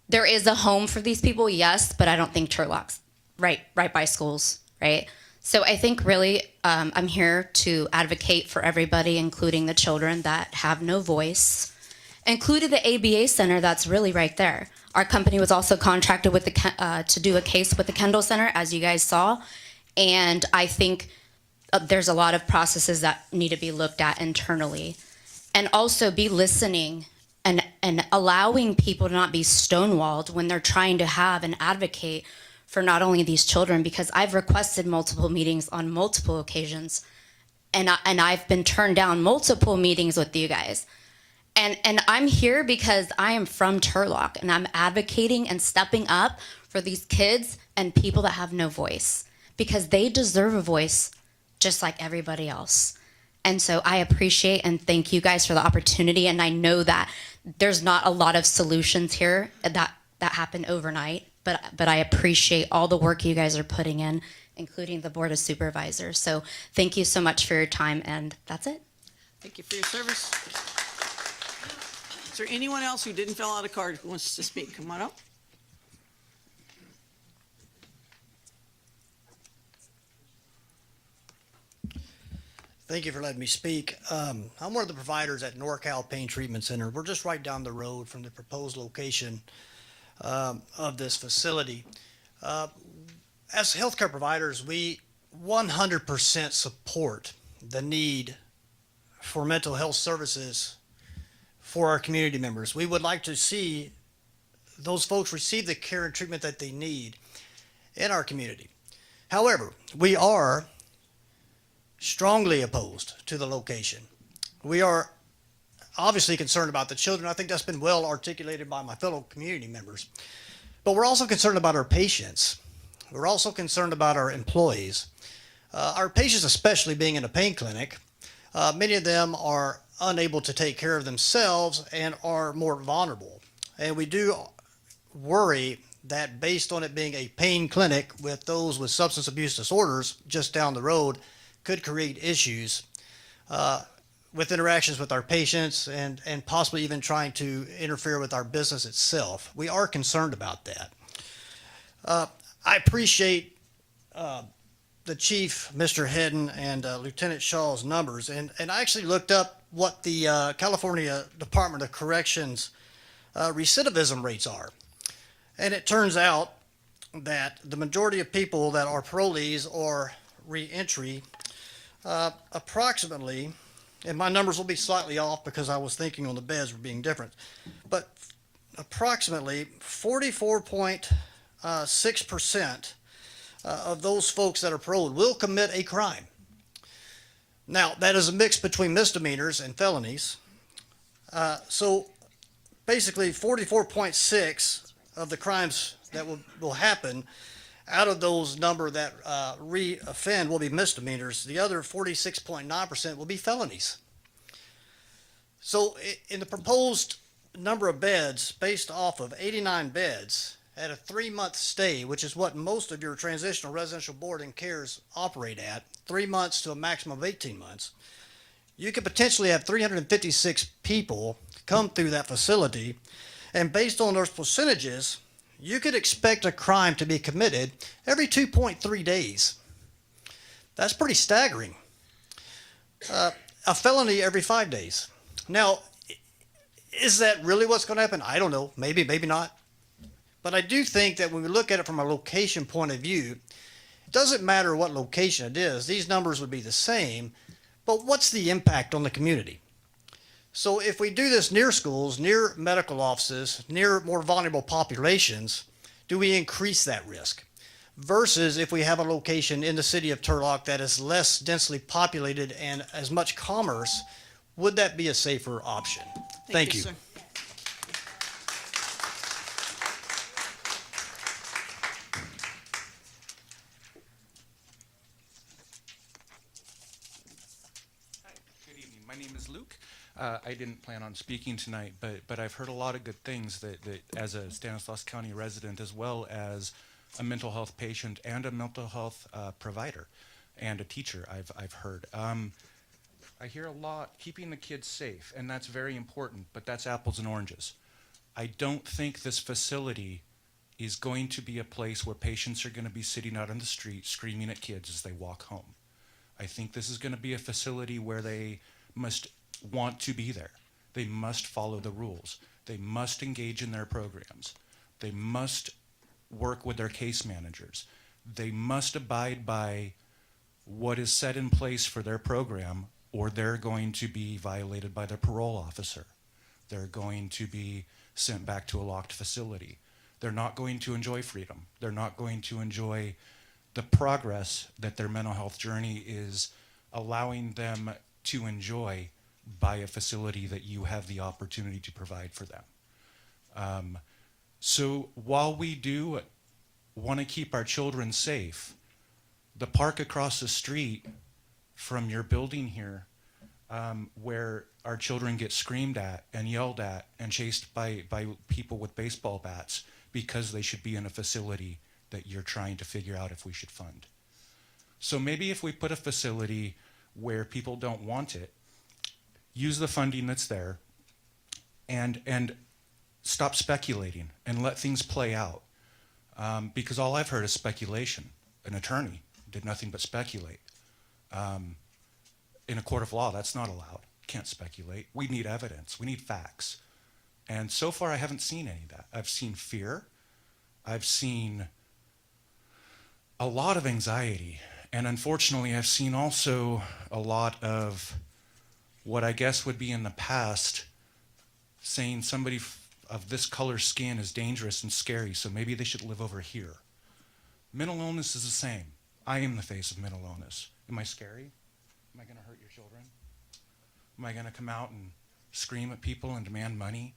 There is a home for these people, yes, but I don't think Turlock's right by schools, right? So I think really I'm here to advocate for everybody, including the children that have no voice, including the ABA Center that's really right there. Our company was also contracted with to do a case with the Kendall Center, as you guys saw. And I think there's a lot of processes that need to be looked at internally. And also be listening and allowing people to not be stonewalled when they're trying to have and advocate for not only these children, because I've requested multiple meetings on multiple occasions, and I've been turned down multiple meetings with you guys. And I'm here because I am from Turlock, and I'm advocating and stepping up for these kids and people that have no voice, because they deserve a voice just like everybody else. And so I appreciate and thank you guys for the opportunity. And I know that there's not a lot of solutions here that happen overnight, but I appreciate all the work you guys are putting in, including the Board of Supervisors. So thank you so much for your time, and that's it. Thank you for your service. Is there anyone else who didn't fill out a card who wants to speak? Come on up. Thank you for letting me speak. I'm one of the providers at NorCal Pain Treatment Center. We're just right down the road from the proposed location of this facility. As healthcare providers, we 100% support the need for mental health services for our community members. We would like to see those folks receive the care and treatment that they need in our community. However, we are strongly opposed to the location. We are obviously concerned about the children. I think that's been well articulated by my fellow community members. But we're also concerned about our patients. We're also concerned about our employees. Our patients, especially being in a pain clinic, many of them are unable to take care of themselves and are more vulnerable. And we do worry that based on it being a pain clinic with those with substance abuse disorders just down the road could create issues with interactions with our patients and possibly even trying to interfere with our business itself. We are concerned about that. I appreciate the chief, Mr. Hedden, and Lieutenant Shaw's numbers, and I actually looked up what the California Department of Corrections recidivism rates are. And it turns out that the majority of people that are parolees or reentry, approximately, and my numbers will be slightly off because I was thinking on the beds were being different, but approximately 44.6% of those folks that are paroled will commit a crime. Now, that is a mix between misdemeanors and felonies. So basically 44.6 of the crimes that will happen out of those number that re-offend will be misdemeanors. The other 46.9% will be felonies. So in the proposed number of beds, based off of 89 beds at a 3-month stay, which is what most of your transitional residential board and cares operate at, 3 months to a maximum of 18 months, you could potentially have 356 people come through that facility. And based on those percentages, you could expect a crime to be committed every 2.3 days. That's pretty staggering. A felony every 5 days. Now, is that really what's going to happen? I don't know. Maybe, maybe not. But I do think that when we look at it from a location point of view, it doesn't matter what location it is. These numbers would be the same. But what's the impact on the community? So if we do this near schools, near medical offices, near more vulnerable populations, do we increase that risk? Versus if we have a location in the city of Turlock that is less densely populated and as much commerce, would that be a safer option? Thank you. Sir. Good evening. My name is Luke. I didn't plan on speaking tonight, but I've heard a lot of good things that as a Stanislaus County resident, as well as a mental health patient and a mental health provider and a teacher, I've heard. I hear a lot keeping the kids safe, and that's very important, but that's apples and oranges. I don't think this facility is going to be a place where patients are going to be sitting out on the street screaming at kids as they walk home. I think this is going to be a facility where they must want to be there. They must follow the rules. They must engage in their programs. They must work with their case managers. They must abide by what is set in place for their program, or they're going to be violated by their parole officer. They're going to be sent back to a locked facility. They're not going to enjoy freedom. They're not going to enjoy the progress that their mental health journey is allowing them to enjoy by a facility that you have the opportunity to provide for them. So while we do want to keep our children safe, the park across the street from your building here, where our children get screamed at and yelled at and chased by people with baseball bats because they should be in a facility that you're trying to figure out if we should fund. So maybe if we put a facility where people don't want it, use the funding that's there and stop speculating and let things play out. Because all I've heard is speculation. An attorney did nothing but speculate. In a court of law, that's not allowed. Can't speculate. We need evidence. We need facts. And so far, I haven't seen any of that. I've seen fear. I've seen a lot of anxiety. And unfortunately, I've seen also a lot of what I guess would be in the past saying somebody of this color skin is dangerous and scary, so maybe they should live over here. Mental illness is the same. I am the face of mental illness. Am I scary? Am I going to hurt your children? Am I going to come out and scream at people and demand money?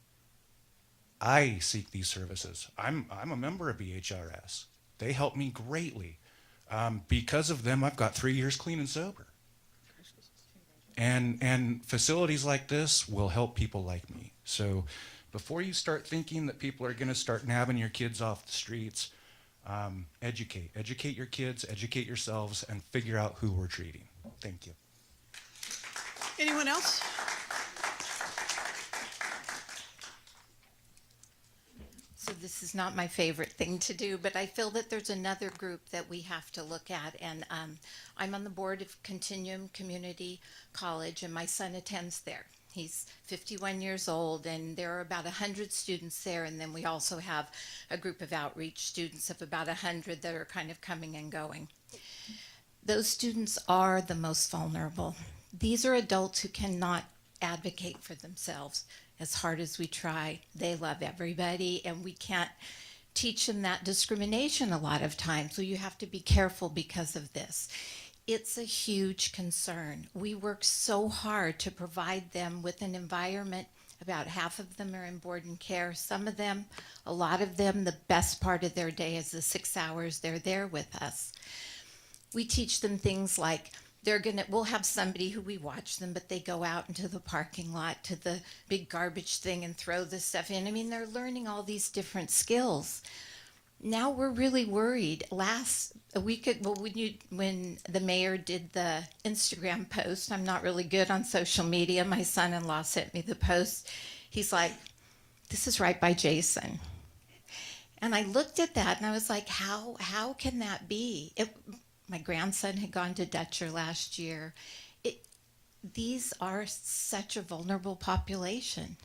I seek these services. I'm a member of BHRS. They help me greatly. Because of them, I've got 3 years clean and sober. And facilities like this will help people like me. So before you start thinking that people are going to start nabbing your kids off the streets, educate your kids, educate yourselves, and figure out who we're treating. Thank you. Anyone else? So this is not my favorite thing to do, but I feel that there's another group that we have to look at. And I'm on the board of Continuum Community College, and my son attends there. He's 51 years old, and there are about 100 students there. And then we also have a group of outreach students of about 100 that are kind of coming and going. Those students are the most vulnerable. These are adults who cannot advocate for themselves. As hard as we try, they love everybody, and we can't teach them that discrimination a lot of times. So you have to be careful because of this. It's a huge concern. We work so hard to provide them with an environment. About half of them are in board and care. Some of them, a lot of them, the best part of their day is the 6 hours they're there with us. We teach them things like we'll have somebody who we watch them, but they go out into the parking lot to the big garbage thing and throw this stuff in. I mean, they're learning all these different skills. Now we're really worried. When the mayor did the Instagram post, I'm not really good on social media. My son-in-law sent me the post. He's like, "This is right by Jason." And I looked at that and I was like, how can that be? My grandson had gone to Dutcher last year. These are such a vulnerable population,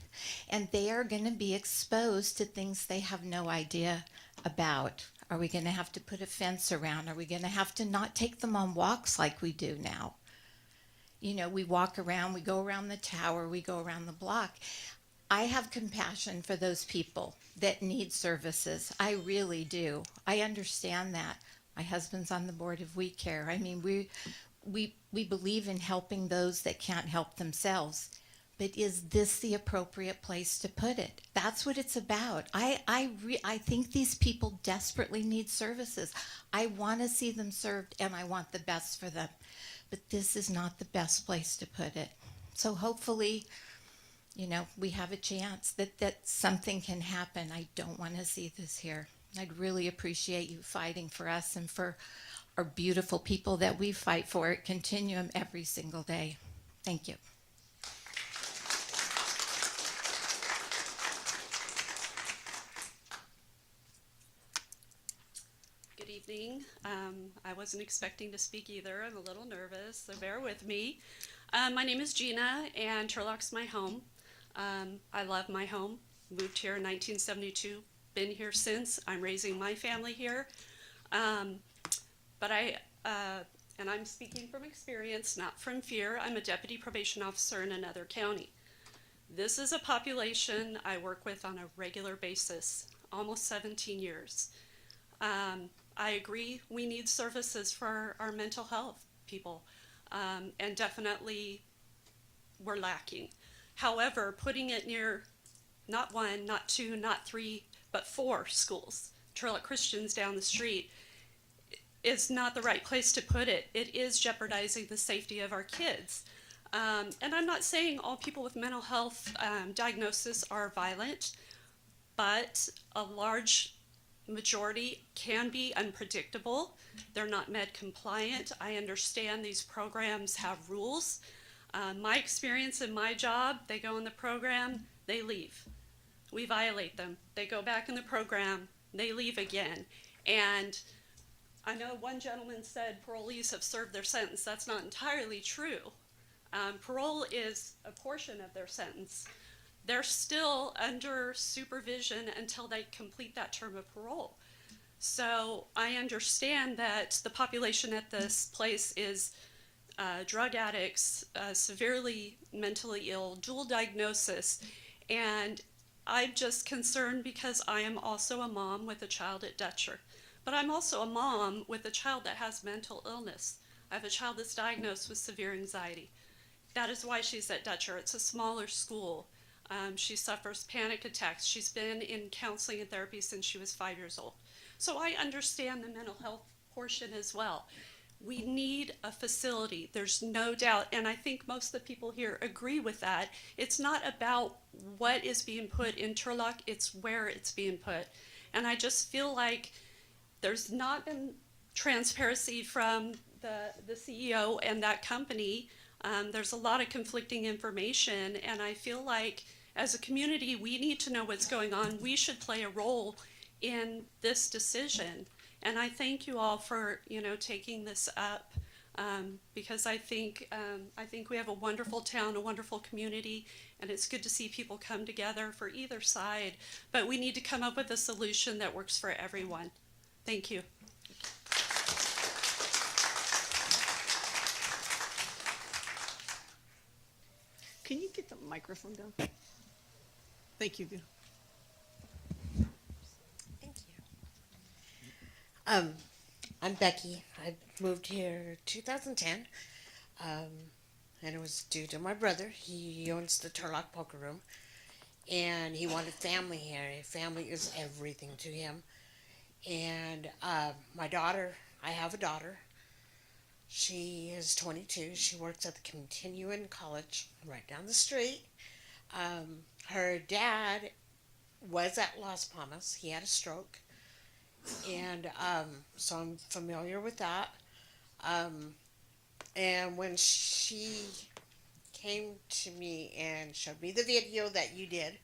and they are going to be exposed to things they have no idea about. Are we going to have to put a fence around? Are we going to have to not take them on walks like we do now? You know, we walk around, we go around the tower, we go around the block. I have compassion for those people that need services. I really do. I understand that. My husband's on the board of We Care. I mean, we believe in helping those that can't help themselves. But is this the appropriate place to put it? That's what it's about. I think these people desperately need services. I want to see them served, and I want the best for them. But this is not the best place to put it. So hopefully, you know, we have a chance that something can happen. I don't want to see this here. I'd really appreciate you fighting for us and for our beautiful people that we fight for at Continuum every single day. Thank you. Good evening. I wasn't expecting to speak either. I'm a little nervous, so bear with me. My name is Gina, and Turlock's my home. I love my home. Moved here in 1972. Been here since. I'm raising my family here. And I'm speaking from experience, not from fear. I'm a deputy probation officer in another county. This is a population I work with on a regular basis. almost 17 years. I agree we need services for our mental health people, and definitely we're lacking. However, putting it near not 1, not 2, not 3, but 4 schools, Turlock Christians down the street, is not the right place to put it. It is jeopardizing the safety of our kids. And I'm not saying all people with mental health diagnosis are violent, but a large majority can be unpredictable. They're not med compliant. I understand these programs have rules. My experience in my job, they go in the program, they leave. We violate them. They go back in the program, they leave again. And I know one gentleman said parolees have served their sentence. That's not entirely true. Parole is a portion of their sentence. They're still under supervision until they complete that term of parole. So I understand that the population at this place is drug addicts, severely mentally ill, dual diagnosis, and I'm just concerned because I am also a mom with a child at Dutcher. But I'm also a mom with a child that has mental illness. I have a child that's diagnosed with severe anxiety. That is why she's at Dutcher. It's a smaller school. She suffers panic attacks. She's been in counseling and therapy since she was 5 years old. So I understand the mental health portion as well. We need a facility, there's no doubt, and I think most of the people here agree with that. It's not about what is being put in Turlock, it's where it's being put. And I just feel like there's not been transparency from the CEO and that company. There's a lot of conflicting information, and I feel like as a community, we need to know what's going on. We should play a role in this decision. And I thank you all for, taking this up, because I think we have a wonderful town, a wonderful community, and it's good to see people come together for either side. But we need to come up with a solution that works for everyone. Thank you. Can you get the microphone down? Thank you. I'm Becky. I moved here 2010, and it was due to my brother. He owns the Turlock Poker Room, and he wanted family here. Family is everything to him. And my daughter, I have a daughter. She is 22. She works at the Continuing College right down the street. Her dad was at Las Palmas. He had a stroke. And so I'm familiar with that. And when she came to me and showed me the video that you did,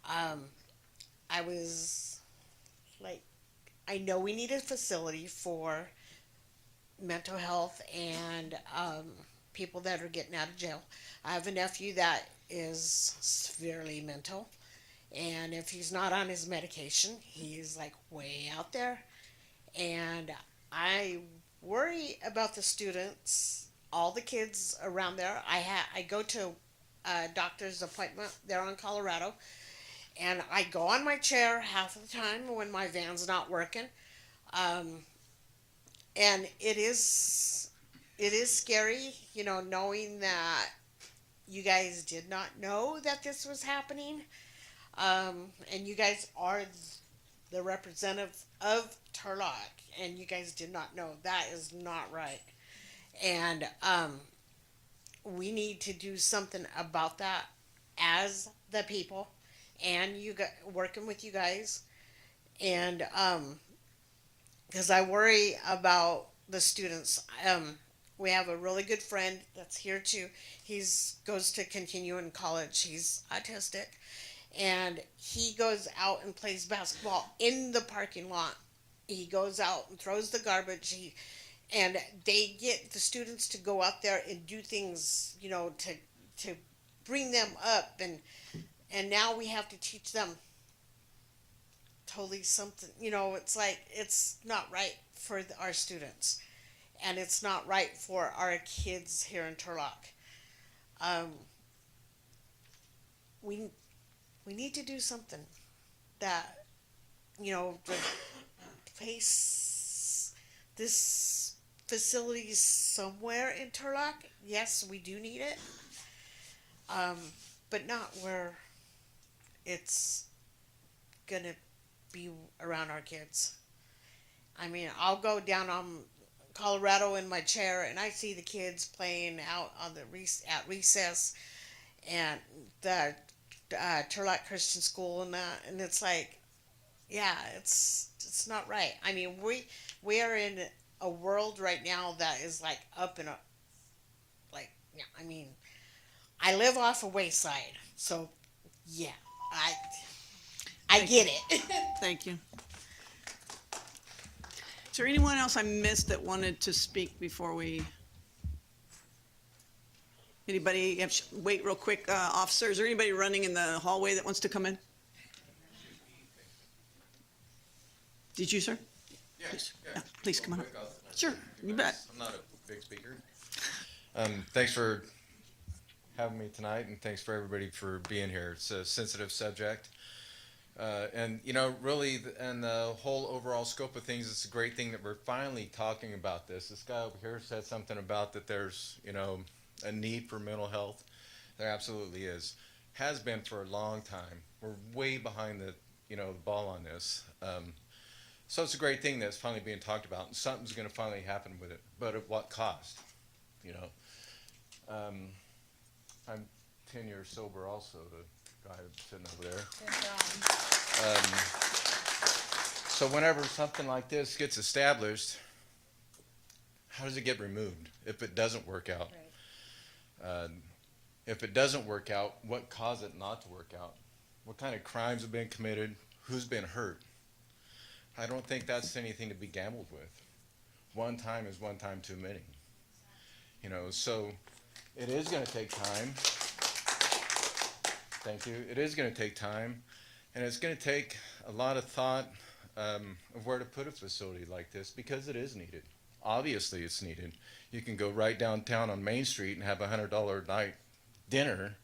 I was like, I know we need a facility for mental health and people that are getting out of jail. I have a nephew that is severely mental. And if he's not on his medication, he's like way out there. And I worry about the students, all the kids around there. I go to a doctor's appointment there on Colorado, and I go on my chair half of the time when my van's not working. And it is scary, knowing that you guys did not know that this was happening. And you guys are the representative of Turlock, and you guys did not know. That is not right. And we need to do something about that as the people, and working with you guys. And because I worry about the students. We have a really good friend that's here too. Goes to Continuing College. He's autistic. And he goes out and plays basketball in the parking lot. He goes out and throws the garbage. And they get the students to go out there and do things, to bring them up. And now we have to teach them totally something. It's like, it's not right for our students. And it's not right for our kids here in Turlock. We need to do something that the place, this facility is somewhere in Turlock. Yes, we do need it, but not where it's gonna be around our kids. I mean, I'll go down on Colorado in my chair and I see the kids playing out on the at recess, and the Turlock Christian School and that, and it's like, yeah, it's not right. I mean, we are in a world right now that is like up and up. Like, yeah, I mean, I live off a wayside, so yeah, I get it. Thank you. Is there anyone else I missed that wanted to speak before we? Anybody? Wait, real quick, officer. Is there anybody running in the hallway that wants to come in? Did you, sir? Please, yeah, please come on up. Sure, you bet. I'm not a big speaker. Thanks for having me tonight, and thanks for everybody for being here. It's a sensitive subject. And really, and the whole overall scope of things, it's a great thing that we're finally talking about this. This guy over here said something about that there's, a need for mental health. There absolutely is. Has been for a long time. We're way behind the ball on this. So it's a great thing that's finally being talked about, and something's going to finally happen with it. But at what cost? I'm 10 years sober also, the guy sitting over there. So whenever something like this gets established, how does it get removed if it doesn't work out? If it doesn't work out, what caused it not to work out? What kind of crimes have been committed? Who's been hurt? I don't think that's anything to be gambled with. One time is one time too many. So it is going to take time. Thank you. It is going to take time, and it's going to take a lot of thought of where to put a facility like this, because it is needed. Obviously, it's needed. You can go right downtown on Main Street and have a $100 a night dinner,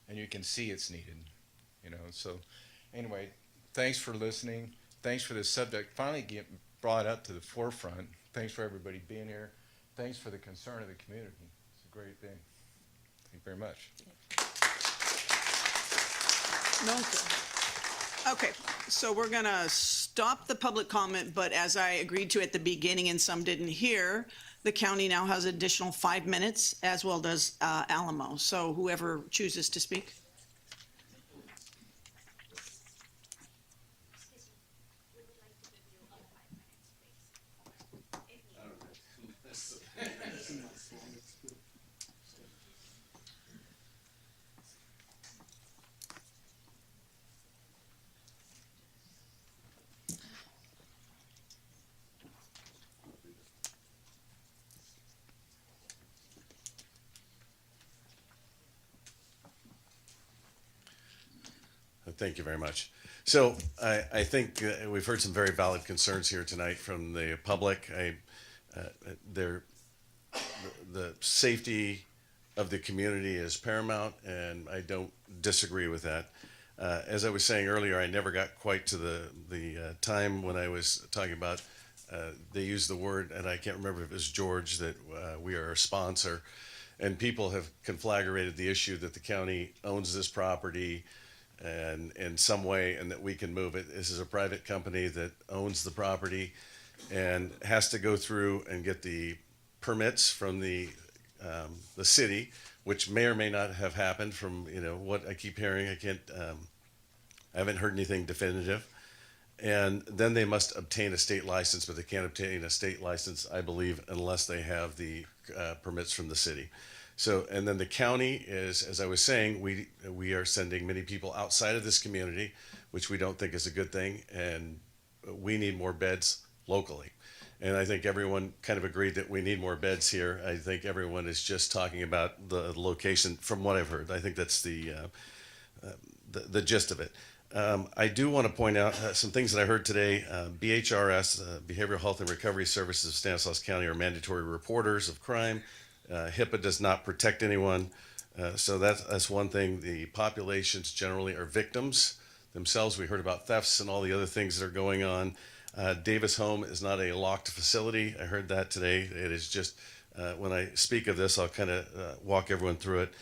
and you can see it's needed. So anyway, thanks for listening. Thanks for this subject finally getting brought up to the forefront. Thanks for everybody being here. Thanks for the concern of the community. It's a great thing. Thank you very much. No. Okay, so we're gonna stop the public comment, but as I agreed to at the beginning and some didn't hear, the county now has additional 5 minutes, as well does Alamo. So whoever chooses to speak. Thank you very much. So I think we've heard some very valid concerns here tonight from the public. The safety of the community is paramount, and I don't disagree with that. As I was saying earlier, I never got quite to the time when I was talking about, they used the word, and I can't remember if it was George, that we are a sponsor, and people have conflagrated the issue that the county owns this property and in some way, and that we can move it. This is a private company that owns the property and has to go through and get the permits from the city, which may or may not have happened from what I keep hearing. I haven't heard anything definitive. And then they must obtain a state license, but they can't obtain a state license, I believe, unless they have the permits from the city. So, and then the county is, as I was saying, we are sending many people outside of this community, which we don't think is a good thing, and we need more beds locally. And I think everyone kind of agreed that we need more beds here. I think everyone is just talking about the location from what I've heard. I think that's the gist of it. I do want to point out some things that I heard today. BHRS, Behavioral Health and Recovery Services of Stanislaus County, are mandatory reporters of crime. HIPAA does not protect anyone. So that's one thing. The populations generally are victims. themselves. We heard about thefts and all the other things that are going on. Davis Home is not a locked facility. I heard that today. It is just, when I speak of this, I'll kind of walk everyone through it.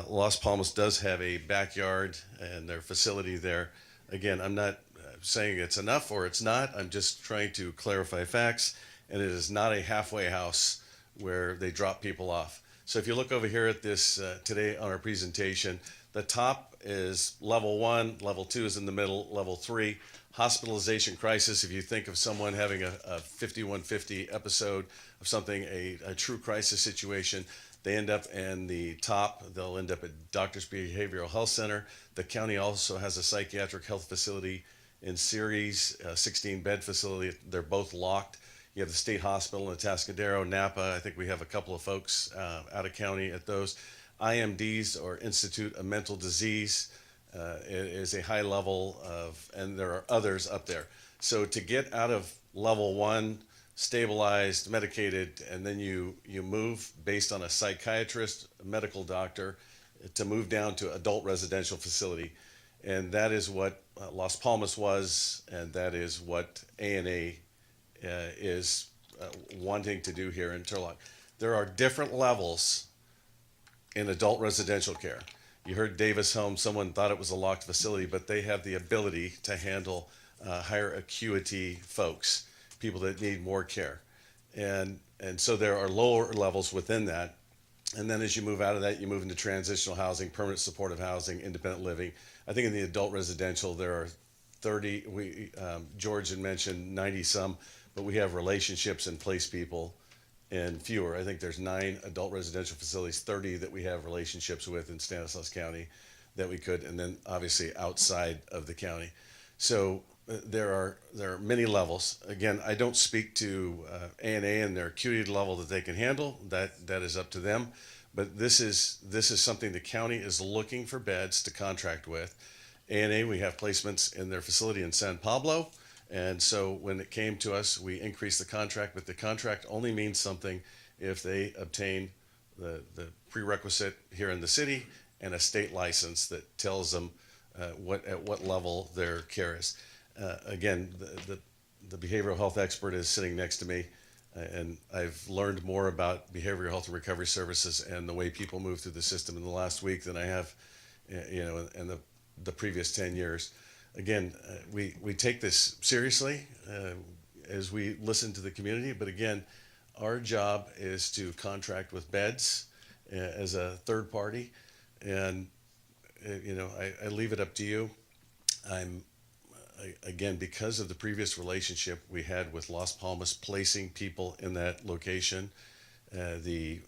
Las Palmas does have a backyard and their facility there. Again, I'm not saying it's enough or it's not. I'm just trying to clarify facts. And it is not a halfway house where they drop people off. So if you look over here at this today on our presentation, the top is level 1, level 2 is in the middle, level 3, hospitalization crisis. If you think of someone having a 5150 episode of something, a true crisis situation, they end up in the top. They'll end up at Doctors Behavioral Health Center. The county also has a psychiatric health facility in Ceres, a 16-bed facility. They're both locked. You have the state hospital in Atascadero, Napa. I think we have a couple of folks out of county at those. IMDs, or Institute of Mental Disease, is a high level of, and there are others up there. So to get out of level 1, stabilized, medicated, and then you move based on a psychiatrist, a medical doctor, to move down to adult residential facility. And that is what Las Palmas was, and that is what ANA is wanting to do here in Turlock. There are different levels in adult residential care. You heard Davis Home, someone thought it was a locked facility, but they have the ability to handle higher acuity folks, people that need more care. And so there are lower levels within that. And then as you move out of that, you move into transitional housing, permanent supportive housing, independent living. I think in the adult residential, there are 30, George had mentioned 90 some, but we have relationships and place people and fewer. I think there's 9 adult residential facilities, 30 that we have relationships with in Stanislaus County that we could, and then obviously outside of the county. So there are many levels. Again, I don't speak to ANA and their acuity level that they can handle. That is up to them. But this is something the county is looking for beds to contract with. ANA, we have placements in their facility in San Pablo. And so when it came to us, we increased the contract, but the contract only means something if they obtain the prerequisite here in the city and a state license that tells them at what level their care is. Again, the behavioral health expert is sitting next to me, and I've learned more about behavioral health and recovery services and the way people move through the system in the last week than I have, in the previous 10 years. Again, we take this seriously as we listen to the community, but again, our job is to contract with beds as a third party, and I leave it up to you. Again, because of the previous relationship we had with Las Palmas placing people in that location, the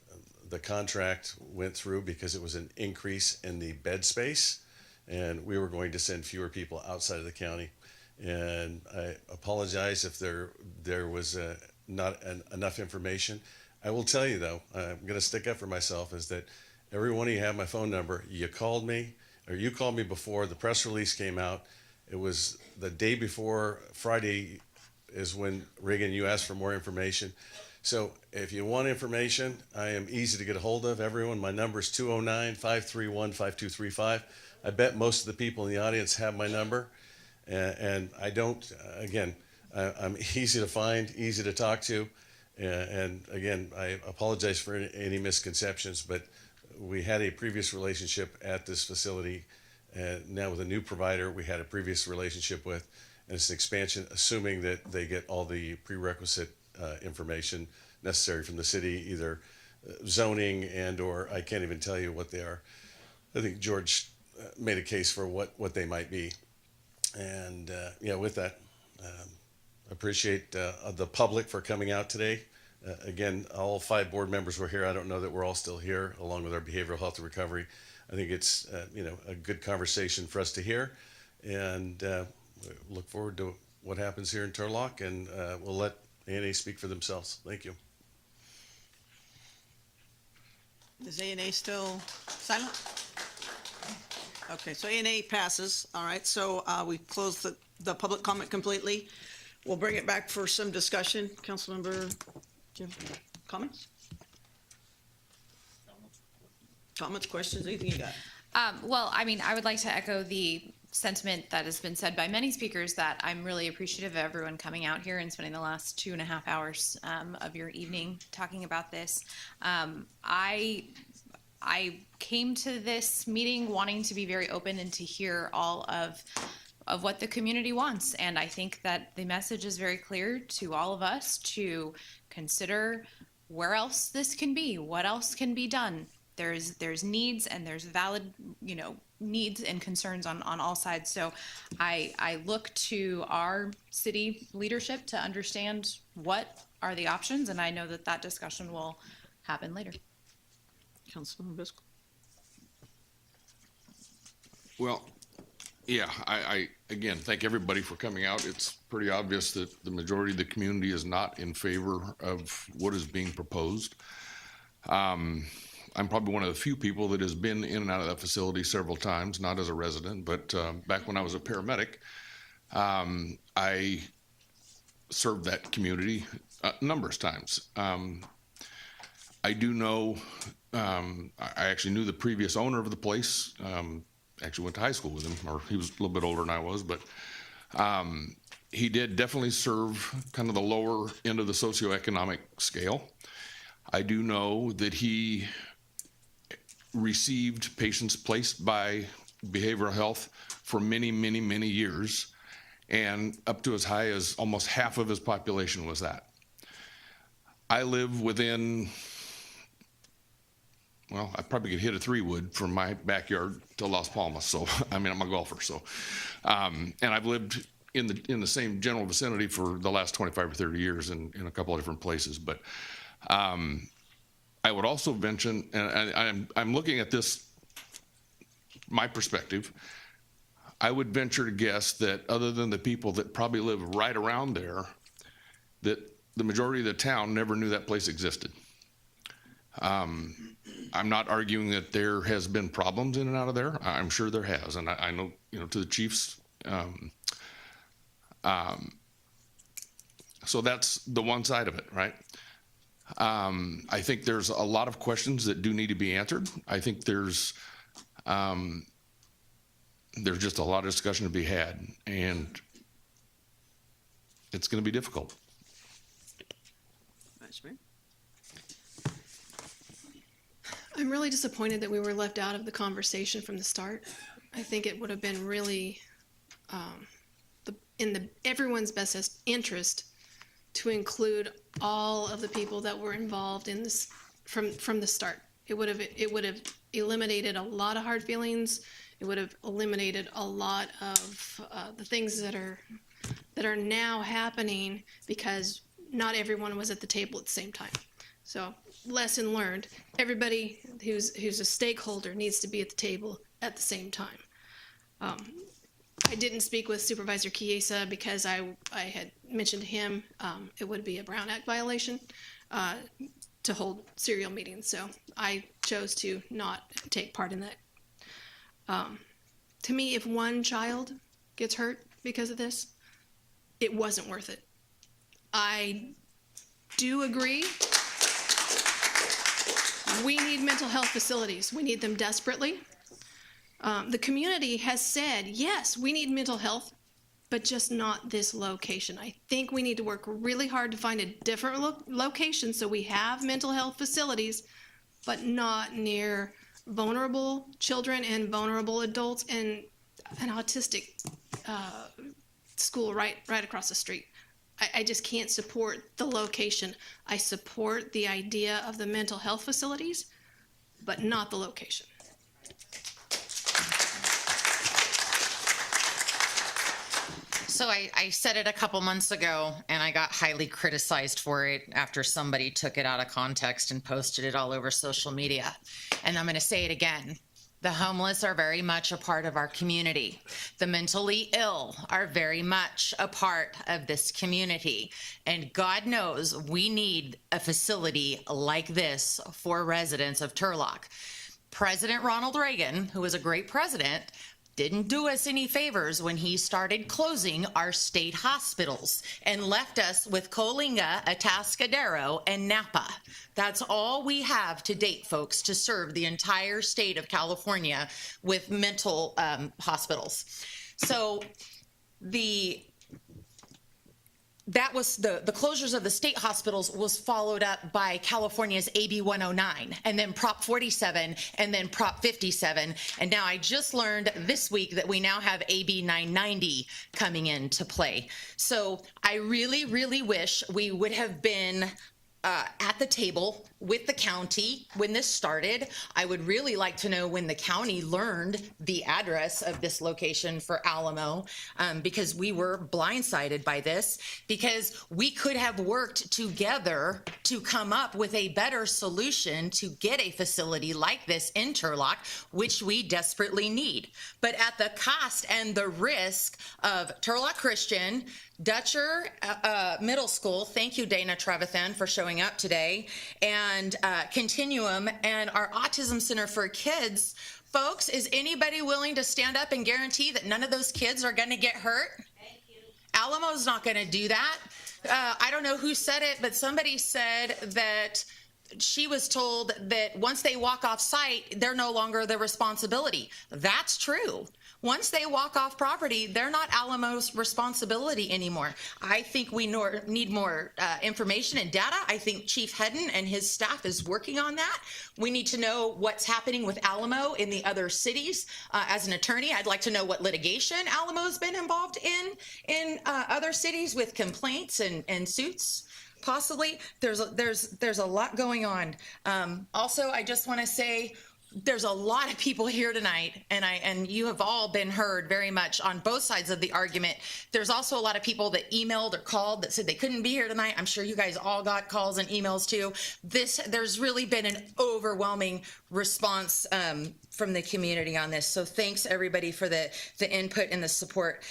contract went through because it was an increase in the bed space, and we were going to send fewer people outside of the county. And I apologize if there was not enough information. I will tell you though, I'm going to stick up for myself, is that every one of you have my phone number. You called me before the press release came out. It was the day before Friday is when, Reagan, you asked for more information. So if you want information, I am easy to get a hold of. Everyone, my number is 209-531-5235. I bet most of the people in the audience have my number. And I don't, again, I'm easy to find, easy to talk to. And again, I apologize for any misconceptions, but we had a previous relationship at this facility. Now with a new provider we had a previous relationship with, and it's an expansion, assuming that they get all the prerequisite information necessary from the city, either zoning and or I can't even tell you what they are. I think George made a case for what they might be. And with that, appreciate the public for coming out today. Again, all 5 board members were here. I don't know that we're all still here, along with our behavioral health and recovery. I think it's a good conversation for us to hear, and look forward to what happens here in Turlock, and we'll let ANA speak for themselves. Thank you. Is ANA still silent? Okay, so ANA passes. All right, so we close the public comment completely. We'll bring it back for some discussion. Councilmember, do you have comments? Comments, questions, anything you got? Well, I mean, I would like to echo the sentiment that has been said by many speakers that I'm really appreciative of everyone coming out here and spending the last 2.5 hours of your evening talking about this. I came to this meeting wanting to be very open and to hear all of what the community wants. And I think that the message is very clear to all of us to consider where else this can be, what else can be done. There's needs and there's valid, needs and concerns on all sides. So I look to our city leadership to understand what are the options, and I know that discussion will happen later. Councilman Bisco. Well, yeah, I again thank everybody for coming out. It's pretty obvious that the majority of the community is not in favor of what is being proposed. I'm probably one of the few people that has been in and out of that facility several times, not as a resident, but back when I was a paramedic, I served that community numerous times. I do know, I actually knew the previous owner of the place, actually went to high school with him, or he was a little bit older than I was, but he did definitely serve kind of the lower end of the socioeconomic scale. I do know that he received patients placed by behavioral health for many, many, many years, and up to as high as almost half of his population was that. I live within, well, I probably could hit a 3-wood from my backyard to Las Palmas. So, I mean, I'm a golfer. So, and I've lived in the same general vicinity for the last 25 or 30 years in a couple of different places. But I would also mention, and I'm looking at this, my perspective, I would venture to guess that other than the people that probably live right around there, that the majority of the town never knew that place existed. I'm not arguing that there has been problems in and out of there. I'm sure there has, and I know, to the chiefs. So that's the one side of it, right? I think there's a lot of questions that do need to be answered. I think there's just a lot of discussion to be had, and it's going to be difficult. Vice Mayor. I'm really disappointed that we were left out of the conversation from the start. I think it would have been really in everyone's best interest to include all of the people that were involved in this from the start. It would have eliminated a lot of hard feelings. It would have eliminated a lot of the things that are now happening because not everyone was at the table at the same time. So, lesson learned: everybody who's a stakeholder needs to be at the table at the same time. I didn't speak with Supervisor Chiesa because I had mentioned to him it would be a Brown Act violation to hold serial meetings. So I chose to not take part in that. To me, if one child gets hurt because of this, it wasn't worth it. I do agree. We need mental health facilities. We need them desperately. The community has said, yes, we need mental health, but just not this location. I think we need to work really hard to find a different location so we have mental health facilities, but not near vulnerable children and vulnerable adults and an autistic school right across the street. I just can't support the location. I support the idea of the mental health facilities, but not the location. So I said it a couple months ago, and I got highly criticized for it after somebody took it out of context and posted it all over social media. And I'm going to say it again. The homeless are very much a part of our community. The mentally ill are very much a part of this community. And God knows we need a facility like this for residents of Turlock. President Ronald Reagan, who was a great president, didn't do us any favors when he started closing our state hospitals and left us with Coalinga, Atascadero, and Napa. That's all we have to date, folks, to serve the entire state of California with mental hospitals. So that was the closures of the state hospitals was followed up by California's AB 109 and then Prop 47 and then Prop 57. And now I just learned this week that we now have AB 990 coming into play. So I really, really wish we would have been at the table with the county when this started. I would really like to know when the county learned the address of this location for Alamo, because we were blindsided by this, because we could have worked together to come up with a better solution to get a facility like this in Turlock, which we desperately need. But at the cost and the risk of Turlock Christian, Dutcher Middle School, thank you, Dana Trevathan, for showing up today, and Continuum and our Autism Center for Kids. Folks, is anybody willing to stand up and guarantee that none of those kids are going to get hurt? Thank you. Alamo's not going to do that. I don't know who said it, but somebody said that she was told that once they walk off site, they're no longer the responsibility. That's true. Once they walk off property, they're not Alamo's responsibility anymore. I think we need more information and data. I think Chief Hedden and his staff is working on that. We need to know what's happening with Alamo in the other cities. As an attorney, I'd like to know what litigation Alamo's been involved in other cities with complaints and suits. Possibly. There's a lot going on. Also, I just want to say, there's a lot of people here tonight, and you have all been heard very much on both sides of the argument. There's also a lot of people that emailed or called that said they couldn't be here tonight. I'm sure you guys all got calls and emails too. There's really been an overwhelming response from the community on this. So thanks everybody for the input and the support.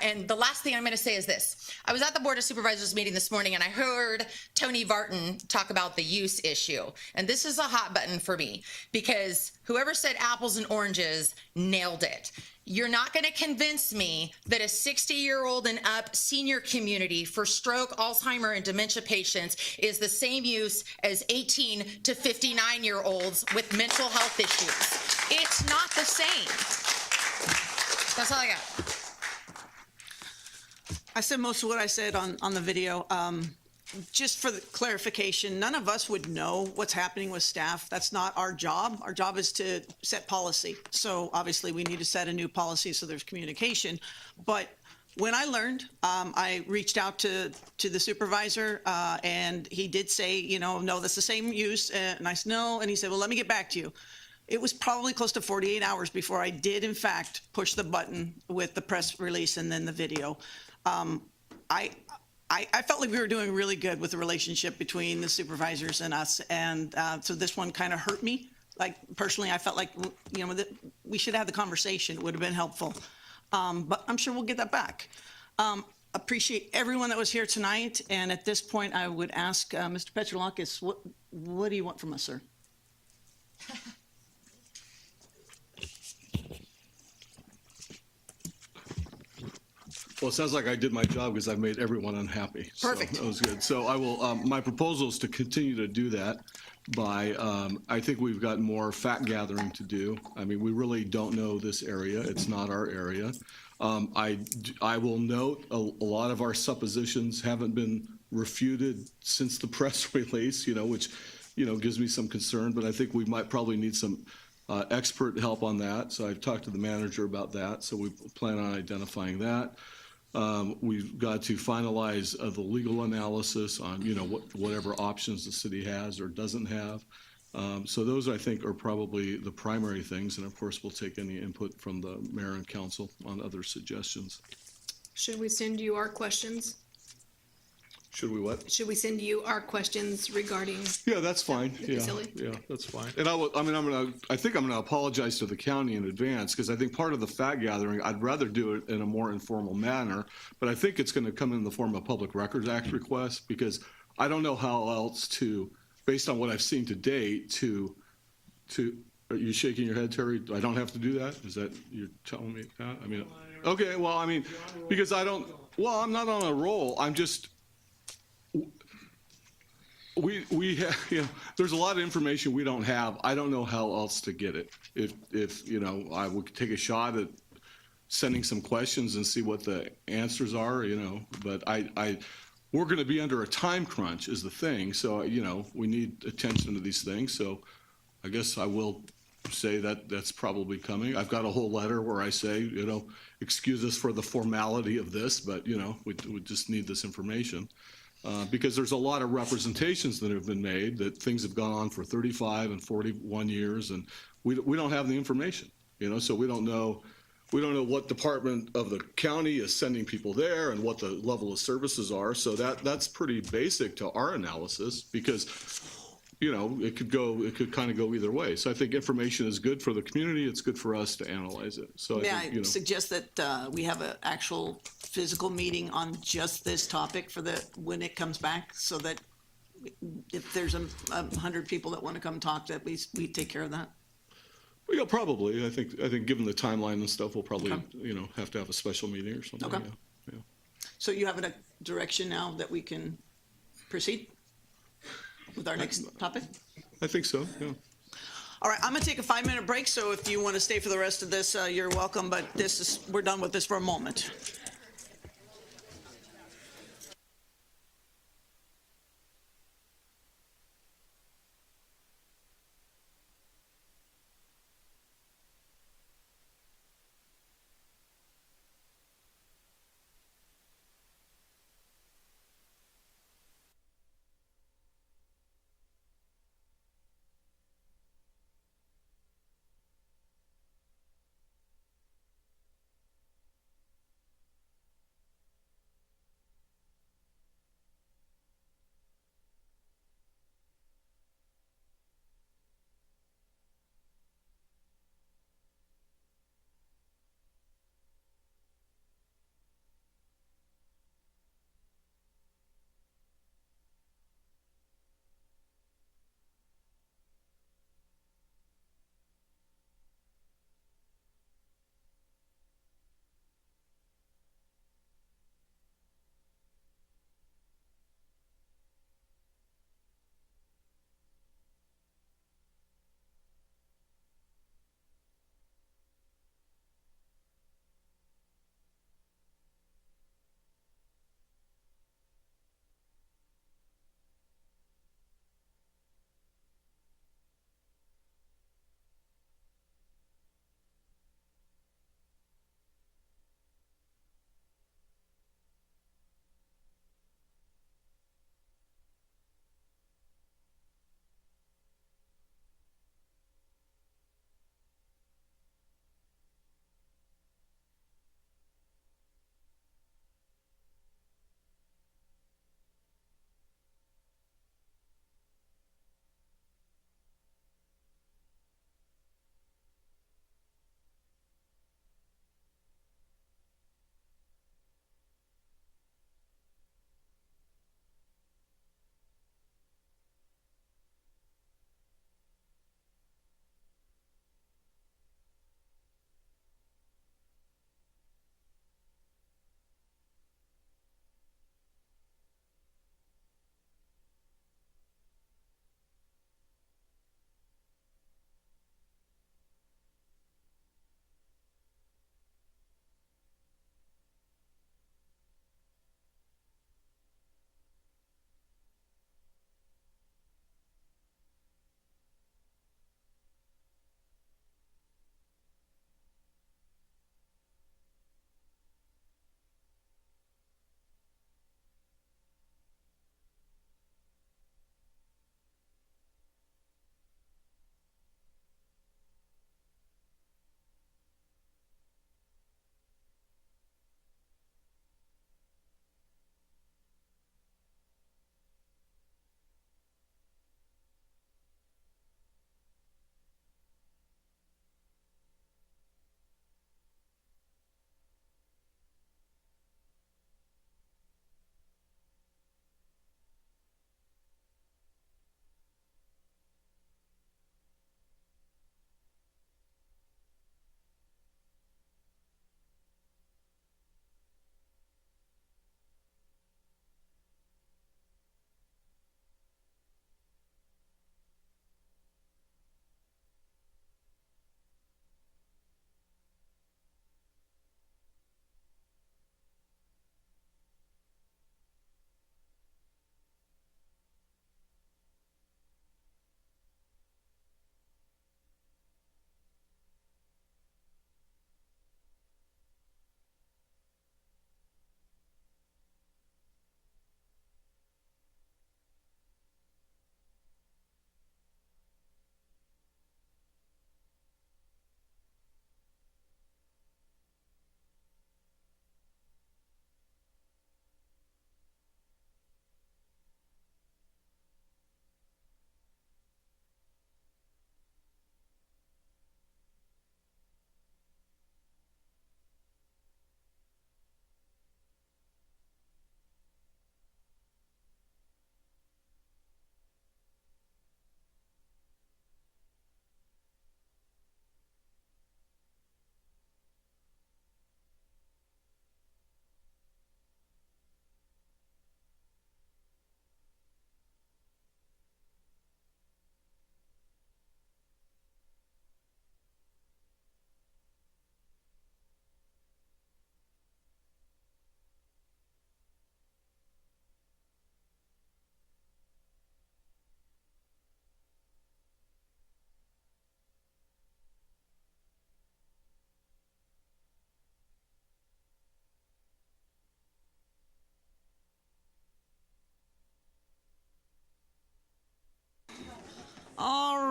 And the last thing I'm going to say is this. I was at the Board of Supervisors meeting this morning and I heard Tony Vartan talk about the use issue. And this is a hot button for me because whoever said apples and oranges nailed it. You're not going to convince me that a 60-year-old and up senior community for stroke, Alzheimer, and dementia patients is the same use as 18 to 59-year-olds with mental health issues. It's not the same. That's all I got. I said most of what I said on the video. Just for the clarification, none of us would know what's happening with staff. That's not our job. Our job is to set policy. So obviously we need to set a new policy so there's communication. But when I learned, I reached out to the supervisor and he did say, no, that's the same use. And I said, no. And he said, well, let me get back to you. It was probably close to 48 hours before I did, in fact, push the button with the press release and then the video. I felt like we were doing really good with the relationship between the supervisors and us. And so this one kind of hurt me. Like, personally, I felt like, that we should have the conversation. It would have been helpful. But I'm sure we'll get that back. Appreciate everyone that was here tonight. And at this point, I would ask Mr. Petrolakis, what do you want from us, sir? Well, it sounds like I did my job because I've made everyone unhappy. Perfect. So that was good. So I will, my proposal is to continue to do that by, I think we've got more fact gathering to do. I mean, we really don't know this area. It's not our area. I will note a lot of our suppositions haven't been refuted since the press release, which, gives me some concern, but I think we might probably need some expert help on that. So I've talked to the manager about that. So we plan on identifying that. We've got to finalize the legal analysis on, whatever options the city has or doesn't have. So those, I think, are probably the primary things. And of course, we'll take any input from the mayor and council on other suggestions. Should we send you our questions? Should we what? Should we send you our questions regarding? Yeah, that's fine. the facility? Yeah, that's fine. And I think I'm gonna apologize to the county in advance because I think part of the fact gathering, I'd rather do it in a more informal manner, but I think it's gonna come in the form of Public Records Act request because I don't know how else to, based on what I've seen to date, are you shaking your head, Terry? I don't have to do that? Is that, you're telling me that? I mean, okay, well, I mean, because I'm not on a roll. I'm just, we have, there's a lot of information we don't have. I don't know how else to get it. If I would take a shot at sending some questions and see what the answers are, but we're going to be under a time crunch is the thing. So, we need attention to these things. So I guess I will say that that's probably coming. I've got a whole letter where I say, excuse us for the formality of this, but, we just need this information. Because there's a lot of representations that have been made that things have gone on for 35 and 41 years, and we don't have the information, so we don't know what department of the county is sending people there and what the level of services are. So that's pretty basic to our analysis because, it could kind of go either way. So I think information is good for the community. It's good for us to analyze it. So May I think, I suggest that we have an actual physical meeting on just this topic when it comes back, so that if there's 100 people that want to come talk, that we take care of that? Well, yeah, probably. I think given the timeline and stuff, we'll probably, have to have a special meeting or something. Okay. Yeah. So you have a direction now that we can proceed with our next topic? I think so, yeah. All right, I'm gonna take a 5-minute break, so if you want to stay for the rest of this, you're welcome, but we're done with this for a moment.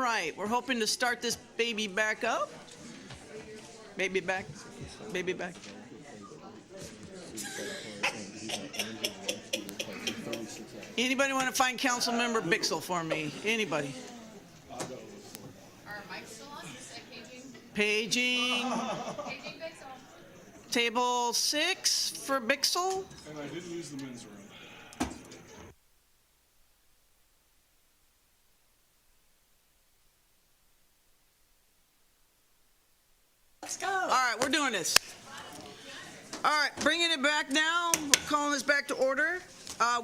right, we're hoping to start this baby back up. Baby back, baby back. Anybody want to find Councilmember Bixel for me? Anybody? Are mics still on? Paging. Table 6 for Bixel. And I didn't use the men's room. Let's go. All right, we're doing this. All right, bringing it back now, calling this back to order.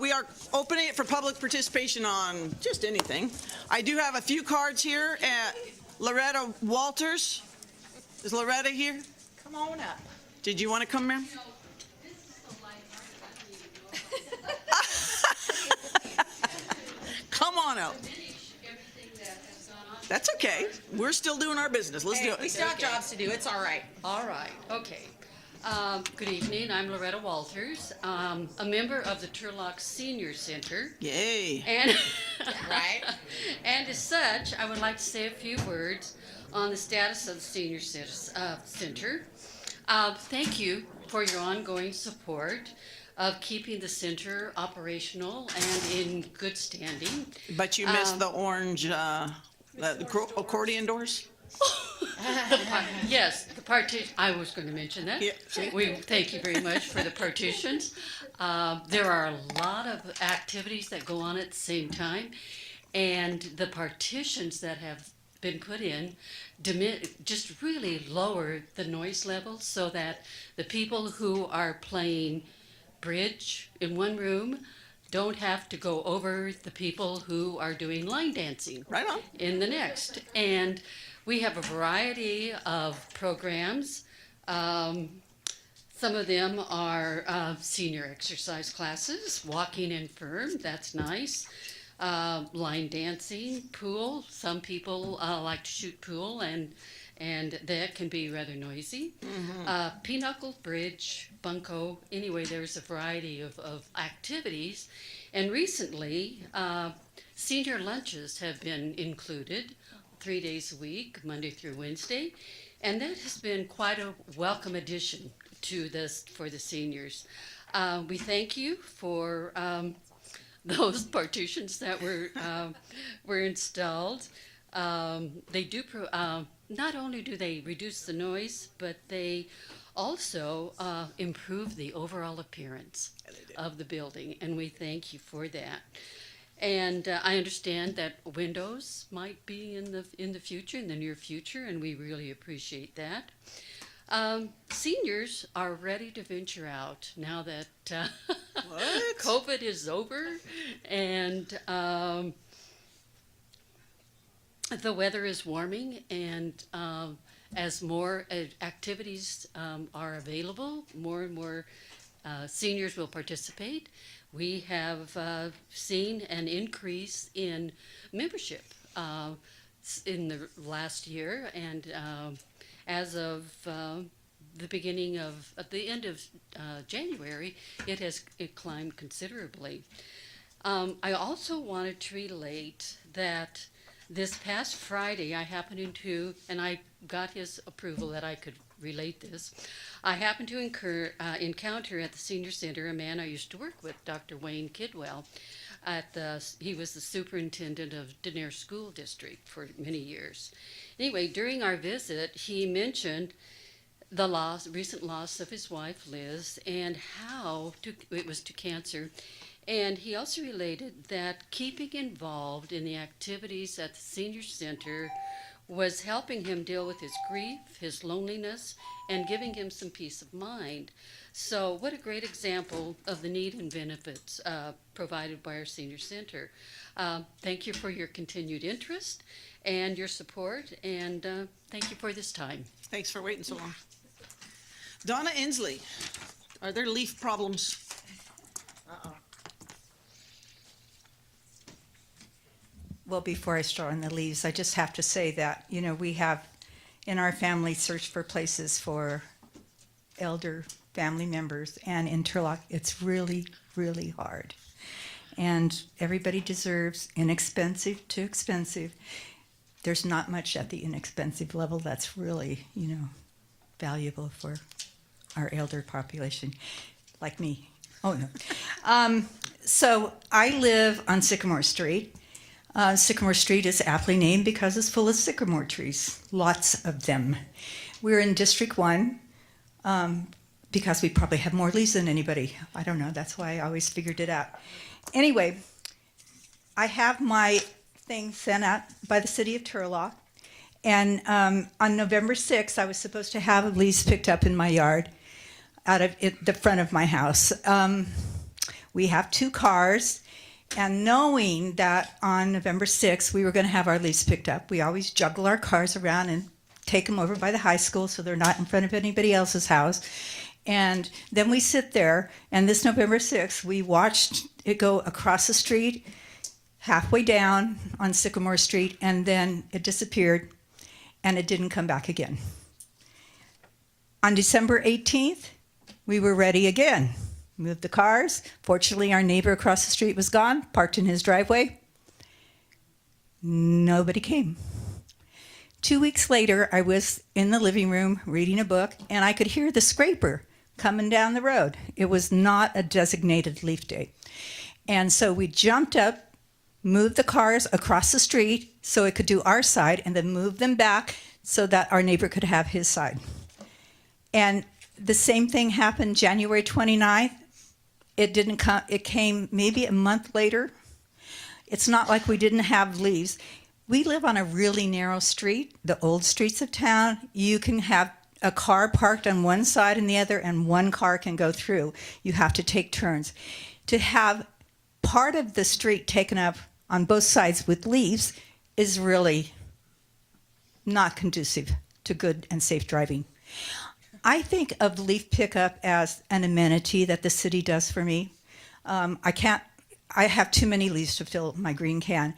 We are opening it for public participation on just anything. I do have a few cards here at Loretta Walters. Is Loretta here? Come on up. Did you want to come, ma'am? Come on up. That's okay. We're still doing our business. Let's do it. We still have jobs to do. It's all right. All right. Okay. Good evening. I'm Loretta Walters, a member of the Turlock Senior Center. Yay. And right. And as such, I would like to say a few words on the status of the Senior Center. Thank you for your ongoing support of keeping the center operational and in good standing. But you missed the orange the accordion doors? Yes, the partition. I was going to mention that. Yeah. We thank you very much for the partitions. There are a lot of activities that go on at the same time, and the partitions that have been put in just really lower the noise level so that the people who are playing bridge in one room don't have to go over the people who are doing line dancing right on in the next. And we have a variety of programs. Some of them are senior exercise classes, walking and firm, that's nice. Line dancing, pool. Some people like to shoot pool, and that can be rather noisy. Pinochle, bridge, bunco. Anyway, there's a variety of activities. And recently, senior lunches have been included 3 days a week, Monday through Wednesday. And that has been quite a welcome addition to this for the seniors. We thank you for those partitions that were installed. They do not only do they reduce the noise, but they also improve the overall appearance of the building, and we thank you for that. And I understand that windows might be in the future, in the near future, and we really appreciate that. Seniors are ready to venture out now that COVID is over, and the weather is warming, and as more activities are available, more and more seniors will participate. We have seen an increase in membership in the last year, and as of the beginning of at the end of January, it climbed considerably. I also wanted to relate that this past Friday, I happened to, and I got his approval that I could relate this. I happened to encounter at the senior center a man I used to work with, Dr. Wayne Kidwell. He was the superintendent of Denair School District for many years. Anyway, during our visit, he mentioned the recent loss of his wife, Liz, and how it was to cancer. And he also related that keeping involved in the activities at the senior center was helping him deal with his grief, his loneliness, and giving him some peace of mind. So what a great example of the need and benefits provided by our senior center. Thank you for your continued interest and your support, and thank you for this time. Thanks for waiting so long. Donna Inslee, are there leaf problems? Well, before I start on the leaves, I just have to say that, we have in our family searched for places for elder family members, and in Turlock, it's really, really hard. And everybody deserves inexpensive to expensive. there's not much at the inexpensive level that's really, valuable for our elder population, like me. Oh, no. So I live on Sycamore Street. Sycamore Street is aptly named because it's full of sycamore trees, lots of them. We're in District 1 because we probably have more leaves than anybody. I don't know, that's why I always figured it out. Anyway, I have my thing sent out by the city of Turlock, and on November 6th, I was supposed to have leaves picked up in my yard out of the front of my house. We have 2 cars, and knowing that on November 6th we were going to have our leaves picked up, we always juggle our cars around and take them over by the high school so they're not in front of anybody else's house. And then we sit there, and this November 6th, we watched it go across the street, halfway down on Sycamore Street, and then it disappeared, and it didn't come back again. On December 18th, we were ready again. Moved the cars. Fortunately, our neighbor across the street was gone, parked in his driveway. Nobody came. 2 weeks later, I was in the living room reading a book, and I could hear the scraper coming down the road. It was not a designated leaf day. And so we jumped up, moved the cars across the street so it could do our side, and then moved them back so that our neighbor could have his side. And the same thing happened January 29th. It didn't come, it came maybe a month later. It's not like we didn't have leaves. We live on a really narrow street, the old streets of town. You can have a car parked on one side and the other, and one car can go through. You have to take turns. To have part of the street taken up on both sides with leaves is really not conducive to good and safe driving. I think of leaf pickup as an amenity that the city does for me. I have too many leaves to fill my green can.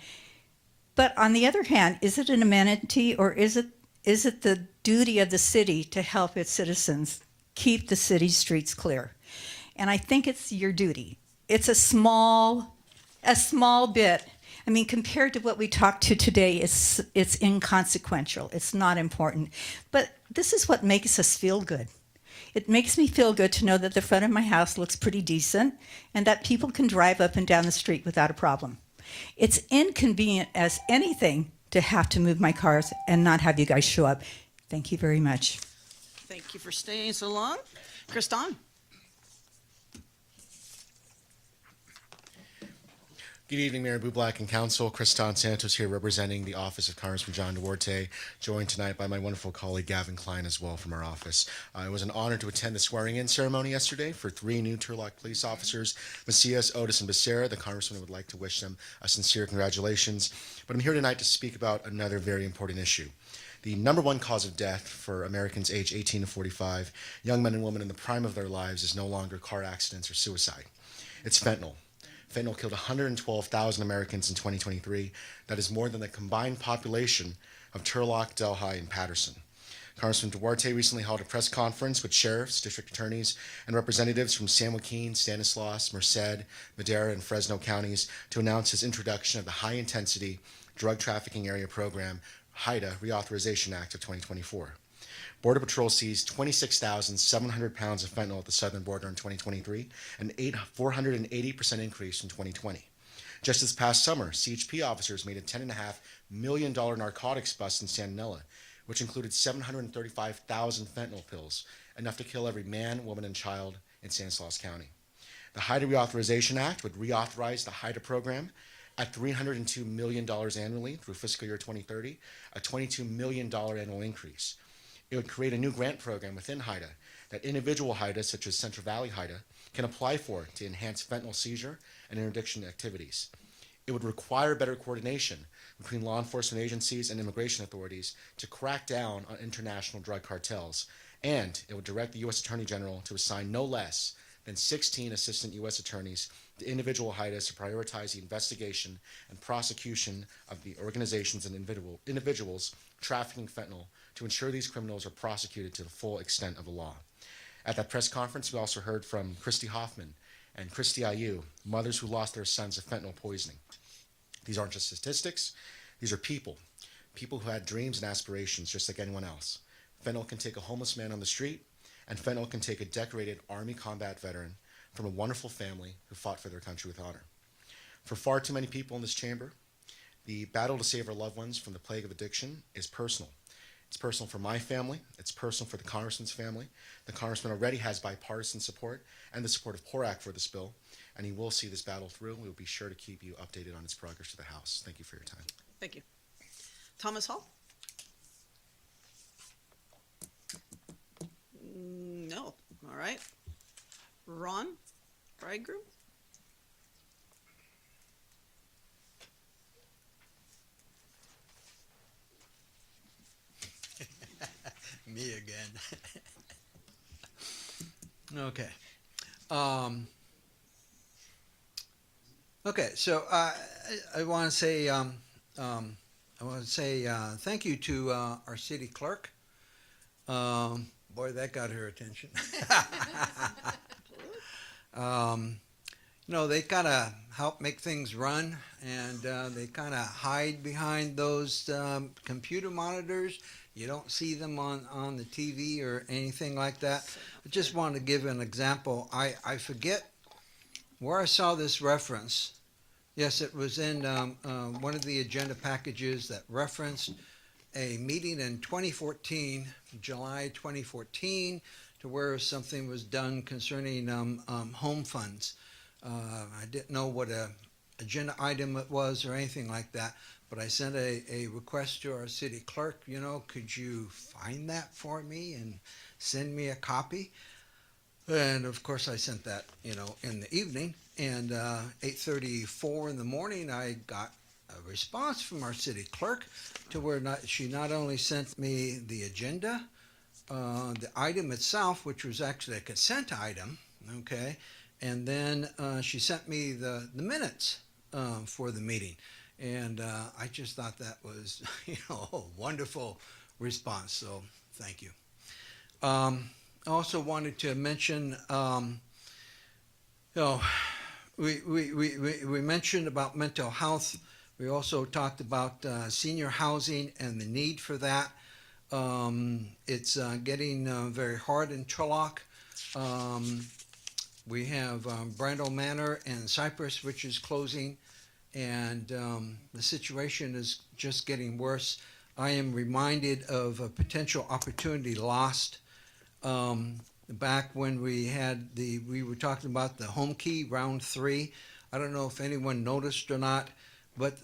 But on the other hand, is it an amenity, or is it the duty of the city to help its citizens keep the city streets clear? And I think it's your duty. It's a small bit. I mean, compared to what we talked to today, it's inconsequential. It's not important. But this is what makes us feel good. It makes me feel good to know that the front of my house looks pretty decent and that people can drive up and down the street without a problem. It's inconvenient as anything to have to move my cars and not have you guys show up. Thank you very much. Thank you for staying so long. Kristan? Good evening, Mayor Bublak and Council. Kristan Santos here representing the office of Congressman John Duarte, joined tonight by my wonderful colleague Gavin Klein as well from our office. It was an honor to attend the swearing-in ceremony yesterday for 3 new Turlock police officers, Macias, Otis, and Becerra. The Congressman would like to wish them a sincere congratulations. But I'm here tonight to speak about another very important issue. The number 1 cause of death for Americans aged 18 to 45, young men and women in the prime of their lives, is no longer car accidents or suicide. It's fentanyl. Fentanyl killed 112,000 Americans in 2023. That is more than the combined population of Turlock, Delhi, and Patterson. Congressman Duarte recently held a press conference with sheriffs, district attorneys, and representatives from San Joaquin, Stanislaus, Merced, Madera, and Fresno counties to announce his introduction of the High Intensity Drug Trafficking Area Program, HIDA Reauthorization Act of 2024. Border Patrol seized 26,700 pounds of fentanyl at the southern border in 2023, an 480% increase from 2020. Just this past summer, CHP officers made a $10.5 million narcotics bust in Santanella, which included 735,000 fentanyl pills, enough to kill every man, woman, and child in Stanislaus County. The HIDA Reauthorization Act would reauthorize the HIDA program at $302 million annually through fiscal year 2030, a $22 million annual increase. It would create a new grant program within HIDA that individual HIDA, such as Central Valley HIDA, can apply for to enhance fentanyl seizure and interdiction activities. It would require better coordination between law enforcement agencies and immigration authorities to crack down on international drug cartels, and it would direct the U.S. Attorney General to assign no less than 16 assistant U.S. attorneys to individual HIDAs to prioritize the investigation and prosecution of the organizations and individuals trafficking fentanyl to ensure these criminals are prosecuted to the full extent of the law. At that press conference, we also heard from Christy Hoffman and Christy Ayu, mothers who lost their sons to fentanyl poisoning. These aren't just statistics, these are people people who had dreams and aspirations just like anyone else. Fentanyl can take a homeless man on the street, and fentanyl can take a decorated Army combat veteran from a wonderful family who fought for their country with honor. For far too many people in this chamber, the battle to save our loved ones from the plague of addiction is personal. It's personal for my family. It's personal for the Congressman's family. The Congressman already has bipartisan support and the support of PORAC for this bill, and he will see this battle through. We will be sure to keep you updated on its progress to the House. Thank you for your time. Thank you. Thomas Hall? No. All right. Ron Bridegroom? Me again. Okay. Okay. So I want to say thank you to our city clerk. Boy, that got her attention. They kind of help make things run, and they kind of hide behind those computer monitors. You don't see them on the TV or anything like that. I just want to give an example. I forget where I saw this reference. Yes, it was in one of the agenda packages that referenced a meeting in 2014, July 2014, to where something was done concerning home funds. I didn't know what a agenda item it was or anything like that, but I sent a request to our city clerk, could you find that for me and send me a copy? And of course I sent that, in the evening, and 8:34 in the morning, I got a response from our city clerk to where she not only sent me the agenda, the item itself, which was actually a consent item, okay, and then she sent me the minutes for the meeting. And I just thought that was, a wonderful response. So thank you. I also wanted to mention, we mentioned about mental health. We also talked about senior housing and the need for that. It's getting very hard in Turlock. We have Brandel Manor and Cypress, which is closing, and the situation is just getting worse. I am reminded of a potential opportunity lost back when we were talking about the home key round 3. I don't know if anyone noticed or not, but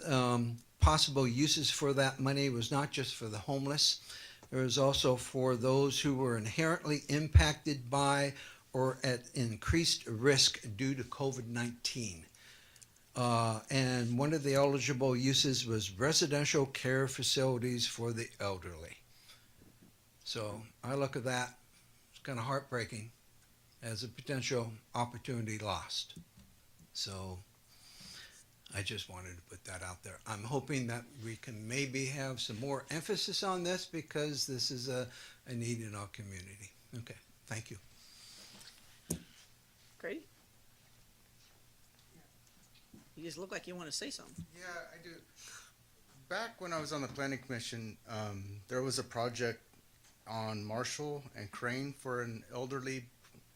possible uses for that money was not just for the homeless. It was also for those who were inherently impacted by or at increased risk due to COVID-19. And one of the eligible uses was residential care facilities for the elderly. So I look at that, it's kind of heartbreaking as a potential opportunity lost. So I just wanted to put that out there. I'm hoping that we can maybe have some more emphasis on this because this is a need in our community. Okay, thank you. Great. You just look like you want to say something. Yeah, I do. Back when I was on the planning commission, there was a project on Marshall and Crane for an elderly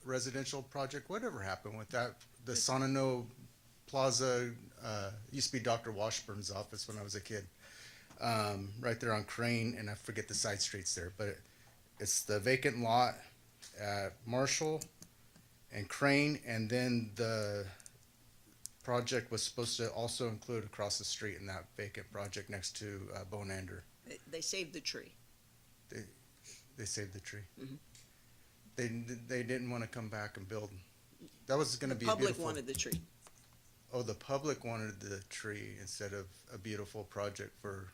residential project. Whatever happened with that? The Sonano Plaza used to be Dr. Washburn's office when I was a kid. Right there on Crane, and I forget the side streets there, but it's the vacant lot at Marshall and Crane, and then the project was supposed to also include across the street in that vacant project next to Bonander. They saved the tree. They saved the tree. Mm-hmm. They didn't want to come back and build. That was going to be a Public beautiful. wanted the tree. Oh, the public wanted the tree instead of a beautiful project for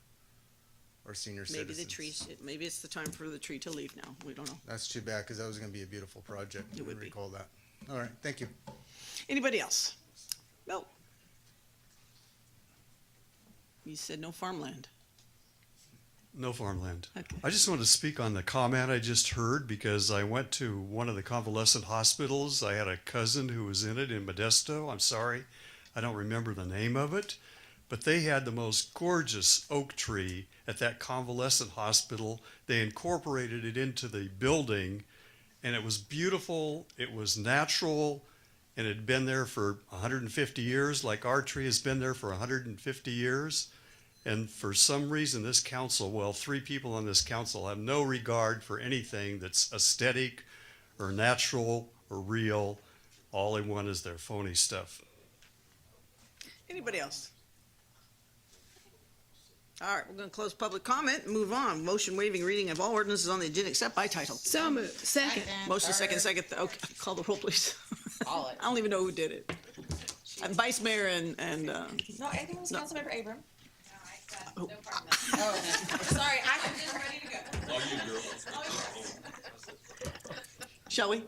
our senior citizens. Maybe it's the time for the tree to leave now. We don't know. That's too bad because that was going to be a beautiful project. It would be. Recall that. All right, thank you. Anybody else? No. You said no farmland. No farmland. Okay. I just wanted to speak on the comment I just heard because I went to one of the convalescent hospitals. I had a cousin who was in it in Modesto. I'm sorry, I don't remember the name of it, but they had the most gorgeous oak tree at that convalescent hospital. They incorporated it into the building, and it was beautiful, it was natural, and it had been there for 150 years, like our tree has been there for 150 years. And for some reason, this council, well, 3 people on this council have no regard for anything that's aesthetic or natural or real. All they want is their phony stuff. Anybody else? All right, we're going to close public comment and move on. Motion waiving reading of all ordinances on the agenda except by title. So moved. Second. Motion second. Okay, call the roll, please. Call it. I don't even know who did it. Vice Mayor and No, I think it was No. Councilmember Abram. Oh. Sorry, I was just ready to go. Shall we?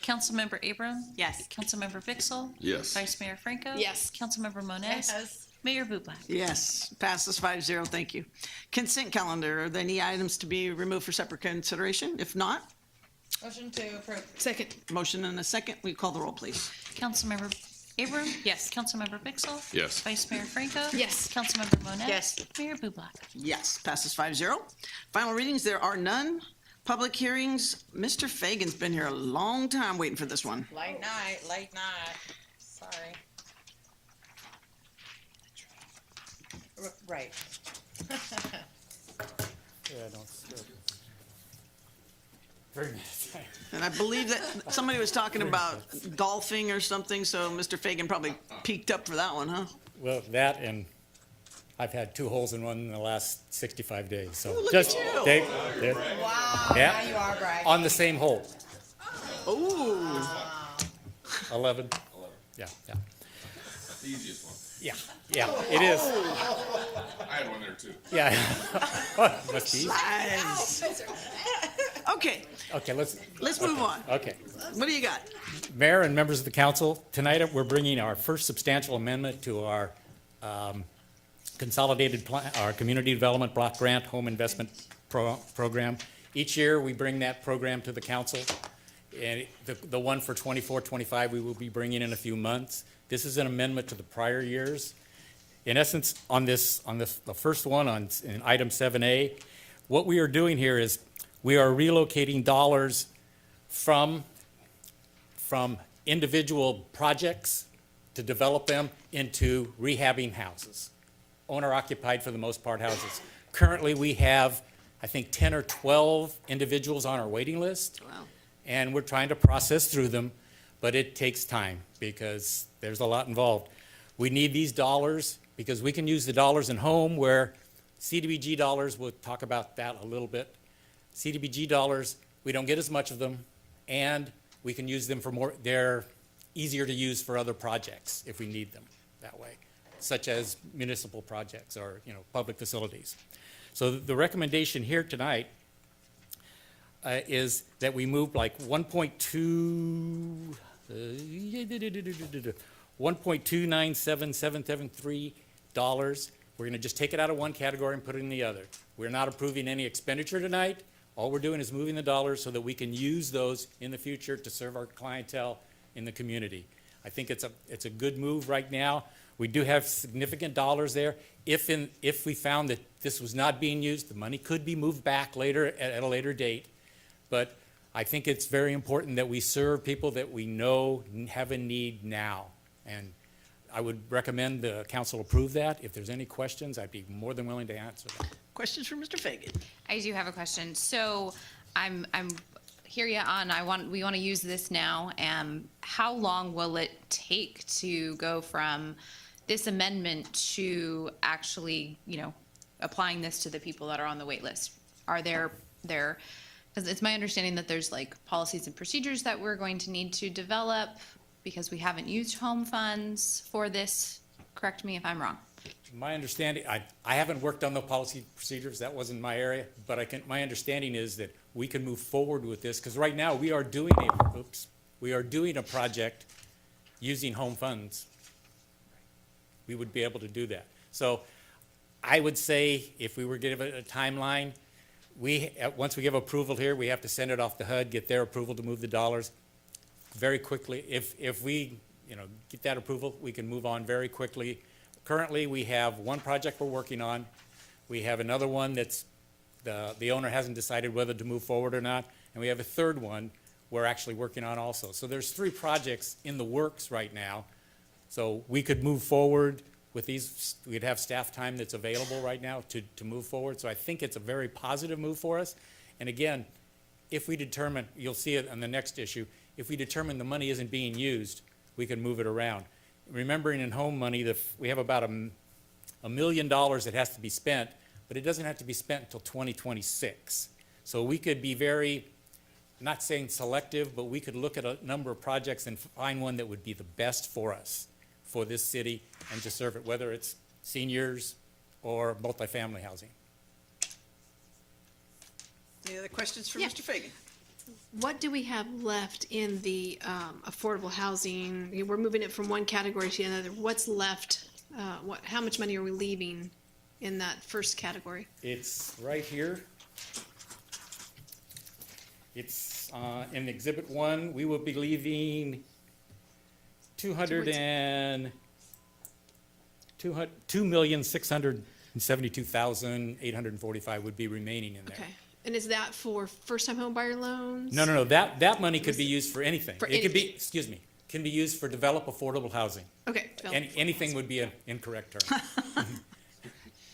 Councilmember Abram? Yes. Councilmember Vixel? Yes. Vice Mayor Franco? Yes. Councilmember Moniz? Yes. Mayor Bublak? Yes, passes 5-0. Thank you. Consent calendar. Are there any items to be removed for separate consideration? If not, Motion to approve. Second. motion and a second. We call the roll, please. Councilmember Abram? Yes. Councilmember Vixel? Yes. Vice Mayor Franco? Yes. Councilmember Moniz? Yes. Mayor Bublak? Yes, passes 5-0. Final readings. There are none. Public hearings. Mr. Fagan's been here a long time waiting for this one. Late night. Sorry. Right. And I believe that somebody was talking about golfing or something, so Mr. Fagan probably peaked up for that one, huh? Well, that and I've had 2 holes in one in the last 65 days. So Look just at you. Wow. Yeah. Now you are bragging. on the same hole. Ooh. 11. Yeah. The easiest one. Yeah, it is. I had one there too. Yeah. Must be. Nice. Okay, Okay, let's move on. Okay. What do you got? Mayor and members of the council, tonight we're bringing our first substantial amendment to our consolidated plan, our community development block grant home investment program. Each year, we bring that program to the council. And the one for 24-25, we will be bringing in a few months. This is an amendment to the prior years. In essence, the first one in item 7A, what we are doing here is we are relocating dollars from individual projects to develop them into rehabbing houses, owner-occupied for the most part houses. Currently, we have, I think, 10 or 12 individuals on our waiting list. Wow. And we're trying to process through them, but it takes time because there's a lot involved. We need these dollars because we can use the dollars in home where CDBG dollars, we'll talk about that a little bit. CDBG dollars, we don't get as much of them, and we can use them for more, they're easier to use for other projects if we need them that way, such as municipal projects or, public facilities. So the recommendation here tonight is that we move like $1.297773. We're going to just take it out of one category and put it in the other. We're not approving any expenditure tonight. All we're doing is moving the dollars so that we can use those in the future to serve our clientele in the community. I think it's a good move right now. We do have significant dollars there. If we found that this was not being used, the money could be moved back later at a later date. But I think it's very important that we serve people that we know have a need now. And I would recommend the council approve that. If there's any questions, I'd be more than willing to answer them. Questions for Mr. Fagan? I do have a question. So I'm hear you on. We want to use this now. How long will it take to go from this amendment to actually, applying this to the people that are on the wait list? Are there, because it's my understanding that there's like policies and procedures that we're going to need to develop because we haven't used home funds for this. Correct me if I'm wrong. My understanding, I haven't worked on the policy procedures, that wasn't my area, but my understanding is that we can move forward with this, because right now we are doing a project using home funds. We would be able to do that. So I would say if we were given a timeline, once we give approval here, we have to send it off to HUD, get their approval to move the dollars very quickly. If we, get that approval, we can move on very quickly. currently, we have one project we're working on. We have another one that's, the owner hasn't decided whether to move forward or not. And we have a third one we're actually working on also. So there's 3 projects in the works right now. So we could move forward with these, we'd have staff time that's available right now to move forward. So I think it's a very positive move for us. And again, if we determine, you'll see it on the next issue, if we determine the money isn't being used, we can move it around. Remembering in home money, we have about $1 million that has to be spent, but it doesn't have to be spent until 2026. So we could be very, not saying selective, but we could look at a number of projects and find one that would be the best for us, for this city, and to serve it, whether it's seniors or multifamily housing. Any other questions for Yeah. Mr. Fagan? What do we have left in the affordable housing? We're moving it from one category to another. What's left? How much money are we leaving in that first category? It's right here. It's in Exhibit 1. We will be leaving 2,672,845 would be remaining in there. Okay. And is that for first-time home buyer loans? No. That money could be used for anything. For It could be, anything. excuse me, can be used for develop affordable housing. Okay. Anything would be an incorrect term.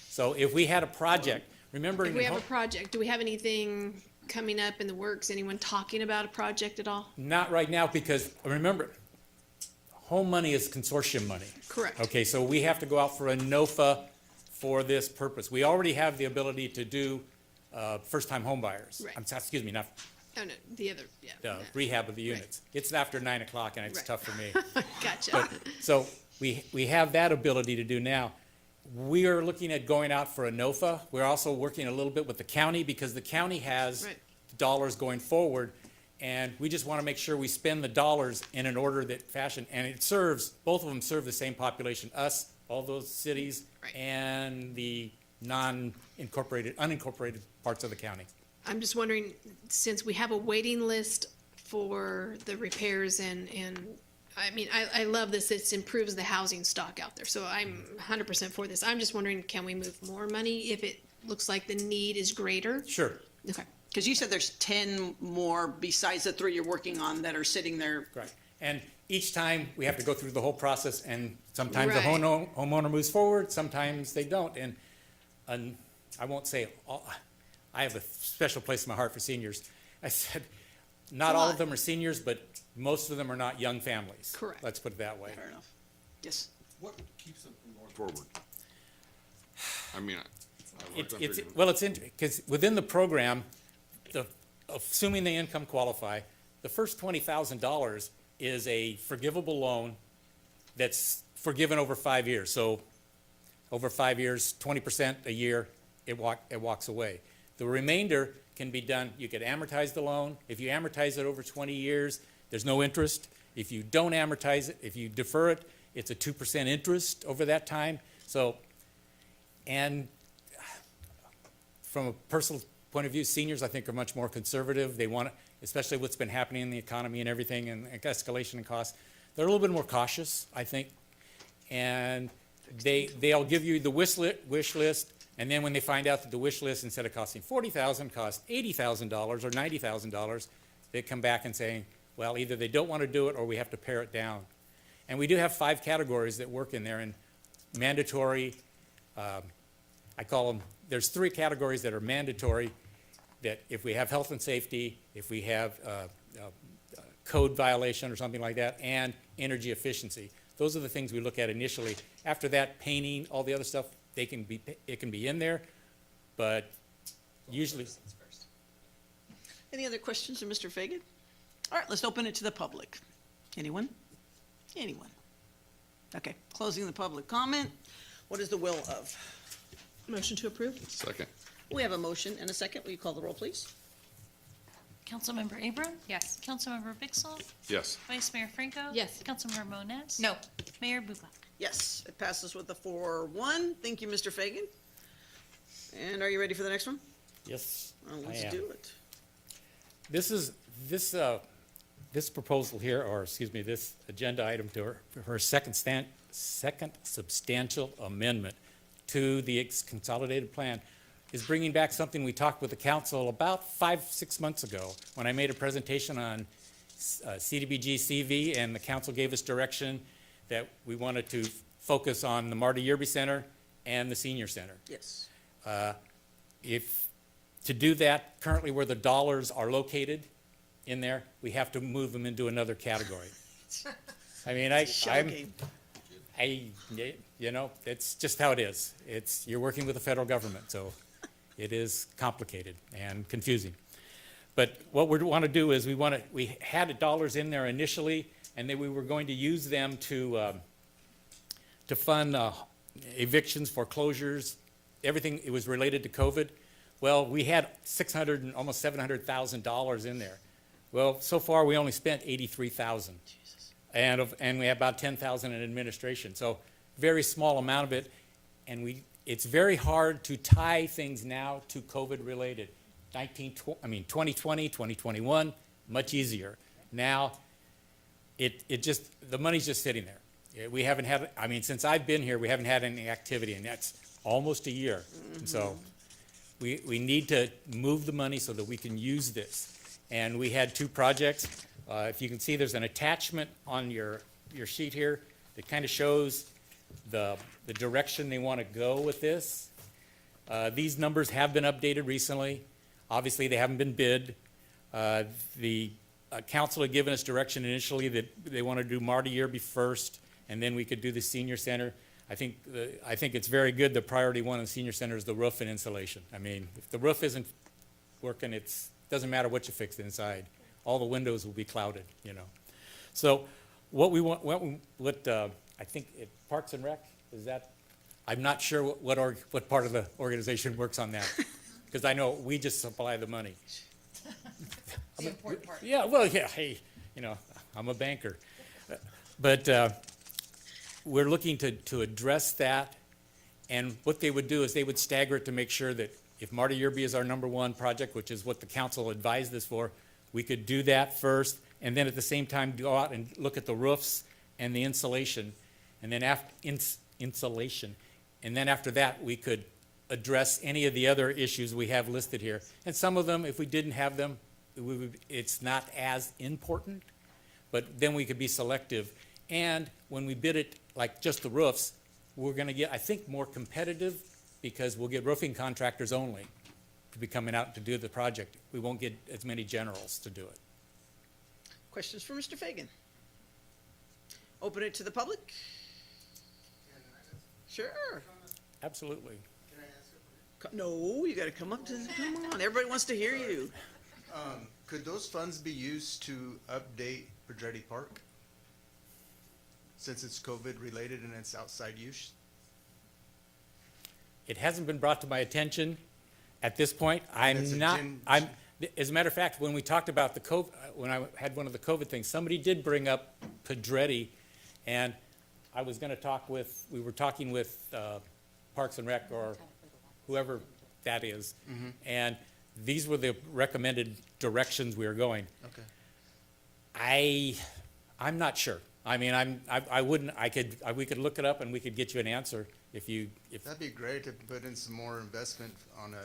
So if we had a project, remember. If we have a project, do we have anything coming up in the works? Anyone talking about a project at all? Not right now, because remember, home money is consortium money. Correct. Okay, so we have to go out for a NOFA for this purpose. We already have the ability to do first-time home buyers. Right. Excuse me, not Oh, no, the other, yeah. the rehab of the units. It's after 9 o'clock and it's Right. tough for me. Gotcha. But, so we have that ability to do now. We are looking at going out for a NOFA. We're also working a little bit with the county because the county has Right. dollars going forward. And we just want to make sure we spend the dollars in an order that fashion, and it serves, both of them serve the same population, us, all those cities, and the unincorporated parts of the county. I'm just wondering, since we have a waiting list for the repairs and I mean, I love this. It improves the housing stock out there. So I'm 100% for this. I'm just wondering, can we move more money if it looks like the need is greater? Sure. Okay. Because you said there's 10 more besides the 3 you're working on that are sitting there. Right. And each time we have to go through the whole process, and sometimes the Right. homeowner moves forward, sometimes they don't. And I won't say, I have a special place in my heart for seniors. I said, not all of them are seniors, but most of them are not young families. Correct. Let's put it that way. Fair enough. Yes. What keeps them from going forward? I mean, It's interesting, because within the program, assuming they income qualify, the first $20,000 is a forgivable loan that's forgiven over 5 years. So over 5 years, 20% a year, it walks away. The remainder can be done, you could amortize the loan. If you amortize it over 20 years, there's no interest. If you don't amortize it, if you defer it, it's a 2% interest over that time. So, and from a personal point of view, seniors, I think, are much more conservative. They want, especially what's been happening in the economy and everything, and escalation in costs. They're a little bit more cautious, I think. And they'll give you the wish list, and then when they find out that the wish list, instead of costing $40,000, costs $80,000 or $90,000, they come back and say, well, either they don't want to do it or we have to pare it down. And we do have 5 categories that work in there, and mandatory, I call them, there's 3 categories that are mandatory, that if we have health and safety, if we have code violation or something like that, and energy efficiency. Those are the things we look at initially. After that, painting, all the other stuff, it can be in there, but usually. Any other questions of Mr. Fagan? All right, let's open it to the public. Anyone? Anyone? Okay, closing the public comment. What is the will of? Motion to approve? Second. We have a motion and a second. Will you call the roll, please? Councilmember Abram? Yes. Councilmember Pixel? Yes. Vice Mayor Franco? Yes. Councilmember Moniz? No. Mayor Bublak? Yes, it passes with a 4-1. Thank you, Mr. Fagan. And are you ready for the next one? Yes, Let's I am. do it. This proposal here, or excuse me, this agenda item to her second second substantial amendment to the consolidated plan is bringing back something we talked with the council about 5-6 months ago when I made a presentation on CDBG CV, and the council gave us direction that we wanted to focus on the Marty Yerby Center and the Senior Center. Yes. To do that, currently where the dollars are located in there, we have to move them into another category. I mean, you know, it's just how it is. You're working with the federal government, so it is complicated and confusing. But what we want to do is we had dollars in there initially, and then we were going to use them to fund evictions, foreclosures, everything. It was related to COVID. Well, we had $600 and almost $700,000 in there. Well, so far we only spent $83,000, and we have about $10,000 in administration. So very small amount of it, and it's very hard to tie things now to COVID related. 2020, 2021, much easier. Now, the money's just sitting there. We haven't had, I mean, since I've been here, we haven't had any activity, and that's almost a year. And so we need to move the money so that we can use this. And we had 2 projects. If you can see, there's an attachment on your sheet here that kind of shows the direction they want to go with this. These numbers have been updated recently. Obviously, they haven't been bid. The council had given us direction initially that they want to do Marty Yerby first, and then we could do the Senior Center. I think it's very good. The priority one in the Senior Center is the roof and insulation. I mean, if the roof isn't working, it doesn't matter what you fix inside. All the windows will be clouded, you know. So what we want, I think Parks and Rec, is that, I'm not sure what part of the organization works on that. Because I know we just supply the money. The important part. Yeah, well, yeah, hey, you know, I'm a banker. But we're looking to address that. And what they would do is they would stagger it to make sure that if Marty Yerby is our #1 project, which is what the council advised us for, we could do that first. And then at the same time, go out and look at the roofs and the insulation. And then after insulation. And then after that, we could address any of the other issues we have listed here. And some of them, if we didn't have them, it's not as important, but then we could be selective. And when we bid it, like just the roofs, we're gonna get, I think, more competitive because we'll get roofing contractors only to be coming out to do the project. We won't get as many generals to do it. Questions for Mr. Fagan? Open it to the public? Sure. Absolutely. No, you gotta come on, everybody wants to hear you. Could those funds be used to update Pedretti Park? Since it's COVID related and it's outside use? It hasn't been brought to my attention at this point. As a matter of fact, when we talked about the COVID, when I had one of the COVID things, somebody did bring up Pedretti, and I was gonna we were talking with Parks and Rec or whoever that is. Mm-hmm. And these were the recommended directions we were going. Okay. I'm not sure. I mean, we could look it up and we could get you an answer if That'd be great to put in some more investment on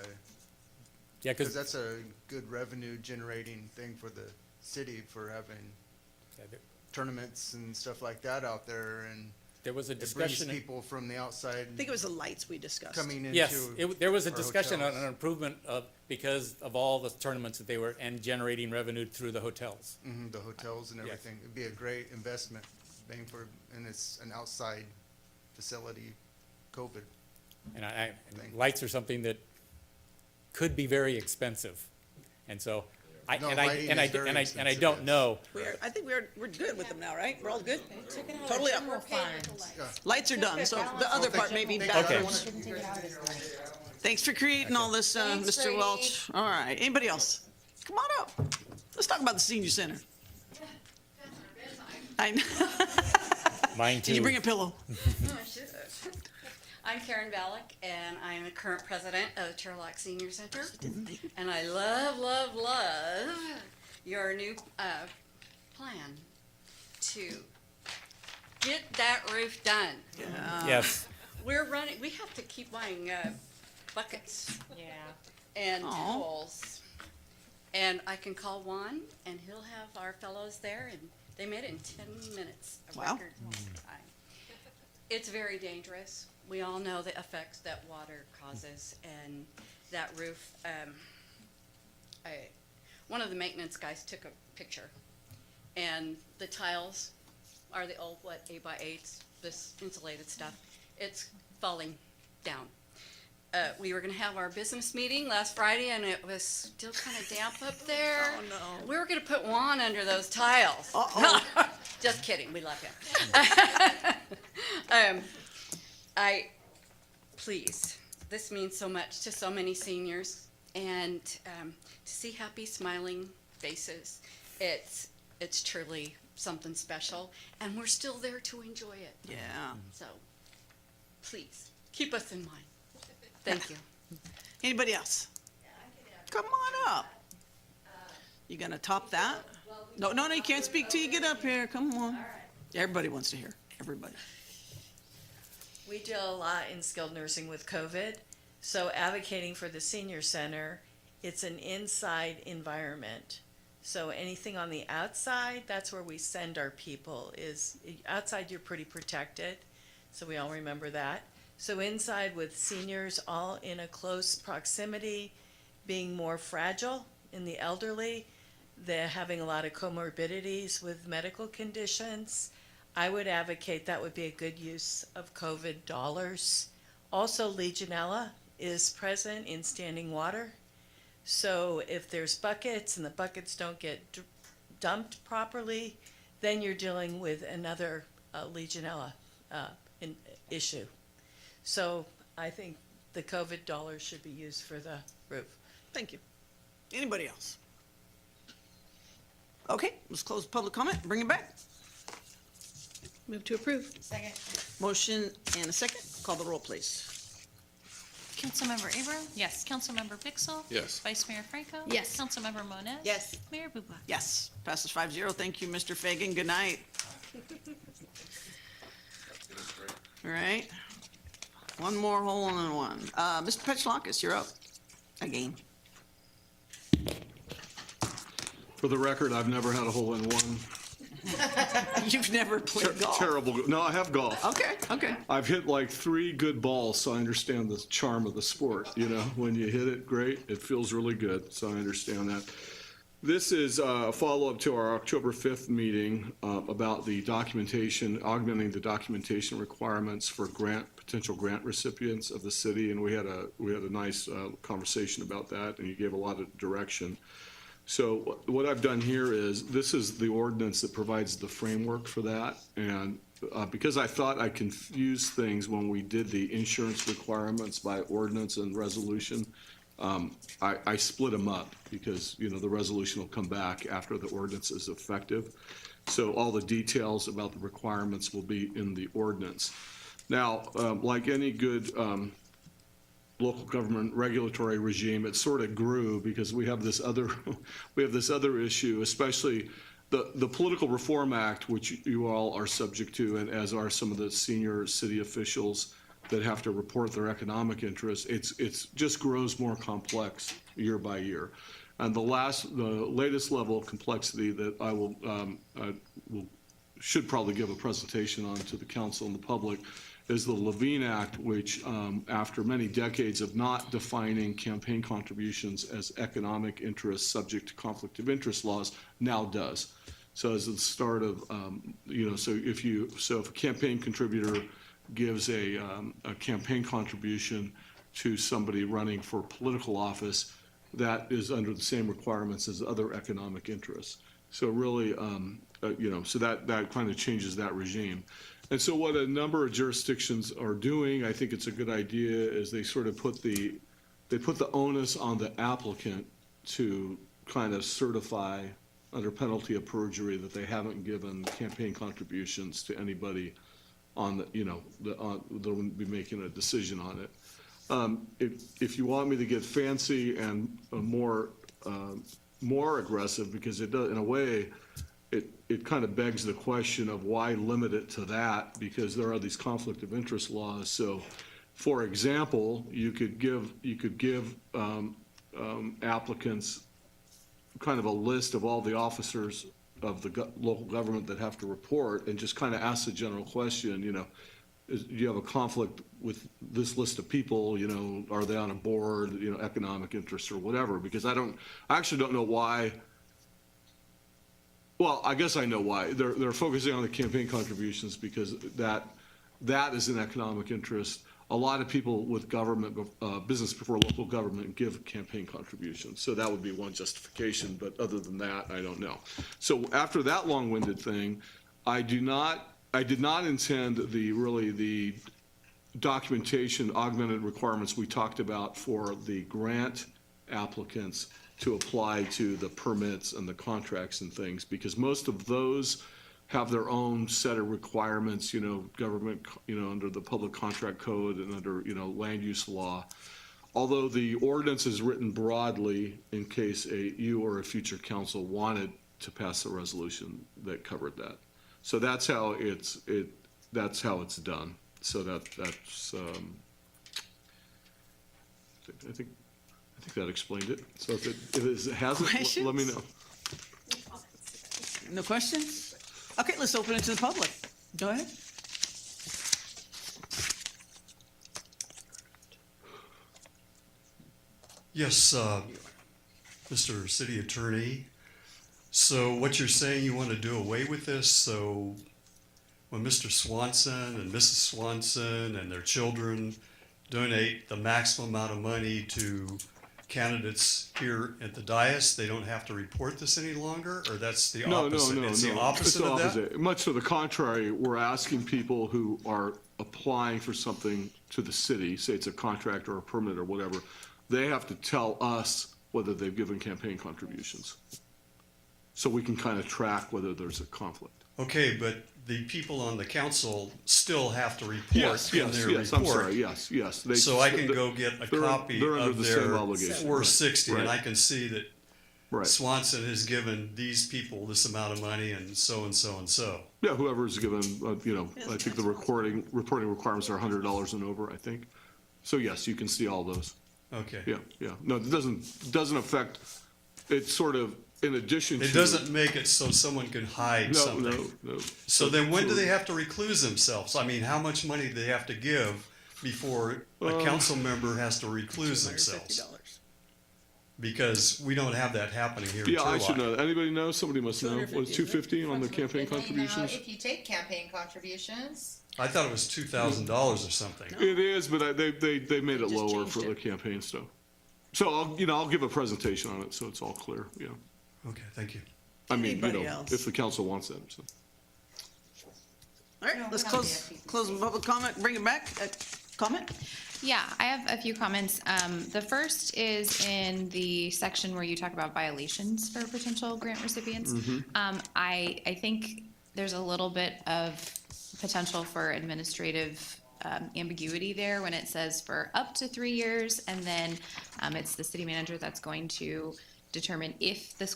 yeah, because that's a good revenue generating thing for the city for having tournaments and stuff like that out there, and there was a it brings discussion. people from the outside I think it was the lights we discussed. coming into Yes, there was a our discussion on hotels. an improvement because of all the tournaments that they were, and generating revenue through the hotels. Mhm, the hotels and Yes. everything. It'd be a great investment, and it's an outside facility, COVID. And lights are something that could be very expensive. And so, I don't know. I think we're good with them now, right? We're all good? Totally up. Lights are done, so the other part may be backwards. Thanks for creating all this, Mr. Welch. All right, anybody else? Come on up. Let's talk about the senior center. I know. Mine too. Did you bring a pillow? I'm Karen Ballack, and I'm the current president of the Turlock Senior Center. And I love, love, love your new plan to get that roof done. Yes. We have to keep buying buckets. And tools. And I can call Juan, and he'll have our fellows there, and they made it in 10 minutes, a Wow. record time. It's very dangerous. We all know the effects that water causes, and that roof. One of the maintenance guys took a picture, and the tiles are the old 8x8s, this insulated stuff. It's falling down. We were going to have our business meeting last Friday, and it was still kind of damp up there. Oh, no. We were going to put Juan under those tiles. Uh-oh. Just kidding. We love him. Please, this means so much to so many seniors, and to see happy, smiling faces, it's truly something special, and we're still there to enjoy it. Yeah. So, please, keep us in mind. Thank you. Anybody else? Come on up. You gonna top that? No, you can't speak till you get up here. Come on. Everybody wants to hear. Everybody. We do a lot in skilled nursing with COVID, so advocating for the senior center, it's an inside environment. So anything on the outside, that's where we send our people. Is outside you're pretty protected, so we all remember that. So inside with seniors all in a close proximity, being more fragile in the elderly, they're having a lot of comorbidities with medical conditions. I would advocate that would be a good use of COVID dollars. Also, Legionella is present in standing water. So if there's buckets and the buckets don't get dumped properly, then you're dealing with another Legionella issue. So I think the COVID dollars should be used for the roof. Thank you. Anybody else? Okay, let's close public comment. Bring it back. Move to approve. Second. Motion and a second. Call the roll, please. Councilmember Abram? Yes. Councilmember Pixel? Yes. Vice Mayor Franco? Yes. Councilmember Moniz? Yes. Mayor Bublak? Yes, passes 5-0. Thank you, Mr. Fagan. Good night. All right. One more hole in one. Mr. Petchlakis, you're up again. For the record, I've never had a hole in one. You've never played golf. Terrible. No, I have golf. Okay. I've hit like 3 good balls, so I understand the charm of the sport. You know, when you hit it great, it feels really good. So I understand that. This is a follow-up to our October 5th meeting about the documentation, augmenting the documentation requirements for potential grant recipients of the city, and we had a nice conversation about that, and you gave a lot of direction. So what I've done here is, this is the ordinance that provides the framework for that, and because I thought I confused things when we did the insurance requirements by ordinance and resolution, I split them up because, you know, the resolution will come back after the ordinance is effective. So all the details about the requirements will be in the ordinance. Now, like any good local government regulatory regime, it sort of grew because we have this other issue, especially the Political Reform Act, which you all are subject to, and as are some of the senior city officials that have to report their economic interests. It's just grows more complex year by year. And the latest level of complexity that I should probably give a presentation on to the council and the public is the Levine Act, which after many decades of not defining campaign contributions as economic interests subject to conflict of interest laws, now does. So as the start of, so if a campaign contributor gives a campaign contribution to somebody running for political office, that is under the same requirements as other economic interests. So really, so that kind of changes that regime. And so what a number of jurisdictions are doing, I think it's a good idea, is they sort of put the onus on the applicant to kind of certify under penalty of perjury that they haven't given campaign contributions to anybody on they'll be making a decision on it. If you want me to get fancy and more aggressive, because it does, in a way, it kind of begs the question of why limit it to that, because there are these conflict of interest laws. So, for example, you could give applicants kind of a list of all the officers of the local government that have to report, and just kind of ask the general question, do you have a conflict with this list of people? Are they on a board, economic interest or whatever? Because I actually don't know why. Well, I guess I know why. They're focusing on the campaign contributions because that is an economic interest. A lot of people with government, business before local government, give campaign contributions. So that would be one justification, but other than that, I don't know. So after that long-winded thing, I did not intend the documentation augmented requirements we talked about for the grant applicants to apply to the permits and the contracts and things, because most of those have their own set of requirements, government, under the public contract code and under, land use law. Although the ordinance is written broadly in case you or a future council wanted to pass a resolution that covered that. So that's how it's done. So that's I think that explained it. So if it hasn't, let me know. No questions? Okay, let's open it to the public. Go ahead. Yes, Mr. City Attorney. So what you're saying, you want to do away with this, so when Mr. Swanson and Mrs. Swanson and their children donate the maximum amount of money to candidates here at the dais, they don't have to report this any longer, or that's the opposite? No. It's the opposite of that? Much to the contrary, we're asking people who are applying for something to the city, say it's a contract or a permit or whatever, they have to tell us whether they've given campaign contributions. So we can kind of track whether there's a conflict. Okay, but the people on the council still have to report Yes, in their report. I'm sorry, yes. So I can go get a copy they're under of the their same obligation. 460, and Right. I can see that Swanson has given these people this amount of money and so and so and so. Yeah, whoever's given, I think the reporting requirements are $100 and over, I think. So yes, you can see all those. Okay. Yeah. No, it doesn't affect, it's sort of in addition to. It doesn't make it so someone can hide something. No. So then when do they have to recluse themselves? I mean, how much money do they have to give before a council member has to recluse themselves? Because we don't have that happening here in Yeah, I should Turlock. know. Anybody know? Somebody must know. What is $250 on the campaign contributions? If you take campaign contributions. I thought it was $2,000 or something. It is, but they made it lower for the campaign stuff. So I'll give a presentation on it so it's all clear, yeah. Okay, thank you. I mean, Anybody else? if the council wants that, so. All right, let's close the public comment, bring it back. Comment? Yeah, I have a few comments. The first is in the section where you talk about violations for potential grant recipients. I think there's a little bit of potential for administrative ambiguity there when it says for up to 3 years, and then it's the city manager that's going to determine if this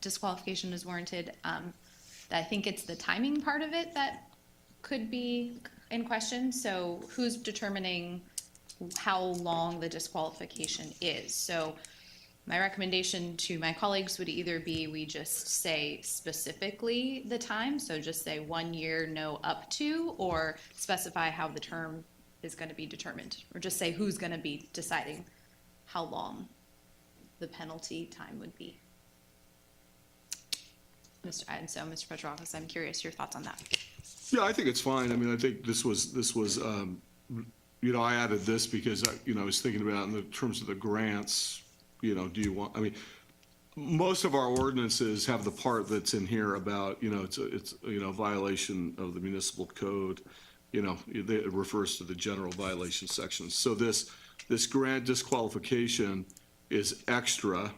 disqualification is warranted. I think it's the timing part of it that could be in question. So who's determining how long the disqualification is? So my recommendation to my colleagues would either be we just say specifically the time, so just say 1 year, no up to, or specify how the term is going to be determined, or just say who's going to be deciding how long the penalty time would be. Mr. Petropoulos, I'm curious your thoughts on that. Yeah, I think it's fine. I mean, I think this was, I added this because, I was thinking about in the terms of the grants, do you want, most of our ordinances have the part that's in here about, it's a violation of the municipal code. It refers to the general violation sections. So this grant disqualification is extra,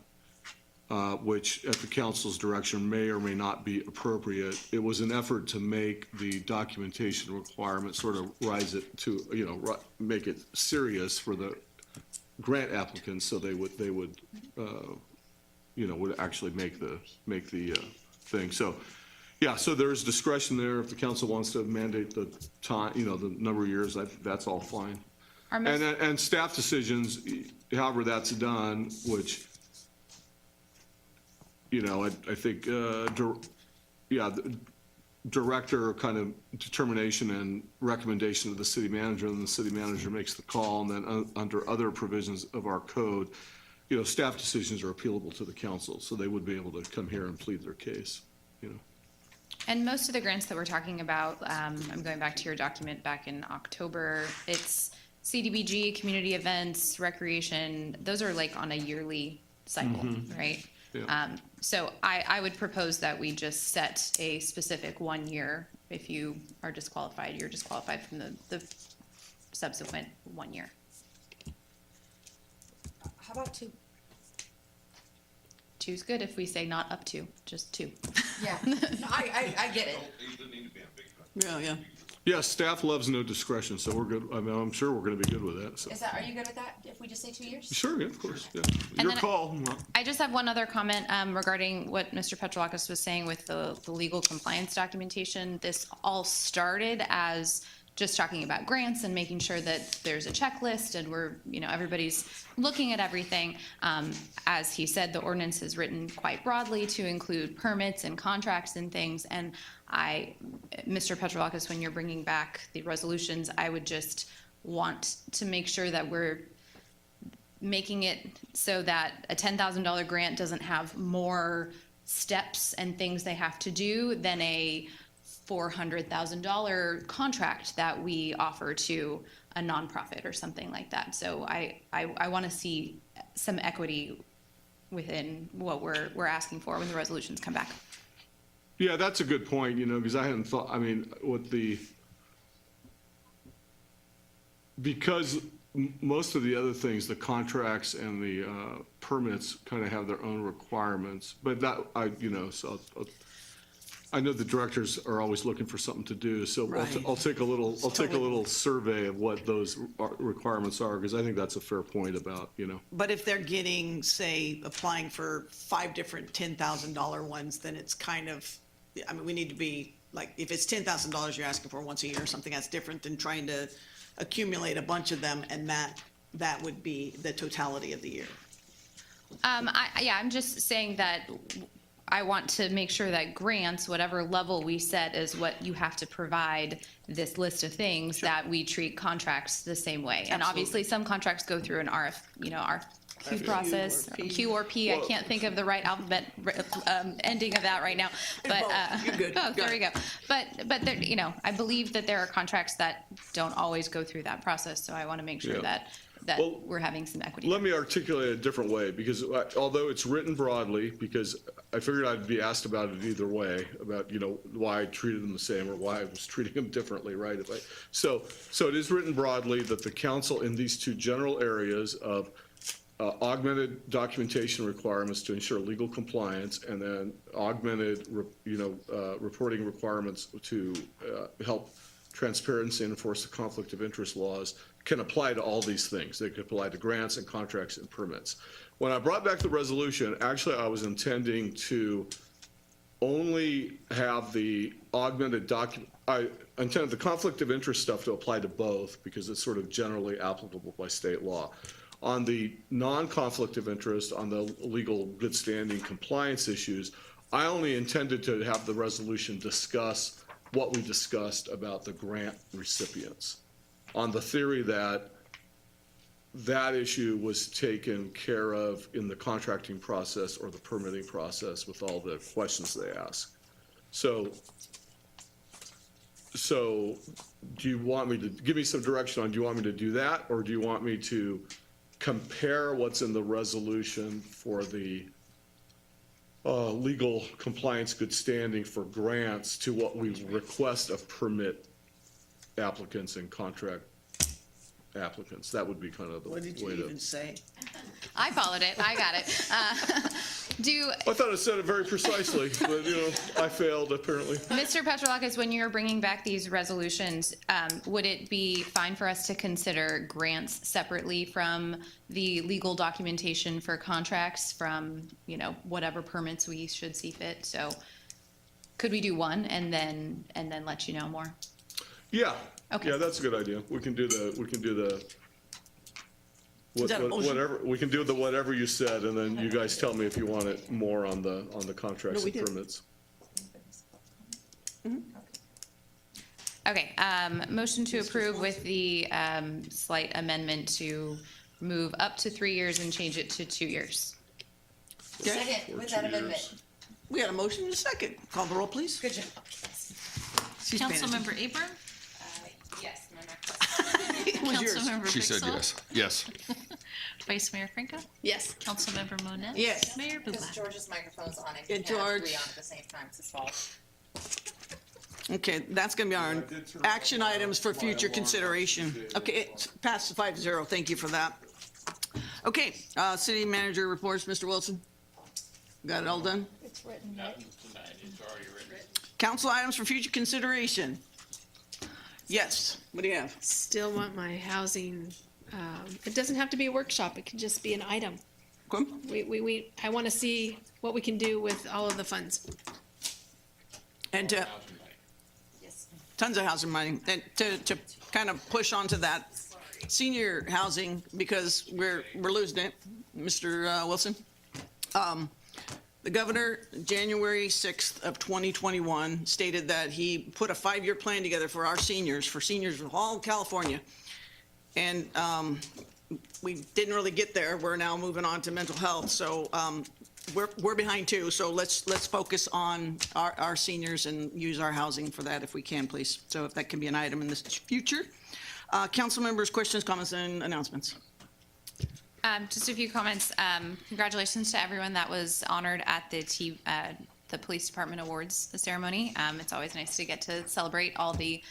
which at the council's direction may or may not be appropriate. It was an effort to make the documentation requirement sort of rise it to, make it serious for the grant applicants, so they would actually make the thing. So Yeah, so there's discretion there if the council wants to mandate the time, the number of years, that's all fine. Our And, most- and staff decisions, however that's done, which, I think, the director kind of determination and recommendation of the city manager, and the city manager makes the call, and then under other provisions of our code, staff decisions are appealable to the council, so they would be able to come here and plead their case, And most of the grants that we're talking about, I'm going back to your document back in October, it's CDBG, community events, recreation, those are like on a yearly cycle, Mhm. right? Yeah. So I would propose that we just set a specific 1 year. If you are disqualified, you're disqualified from the subsequent 1 year. How about 2? Two's good if we say not up to, just 2. Yeah, I get it. Yeah. Yeah, staff loves no discretion, so we're good. I mean, I'm sure we're gonna be good with that, so. Are you good with that, if we just say 2 years? Sure, yeah, of course, yeah. And Your then call. I just have one other comment regarding what Mr. Petrolakis was saying with the legal compliance documentation. This all started as just talking about grants and making sure that there's a checklist and we're, everybody's looking at everything. As he said, the ordinance is written quite broadly to include permits and contracts and things. And Mr. Petrolakis, when you're bringing back the resolutions, I would just want to make sure that we're making it so that a $10,000 grant doesn't have more steps and things they have to do than a $400,000 contract that we offer to a nonprofit or something like that. So I want to see some equity within what we're asking for when the resolutions come back. Yeah, that's a good point, because I hadn't thought, because most of the other things, the contracts and the permits kind of have their own requirements, but I know the directors are always looking for something to do, so Right. I'll take a little survey of what those requirements are, because I think that's a fair point about, But if they're getting, say, applying for 5 different $10,000 ones, then it's kind of, we need to be, like, if it's $10,000 you're asking for once a year or something, that's different than trying to accumulate a bunch of them, and that would be the totality of the year. I'm just saying that I want to make sure that grants, whatever level we set, is what you have to provide this list of things, that we treat contracts the same way. And obviously, some contracts go through an RFQ process, Q or P. I can't think of the right alphabet ending of that right now. But You're good. oh, there we go. But there, I believe that there are contracts that don't always go through that process. So I want to make sure Yeah. that Well, we're having some equity. Let me articulate it a different way, because although it's written broadly, because I figured I'd be asked about it either way, about, why I treated them the same or why I was treating them differently, right? So it is written broadly that the council in these 2 general areas of augmented documentation requirements to ensure legal compliance, and then augmented, reporting requirements to help transparency and enforce the conflict of interest laws, can apply to all these things. They could apply to grants and contracts and permits. When I brought back the resolution, actually I was intending to only have the augmented I intended the conflict of interest stuff to apply to both, because it's sort of generally applicable by state law. On the non-conflict of interest, on the legal good standing compliance issues, I only intended to have the resolution discuss what we discussed about the grant recipients, on the theory that that issue was taken care of in the contracting process or the permitting process with all the questions they ask. So do you want me to, give me some direction on, do you want me to do that? Or do you want me to compare what's in the resolution for the legal compliance good standing for grants to what we request of permit applicants and contract applicants? That would be kind of the way What did you to. even say? I followed it. I got it. I thought I said it very precisely, but I failed apparently. Mr. Petrolakis, when you're bringing back these resolutions, would it be fine for us to consider grants separately from the legal documentation for contracts, from, whatever permits we should see fit? So could we do one and then let you know more? Yeah. Okay. Yeah, that's a good idea. We can do the, Is that a motion? whatever, we can do the whatever you said, and then you guys tell me if you want it more on the contracts No, we and did. permits. Okay, motion to approve with the slight amendment to move up to 3 years and change it to 2 years. Second, with that amendment. We got a motion and a second. Call the roll, please. Good job. She's paying attention. Councilmember Abram? Yes, my It was yours. Councilmember She said Pixel? yes. Yes. Vice Mayor Franco? Yes. Councilmember Monette? Yes. Mayor Because Bublak? George's microphone's on and And he can't have George. 3 on at the same time. It's his fault. Okay, that's gonna be our action items for future consideration. Okay, it's passed 5-0. Thank you for that. Okay, city manager reports, Mr. Wilson. Got it all done? It's written. Council items for future consideration. Yes, what do you have? Still want my housing, it doesn't have to be a workshop, it can just be an item. Okay. I want to see what we can do with all of the funds. And tons of housing money. And to kind of push onto that, senior housing, because we're losing it, Mr. Wilson. The governor, January 6th of 2021, stated that he put a 5-year plan together for our seniors, for seniors of all California. And we didn't really get there. We're now moving on to mental health. So we're behind too. So let's focus on our seniors and use our housing for that if we can, please. So if that can be an item in the future. Council members, questions, comments, and announcements. Just a few comments. Congratulations to everyone that was honored at the Police Department Awards ceremony. It's always nice to get to celebrate all the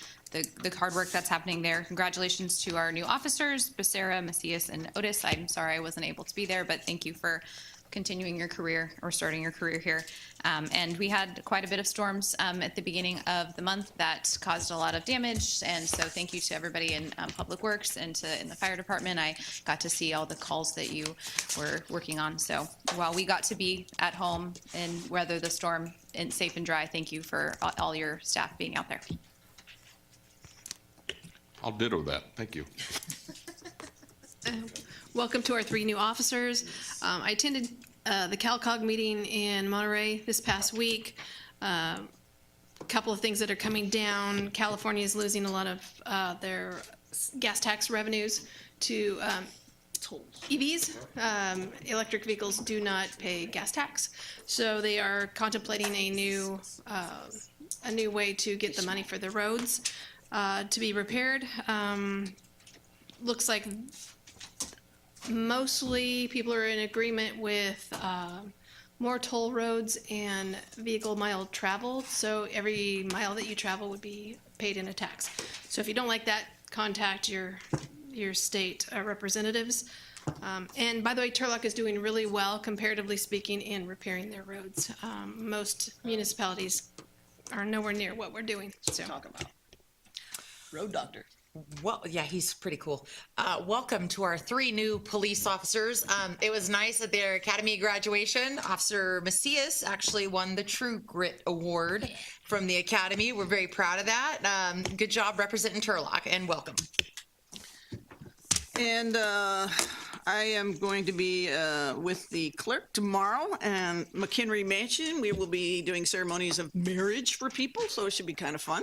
hard work that's happening there. Congratulations to our new officers, Becerra, Macias, and Otis. I'm sorry I wasn't able to be there, but thank you for continuing your career or starting your career here. And we had quite a bit of storms at the beginning of the month that caused a lot of damage. And so thank you to everybody in Public Works and in the fire department. I got to see all the calls that you were working on. So while we got to be at home and weather the storm and safe and dry, thank you for all your staff being out there. I'll ditto that. Thank you. Welcome to our 3 new officers. I attended the CalCog meeting in Monterey this past week. A couple of things that are coming down. California is losing a lot of their gas tax revenues to EVs. Electric vehicles do not pay gas tax, so they are contemplating a new way to get the money for the roads to be repaired. Looks like mostly people are in agreement with more toll roads and vehicle mile travel. So every mile that you travel would be paid in a tax. So if you don't like that, contact your state representatives. And by the way, Turlock is doing really well, comparatively speaking, in repairing their roads. Most municipalities are nowhere near what we're doing. So talk about road doctor. Well, yeah, he's pretty cool. Welcome to our 3 new police officers. It was nice at their academy graduation. Officer Macias actually won the True Grit Award from the academy. We're very proud of that. Good job representing Turlock, and welcome. And I am going to be with the clerk tomorrow and McHenry Mansion. We will be doing ceremonies of marriage for people, so it should be kind of fun.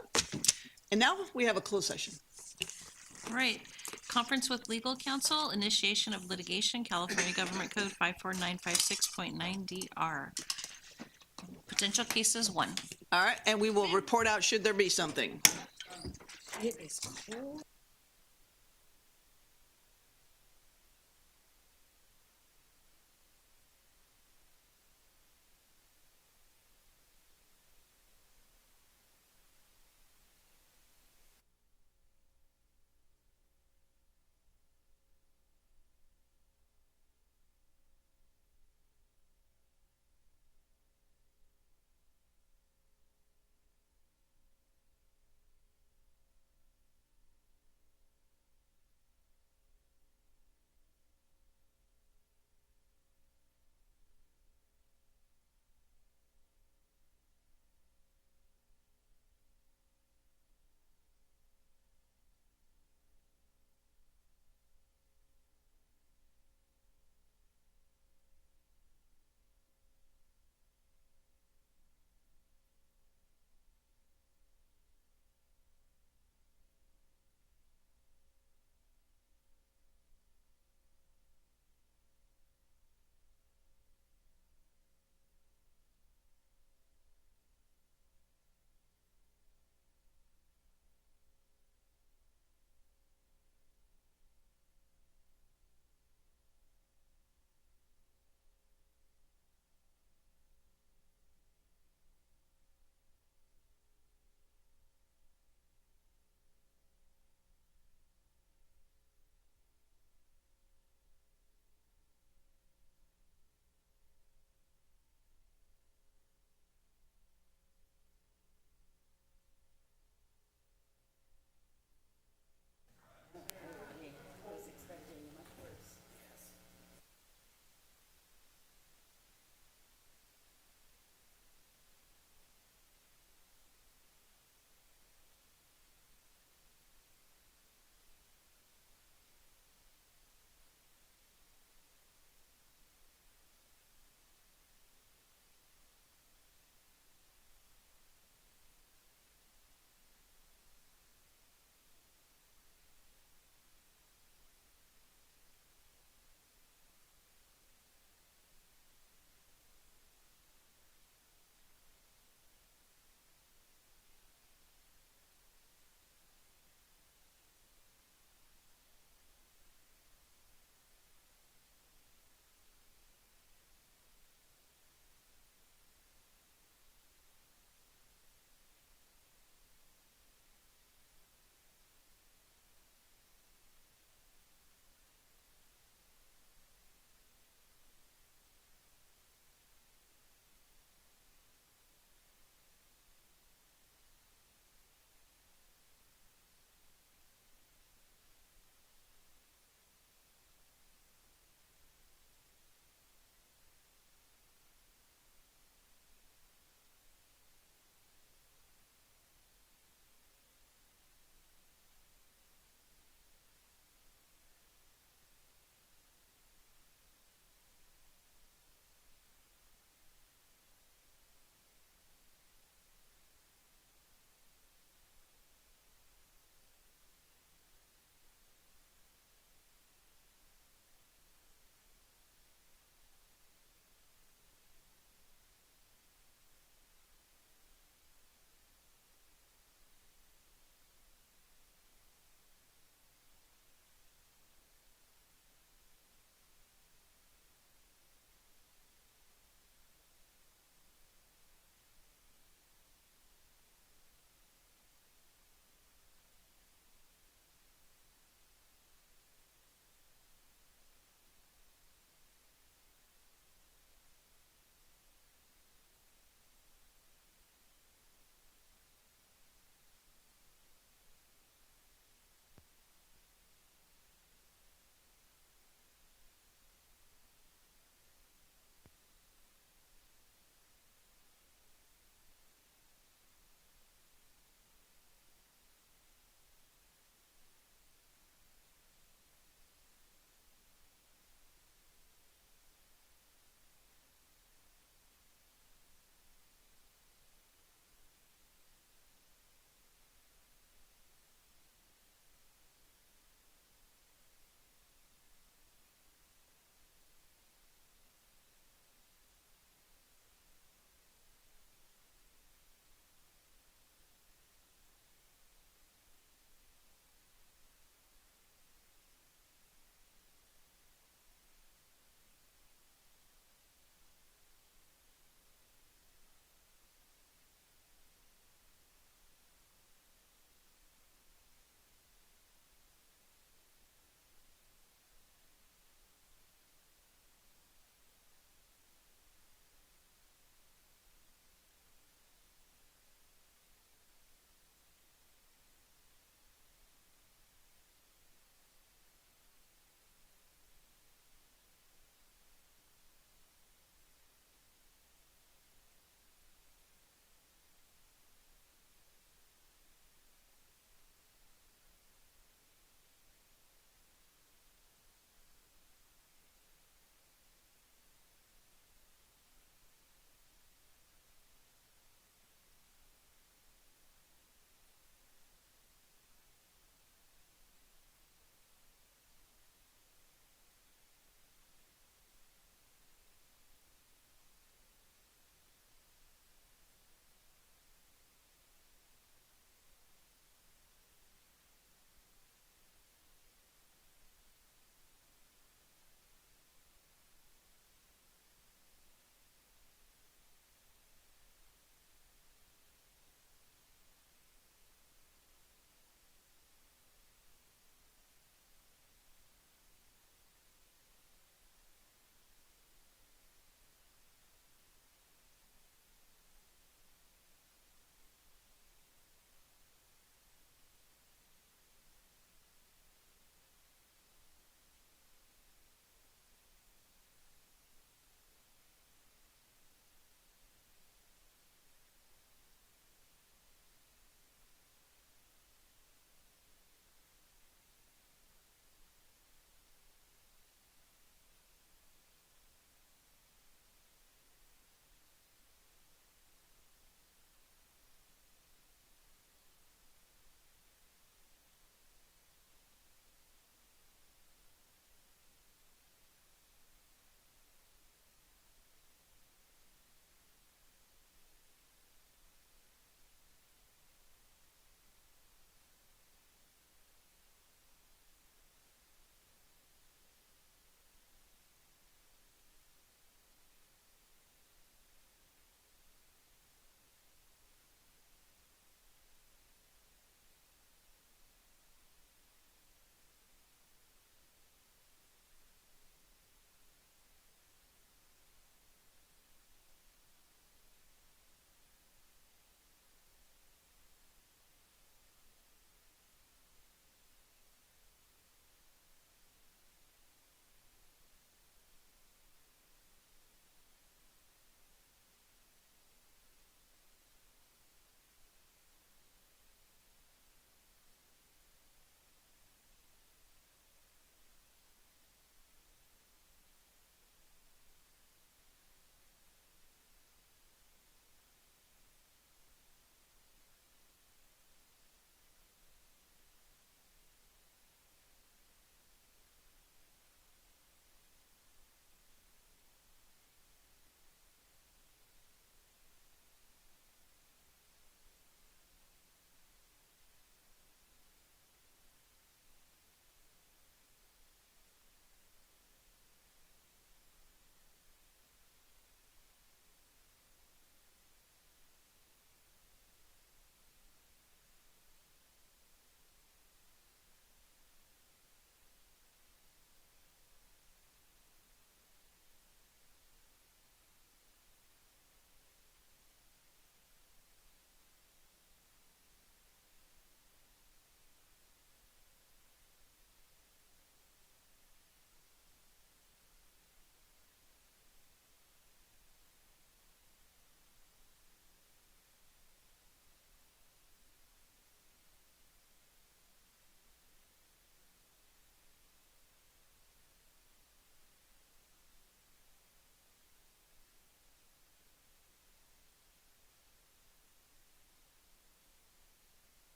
And now we have a closed session. All right. Conference with legal counsel, initiation of litigation, California Government Code 54956.9 DR. Potential cases 1. All right, and we will report out should there be something.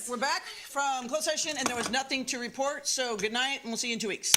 We're back from closed session and there was nothing to report, so good night and we'll see you in 2 weeks.